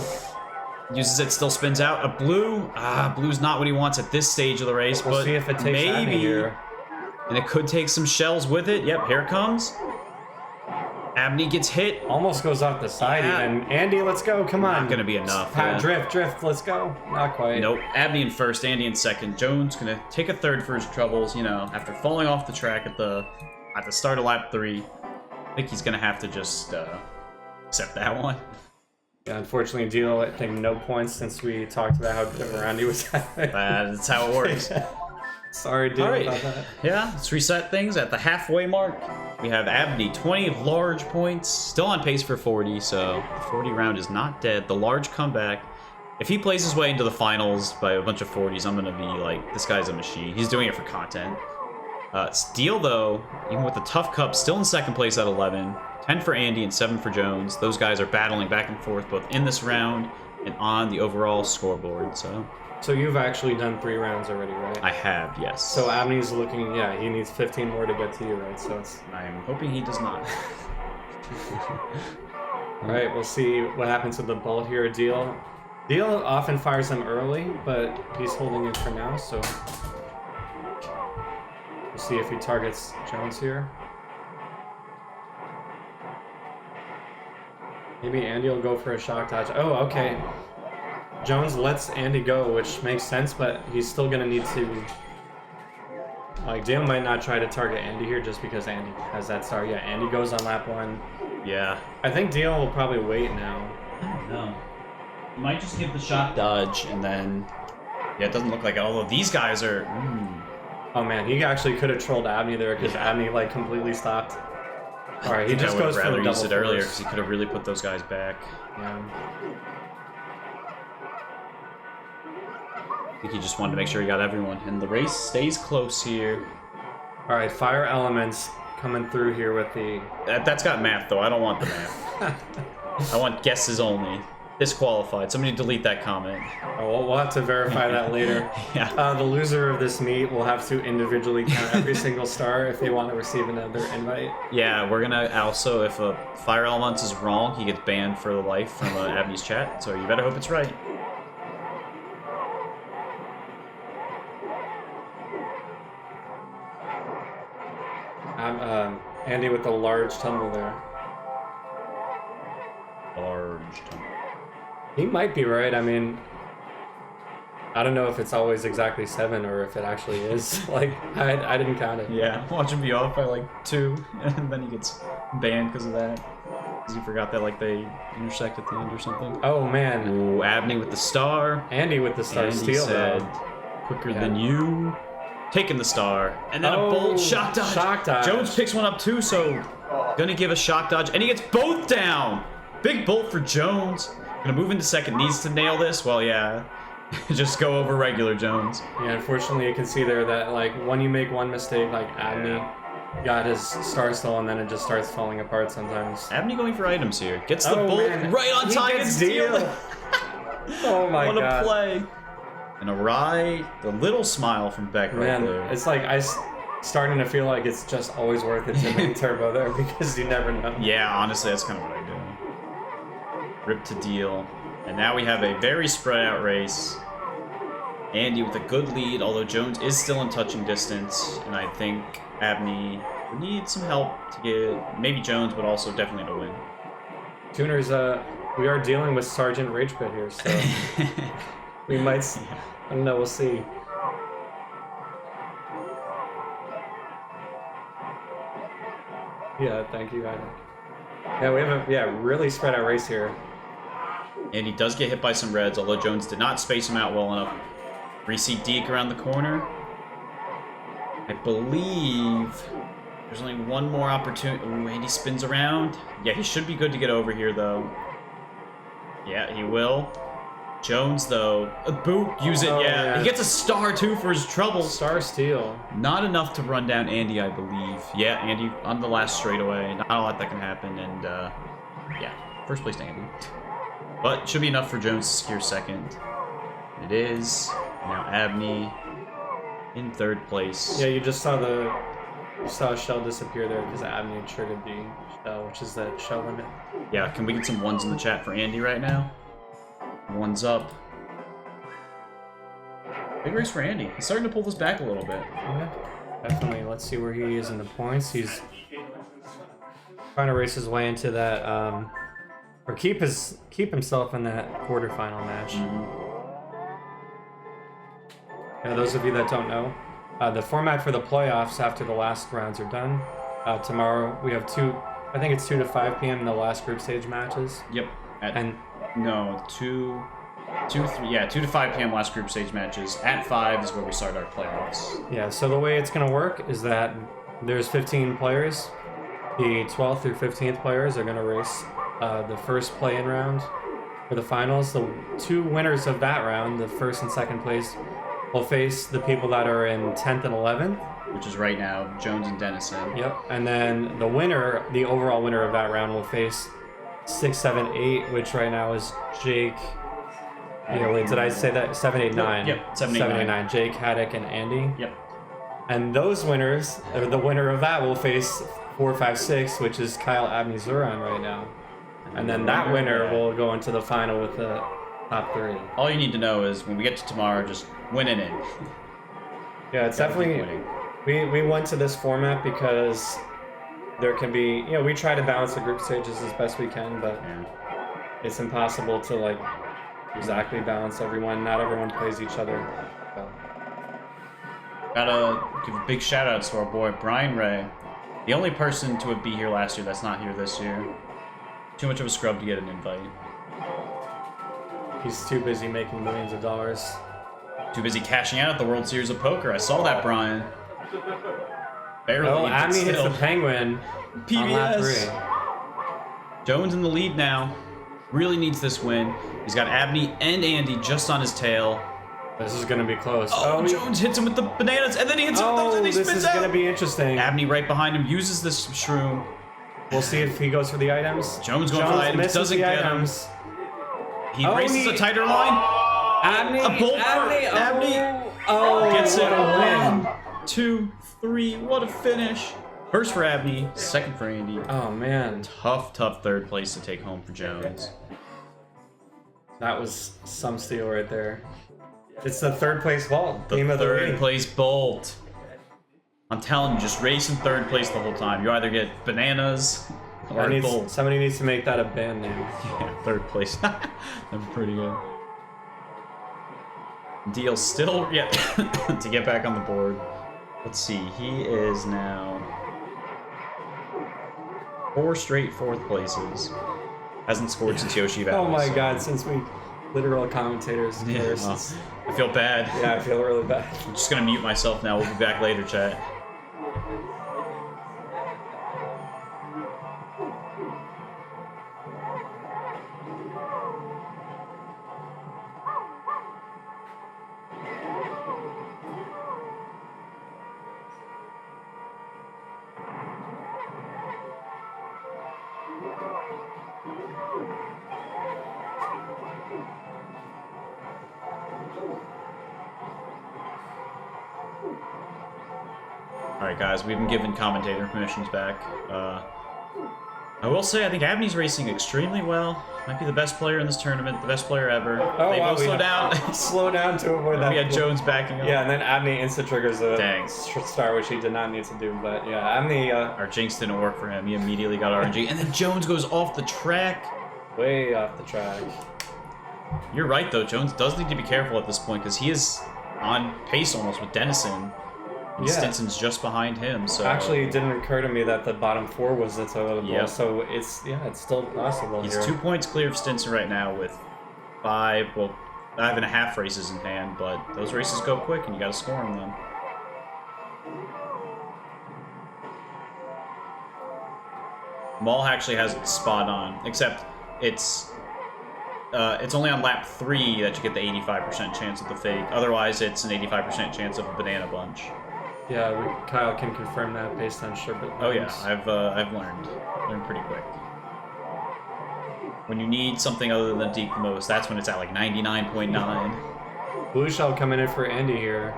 Uses it, still spins out. A blue. Blue's not what he wants at this stage of the race, we'll but see if it takes Abney maybe. here. And it could take some shells with it. Yep, here it comes. Abney gets hit. Almost goes off the side Yeah. even. Andy, let's go. Come on. Not gonna be enough. Pat, Yeah. drift. Let's go. Not quite. Nope. Abney in first, Andy in second. Jones gonna take a third for his troubles. You know, after falling off the track at the start of lap 3, I think he's gonna have to just accept that one. Yeah, unfortunately, Deel, I think no points since we talked about how good Randy was having. That's how it works. Sorry, Deel, All right. about that. Yeah, let's reset things at the halfway mark. We have Abney, 20 large points, still on pace for 40, so the 40 round is not dead. The large comeback. If he plays his way into the finals by a bunch of 40s, I'm gonna be like, this guy's a machine. He's doing it for content. Deel, though, even with the tough cup, still in second place at 11. 10 for Andy and 7 for Jones. Those guys are battling back and forth both in this round and on the overall scoreboard. So you've actually done 3 rounds already, right? I have, yes. So Abney's looking, yeah, he needs 15 more to get to you, right? So it's... I'm hoping he does not. Alright, we'll see what happens with the bolt here. Deel often fires them early, but he's holding it for now, so... We'll see if he targets Jones here. Maybe Andy will go for a shock dodge. Oh, okay. Jones lets Andy go, which makes sense, but he's still gonna need to... Like, Deel might not try to target Andy here just because Andy has that star. Yeah, Andy goes on lap 1. Yeah. I think Deel will probably wait now. I don't know. He might just give the shock dodge, and then... Yeah, it doesn't look like it, although these guys are... Oh man, he actually could have trolled Abney there because Abney, like, completely stopped. Alright, he I just would goes have for the rather double used it earlier, force. because he could have really put those guys back. Yeah. I think he just wanted to make sure he got everyone. And the race stays close here. Alright, fire elements coming through here with the... That's got math, though. I don't want the math. I want guesses only. Disqualified. Somebody delete that comment. Oh, we'll have to verify that later. Yeah. The loser of this meet will have to individually count every single star if they want to receive another invite. Yeah, we're gonna also, if a Fire Elements is wrong, he gets banned for life from Abney's chat, so you better hope it's right. Andy with the large tumble there. Large tumble. He might be right. I mean, I don't know if it's always exactly 7 or if it actually is. Like, I didn't count it. Yeah, watch him be off by like 2, and then he gets banned because of that. Because he forgot that like they intersect at the end or something. Oh man. Ooh, Abney with the star. Andy with the star Andy steal said, though. quicker than you. Taking the star. And then Oh, a bold shock dodge. shock dodge. Jones picks one up too, so gonna give a shock dodge. And he gets both down. Big bolt for Jones. Gonna move into second. Needs to nail this. Well, yeah. Just go over regular Jones. Yeah, unfortunately you can see there that like when you make one mistake, like Abney got his star still and then it just starts falling apart sometimes. Abney going for items here. Gets the Oh, bolt man. right on He time. gets and Deel. Deel. Oh my What a god. play. And a ride. The little smile from Beck right Man, there. it's like starting to feel like it's just always worth it to make turbo there because you never know. Yeah, honestly, that's kind of what I do. Rip to Deel. And now we have a very spread out race. Andy with a good lead, although Jones is still in touching distance. And I think Abney would need some help to get maybe Jones, but also definitely to win. Tuners, we are dealing with Sergeant Ragebit here, so we might, I don't know, we'll see. Yeah, thank you, Hattok. Yeah, we have a really spread out race here. And he does get hit by some reds, although Jones did not space him out well enough. Reseat Deke around the corner. I believe there's only one more opportunity. Ooh, Andy spins around. Yeah, he should be good to get over here, though. Yeah, he will. Jones, though. A boot, use it, yeah. He gets a star, too, for his trouble. Star steal. Not enough to run down Andy, I believe. Yeah, Andy on the last straightaway. Not a lot that can happen, and, yeah. First place to Andy. But should be enough for Jones to secure second. It is. Now Abney in third place. Yeah, you just saw a shell disappear there because Abney triggered the shell, which is the shell limit. Yeah, can we get some ones in the chat for Andy right now? One's up. Big race for Andy. He's starting to pull this back a little bit. Yeah, definitely. Let's see where he is in the points. He's trying to race his way into that, or keep himself in that quarterfinal match. Yeah, those of you that don't know, the format for the playoffs after the last rounds are done. Tomorrow we have I think it's 2 to 5 p.m. in the last group stage matches. Yep. And no, 2 to 5 p.m. last group stage matches. At 5 is where we start our playoffs. yeah, so the way it's going to work is that there's 15 players. The 12th through 15th players are going to race the first play-in round for the finals. The two winners of that round, the first and second place, will face the people that are in 10th and 11th. Which is right now Jones and Dennison. Yep, and then the winner, the overall winner of that round, will face 6, 7, 8, which right now is Jake. Yeah, wait, did I say that? 7, 8, 9. Yep, 7, 8, 9. Jake, Hattok, and Andy. Yep. And those winners, or the winner of that, will face 4, 5, 6, which is Kyle, Abney, Zoran right now. And then that winner will go into the final with the top 3. All you need to know is when we get to tomorrow, just win it in. Yeah, it's definitely. We went to this format because there can be, we try to balance the group stages as best we can, but it's impossible to like exactly balance everyone. Not everyone plays each other. So. Gotta give a big shout out to our boy Brian Ray, the only person to be here last year that's not here this year. Too much of a scrub to get an invite. He's too busy making millions of dollars. Too busy cashing out at the World Series of Poker. I saw that, Brian. Barely. Oh, Abney hits the penguin. On lap 3. Jones in the lead now. Really needs this win. He's got Abney and Andy just on his tail. This is gonna be close. Oh, Jones hits him with the bananas, and then he hits him with those, and he spins out. This is gonna be interesting. Abney right behind him uses this shroom. We'll see if he goes for the items. Jones going for the items, doesn't get him. He races a tighter line. Abney, A bolt for Abney. Gets it. 1, 2, 3. What a finish. First for Abney, second for Andy. Oh, man. Tough third place to take home for Jones. That was some steal right there. It's the third place vault. The third place bolt. I'm telling you, just race in third place the whole time. You either get bananas or bolt. Somebody needs to make that a band name. Yeah, third place. That'd be pretty good. Deel still, to get back on the board. Let's see, he is now 4 straight fourth places. Hasn't scored since Yoshi Valley. Oh my god, since we literal commentators. I feel bad. Yeah, I feel really bad. I'm just gonna mute myself now. We'll be back later, chat. Alright guys, we've been given commentator permissions back. I will say, I think Abney's racing extremely well. Might be the best player in this tournament, the best player ever. Oh, they wow, both slow down. Slow down to avoid that. We had Jones backing up. Yeah, and then Abney insta-triggers a Dang. star, which he did not need to do. But yeah, Abney... Our jinx didn't work for him. He immediately got RNG. And then Jones goes off the track. Way off the track. You're right, though. Jones does need to be careful at this point, because he is on pace almost with Dennison. And Stinson's just behind him, so... Actually, it didn't occur to me that the bottom 4 was the total goal, so it's still possible. He's 2 points clear of Stinson right now with 5.5 races in hand, but those races go quick and you gotta score them then. Maul actually has it spot on, except it's only on lap 3 that you get the 85% chance of the fake. Otherwise, it's an 85% chance of a banana bunch. Yeah, Kyle can confirm that based on sherbet. Oh yeah, I've learned pretty quick. When you need something other than deep the most, that's when it's at like 99.9. Blue shell coming in for Andy here.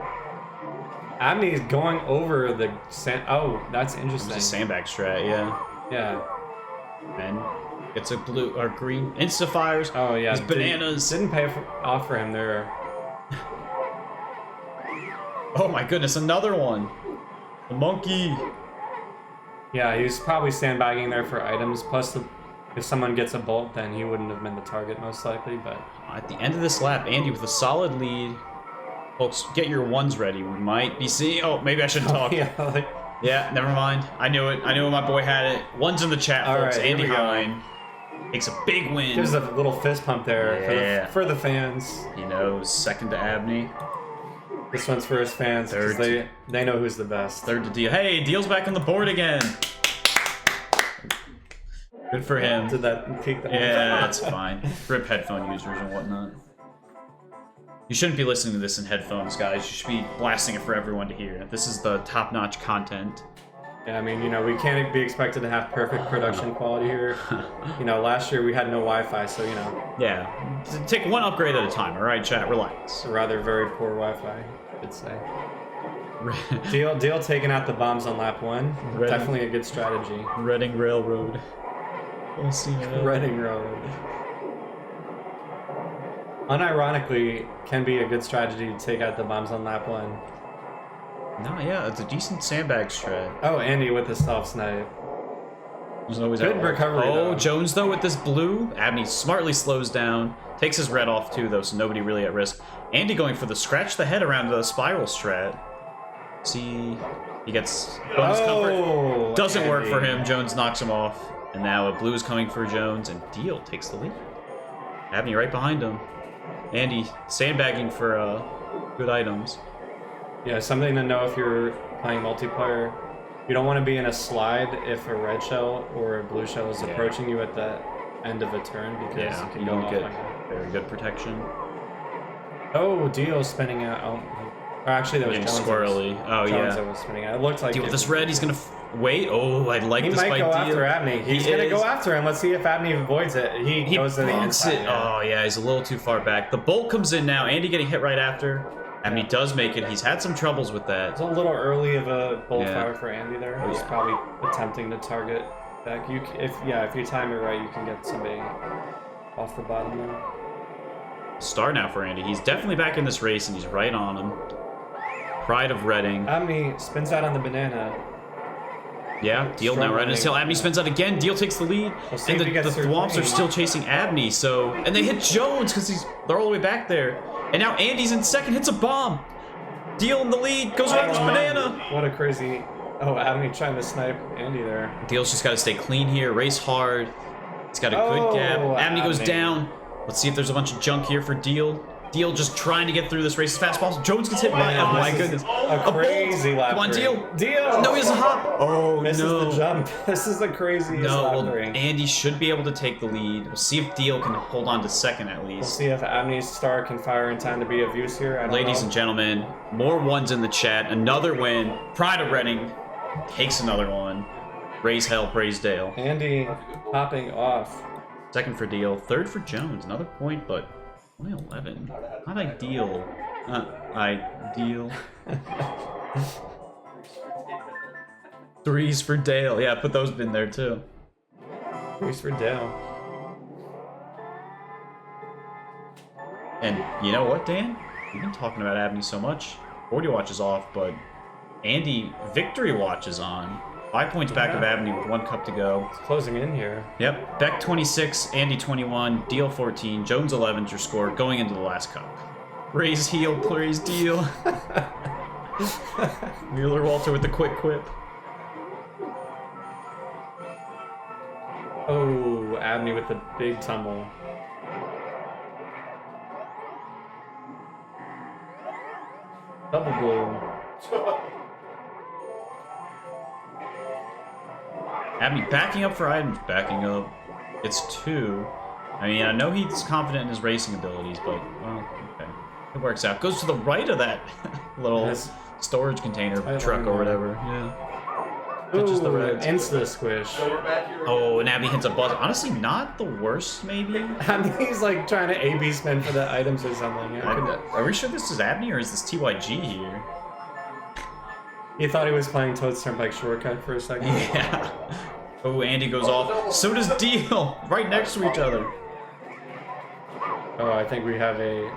Abney is going over the sand. Oh, that's interesting. It's a sandbag strat, yeah. Yeah. And it's a blue or green insta fires. Oh yeah. These bananas. Didn't pay off for him there. Oh my goodness, another one. The monkey. Yeah, he was probably sandbagging there for items. Plus, if someone gets a bolt, then he wouldn't have been the target most likely. But at the end of this lap, Andy with a solid lead. Folks, get your ones ready. We might be seeing. Oh, maybe I shouldn't talk. Yeah, never mind. I knew it. I knew my boy had it. One's in the chat, folks. Right, Andy Hine takes a big win. There's a little fist pump there for the fans. He knows. Second to Abney. This one's for his fans because they know who's the best. Third to Deel. Hey, Deel's back on the board again. Good for him. Did that peak that? Yeah, that's fine. Rip headphone users and whatnot. You shouldn't be listening to this in headphones, guys. You should be blasting it for everyone to hear. This is the top-notch content. Yeah, I mean, you know, we can't be expected to have perfect production quality here. You know, last year we had no Wi-Fi, so, you know. Yeah. Take one upgrade at a time, all right, chat? Relax. Rather very poor Wi-Fi, I should say. Deel taking out the bombs on lap 1. Definitely a good strategy. Reading Railroad. We'll see. Reading Railroad. Unironically, can be a good strategy to take out the bombs on lap 1. No, yeah, it's a decent sandbag strat. Oh, Andy with the stealth snipe. There's always good recovery. Oh, though. Jones though with this blue. Abney smartly slows down, takes his red off too though, so nobody really at risk. Andy going for the scratch the head around the spiral strat. See, he gets bonus comfort. Doesn't Andy. work for him. Jones knocks him off, and now a blue is coming for Jones, and Deel takes the lead. Abney right behind him. Andy sandbagging for good items. Yeah, something to know if you're playing multiplayer. You don't want to be in a slide if a red shell or a blue shell is approaching you at the end of a turn because you can you go don't off get like that. very good protection. Oh, Deel spinning out. Oh, or actually, that was Getting Jones. squirrely. Oh, Jones yeah. that was spinning out. It looked like Deal with this red. He's gonna wait. Oh, I like he this might by go Deel. after Abney. He's gonna go after him. Let's see if Abney avoids it. He goes to the bunks inside. it. Yeah. Oh yeah, he's a little too far back. The bolt comes in now. Andy getting hit right after. Abney does make it. He's had some troubles with that. It's a little early of a bolt fire for Andy there. He's probably attempting to target Beck. If you time it right, you can get somebody off the bottom there. Star now for Andy. He's definitely back in this race, and he's right on him. Pride of Reading. Abney spins out on the banana. Yeah, Deel now right in his tail. Abney spins out again. Deel takes the lead, and the Thwomps are still chasing Abney. So, and they hit Jones because they're all the way back there. And now Andy's in second, hits a bomb. Deel in the lead, goes around this banana. What a crazy... Oh, Abney trying to snipe Andy there. Deel's just got to stay clean here, race hard. He's got a good gap. Abney goes down. Let's see if there's a bunch of junk here for Deel. Deel just trying to get through this race as fast as possible. Jones gets hit by... Oh my goodness. A crazy lap. Come on, Deel. Deel! No, he has a hop. Oh, Misses no. the jump. This is the craziest lap ring. Andy should be able to take the lead. We'll see if Deel can hold on to second at least. We'll see if Abney's star can fire in time to be of use here. I don't Ladies know. and gentlemen, more ones in the chat. Another win. Pride of Reading takes another one. Praise hell, praise Dale. Andy popping off. Second for Deel. Third for Jones. Another point, but only 11. Not ideal. Ideal. Threes for Dale. Yeah, put those in there too. Threes for Dale. And you know what, Dan? We've been talking about Abney so much. 40 watch is off, but Andy victory watch is on. 5 points back of Abney with 1 cup to go. It's closing in here. Yep. Beck 26, Andy 21, Deel 14, Jones 11's your score going into the last cup. Raise heel, praise Deel. Mueller Walter with the quick quip. Oh, Abney with the big tumble. Double blue. Abney backing up for items, backing up. It's 2. I mean, I know he's confident in his racing abilities, but, well, okay. It works out. Goes to the right of that little That's- storage container truck or whatever. Yeah. Ooh, the red. insta squish. Oh, and Abney hits a buzz. Honestly, not the worst, maybe. I mean, he's like trying to A/B spin for the items or something. Are we sure this is Abney or is this TYG here? He thought he was playing Toad's Turnpike Shortcut for a second. Yeah. Oh, Andy goes off. So does Deel. Right next to each other. Oh, I think we have a...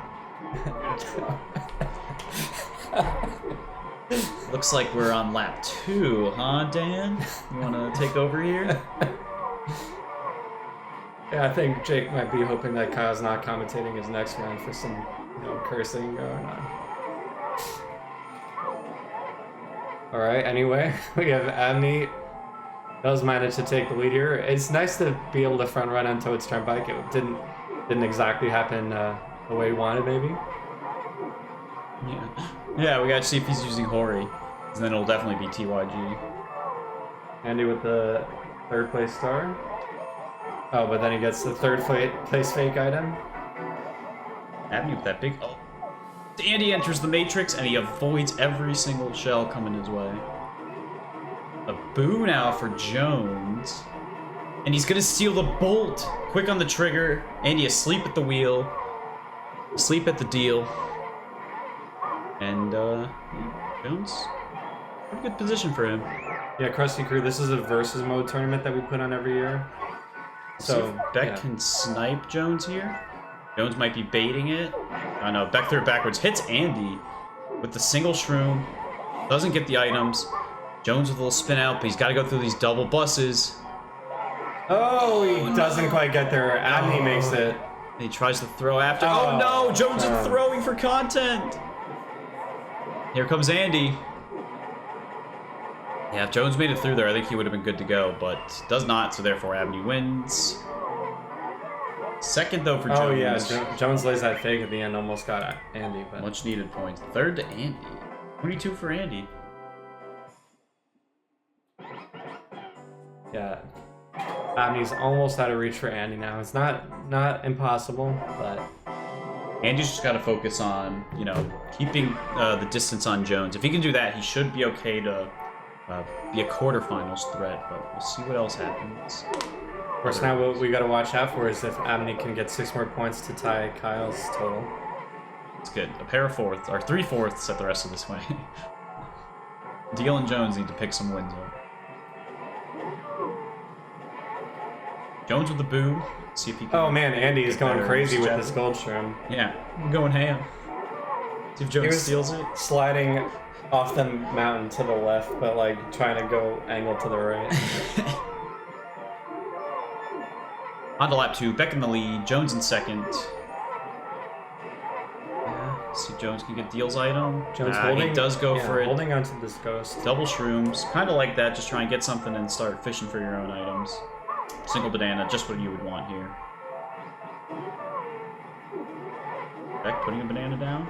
Looks like we're on lap 2, huh, Dan? You want to take over here? Yeah, I think Jake might be hoping that Kyle's not commentating his next round for some, cursing going on. Alright, anyway, we have Abney. Does manage to take the lead here. It's nice to be able to front run on Toad's Turnpike. It didn't exactly happen the way we wanted, maybe. Yeah, we gotta see if he's using Hori. And then it'll definitely be TYG. Andy with the 3rd place star. Oh, but then he gets the 3rd place fake item. Abney with that big... Oh. Andy enters the Matrix and he avoids every single shell coming his way. A boo now for Jones. And he's gonna steal the bolt. Quick on the trigger. Andy asleep at the wheel. Asleep at the Deel. And, Jones, pretty good position for him. Yeah, Krusty Crew, this is a versus mode tournament that we put on every year. So, Beck can snipe Jones here. Jones might be baiting it. I know, Beck threw it backwards. Hits Andy with the single shroom. Doesn't get the items. Jones with a little spin out, but he's got to go through these double buses. Oh, he doesn't quite get there. Abney makes it. And he tries to throw after. Oh, Oh no, Jones is throwing for content. Here comes Andy. Yeah, if Jones made it through there, I think he would have been good to go, but does not, so therefore Abney wins. 2nd, though, for Jones. Oh, yeah, Jones lays that fake at the end, almost got Andy. But Much needed points. 3rd to Andy. 22 for Andy. yeah, Abney's almost out of reach for Andy now. It's not impossible, but... Andy's just got to focus on, keeping the distance on Jones. If he can do that, he should be okay to be a quarterfinals threat, but we'll see what else happens. Of course, now what we got to watch out for is if Abney can get 6 more points to tie Kyle's total. It's good. A pair of 4th, or 3/4 set the rest of this way. Deel and Jones need to pick some wins up. Jones with the boo. See if he can. Oh man, Andy is going better crazy with jab. this gold shroom. Yeah, I'm going ham. See if Jones steals it. Sliding off the mountain to the left, but like trying to go angle to the right. On to lap 2, Beck in the lead, Jones in 2nd. See if Jones can get Deel's item. Jones He does go for it. Holding onto this ghost. Double shrooms, kind of like that, just try and get something and start fishing for your own items. Single banana, just what you would want here. Beck putting a banana down?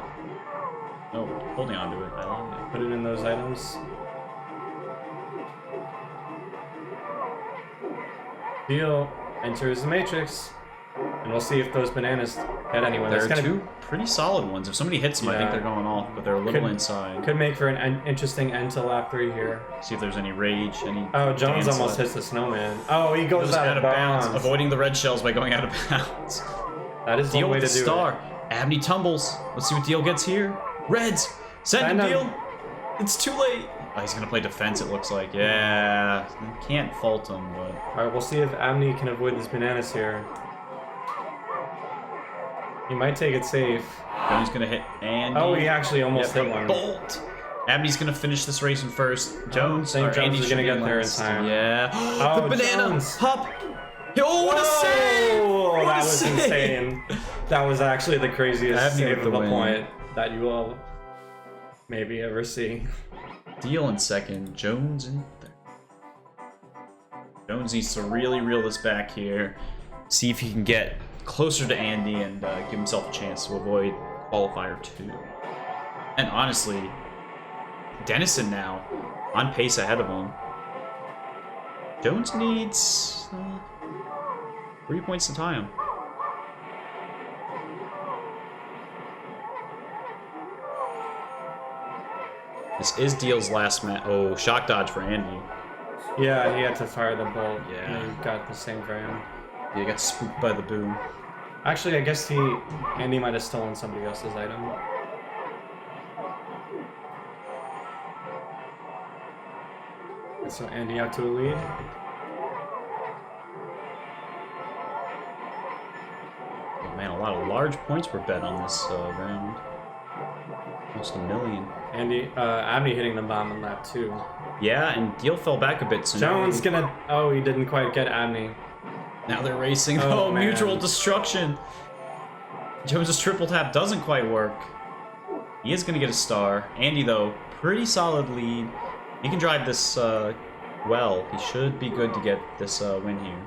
No, holding onto it. I love it. Put it in those items. Deel enters the Matrix. And we'll see if those bananas get anyone. There That's are gonna 2 pretty solid ones. If somebody hits them, I think Yeah. they're going off, but they're a little inside. Could make for an interesting end to lap 3 here. See if there's any rage, any... Oh, Jones dance almost left. hits the snowman. Oh, he goes out of bounds. Avoiding the red shells by going out of bounds. That is the Deel way with to the do star. it. Abney tumbles. Let's see what Deel gets here. Reds! Send him, Send him. Deel! It's too late! Oh, he's gonna play defense, it looks like. Yeah, can't fault him, but... Alright, we'll see if Abney can avoid these bananas here. He might take it safe. Jones gonna hit Andy. Oh, he actually almost Yep, hit one. Bolt! Abney's gonna finish this race in 1st. Jones, think or Jones Andy is gonna should be get there in last. time. Yeah. Oh, the banana! Jones. Hop! Oh, what a save! Oh, What that a was save! insane. That was actually the craziest Abney save with of the a win. point that you will maybe ever see. Deel in 2nd, Jones in 3rd. Jones needs to really reel this back here. See if he can get closer to Andy and give himself a chance to avoid qualifier 2. And honestly, Dennison now on pace ahead of him. Jones needs 3 points to tie him. This is Deel's last match. Oh, shock dodge for Andy. Yeah, he had to fire the bolt. Yeah. And he got the same for him. Yeah, he got spooked by the boom. Actually, I guess Andy might have stolen somebody else's item. So Andy out to a lead. Oh man, a lot of large points were bet on this round. Almost $1 million. Andy, Abney hitting the bomb in lap 2. Yeah, and Deel fell back a bit. So Jones gonna. Oh, he didn't quite get Abney. now they're racing. Oh, Oh, man. mutual destruction. Jones's triple tap doesn't quite work. He is gonna get a star. Andy though, pretty solid lead. He can drive this well. He should be good to get this win here.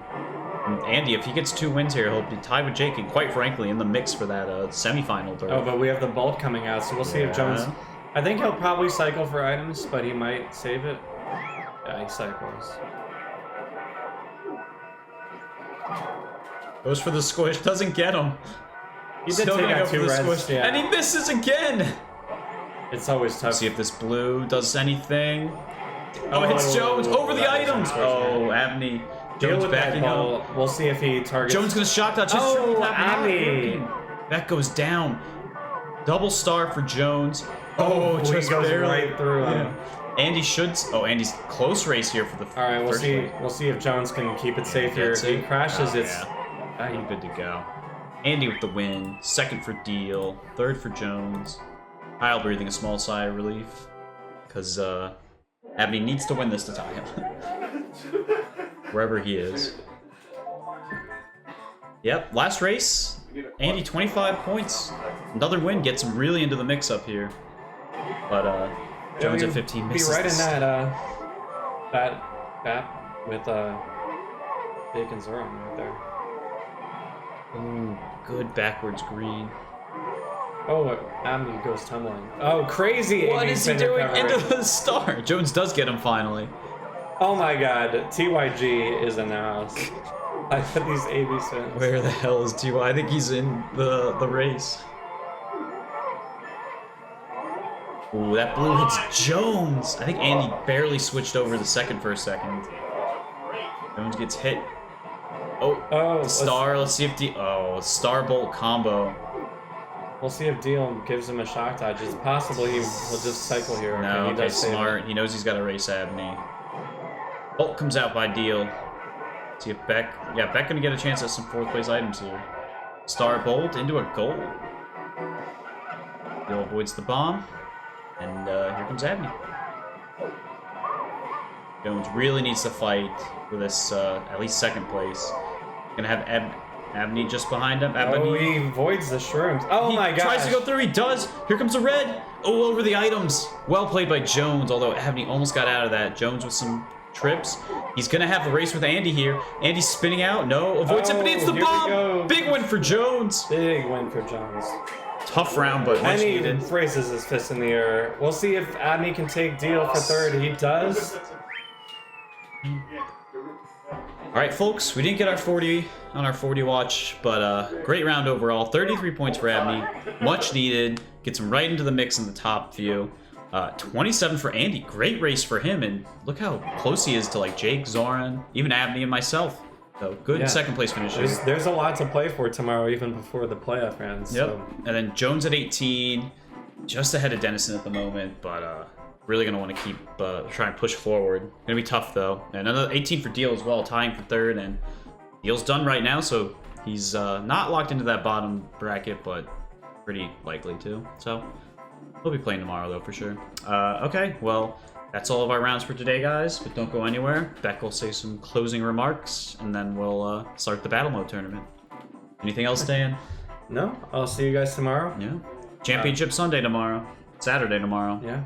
And Andy, if he gets 2 wins here, he'll be tied with Jake, and quite frankly, in the mix for that semifinal. Oh, but we have the bolt coming out, so we'll see if Jones. Yeah. I think he'll probably cycle for items, but he might save it. Yeah, he cycles. Goes for the squish, doesn't get him. He did Still take gonna out go 2 for the reds, squish, yeah. and he misses again. It's always tough. See if this blue does anything. Oh, it hits Jones over the that was items. unfortunate. Oh, Abney. Deal Jones with that backing up. ball. We'll see if he targets. Jones gonna shock dodge. His Oh, triple tap not Abney. working. That goes down. Double star for Jones. Oh, he just goes barely. right through him. Andy should. Oh, Andy's close race here for the. All right, we'll first see. one. We'll see if Jones can keep it safe here. If Gets he it. crashes, Oh, it's. yeah. He's good to go. Andy with the win. Second for Deel. Third for Jones. Kyle breathing a small sigh of relief. Because Abney needs to win this to tie him. Wherever he is. Yep, last race. Andy, 25 points. Another win gets him really into the mix up here. But Jones at 15 Be misses right in this. that gap with Beck and Zoran right there. Ooh, good backwards green. Oh, Abney goes tumbling. Oh, crazy! What AB is he spin doing recovery. into the star? Jones does get him finally. Oh my God, TYG is in the house. I put these AB spins. Where the hell is T.Y.? I think he's in the race. Ooh, that blue hits Jones. I think Andy barely switched over the second for a second. Jones gets hit. Oh, the star. Let's see if star bolt combo. We'll see if Deel gives him a shock dodge. It's possible he'll just cycle here. No, he okay, does save smart. it. He knows he's got to race Abney. Bolt comes out by Deel. See if Beck. Yeah, Beck gonna get a chance at some 4th place items here. Star bolt into a goal. Deel avoids the bomb. And here comes Abney. Jones really needs to fight for this at least 2nd place. Gonna have Abney just behind him. Oh, he avoids the shrooms. Oh my gosh. Tries to go through. He does. Here comes the red. Oh, over the items. Well played by Jones. Although Abney almost got out of that. Jones with some trips. He's gonna have the race with Andy here. Andy's spinning out. No, avoids it, but hits the here we bomb. go. Big win for Jones. Big win for Jones. Tough round, but much And he needed. raises his fist in the air. We'll see if Abney can take Deel for 3rd. He does. All right, folks. We didn't get our 40 on our 40 watch, but great round overall. 33 points for Abney. Much needed. Gets him right into the mix in the top few. 27 for Andy. Great race for him, and look how close he is to like Jake, Zoran, even Abney, and myself. So good Yeah. 2nd place finish here. There's a lot to play for tomorrow, even before the playoff rounds. Yep. So. And then Jones at 18, just ahead of Dennison at the moment, but really gonna want to keep try and push forward. Gonna be tough though. And another 18 for Deel as well, tying for 3rd, and Deel's done right now, so he's not locked into that bottom bracket, but pretty likely to. So we'll be playing tomorrow though for sure. Okay, well. That's all of our rounds for today, guys, but don't go anywhere. Beck will say some closing remarks, and then we'll start the battle mode tournament. Anything else, Dan? No, I'll see you guys tomorrow. Yeah. Championship Sunday tomorure. Saturday tomorrow. Yeah.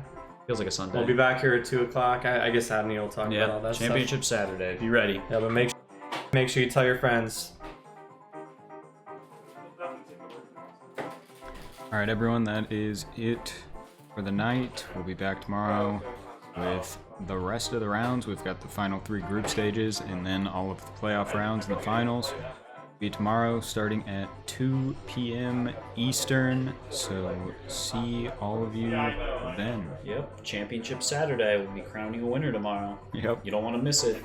Feels like a Sunday. We'll be back here at 2 o'clock. I guess Abney will talk about all Yeah, that Championship Saturday. Be ready. stuff. Yeah, but make sure you tell your friends. All right, everyone, that is it for the night. We'll be back tomorrow with the rest of the rounds. We've got the final 3 group stages and then all of the playoff rounds and the finals. Be tomorrow starting at 2 p.m. Eastern. So see all of you then. Yep, Championship Saturday. We'll be crowning a winner tomorrow. Yep. You don't want to miss it.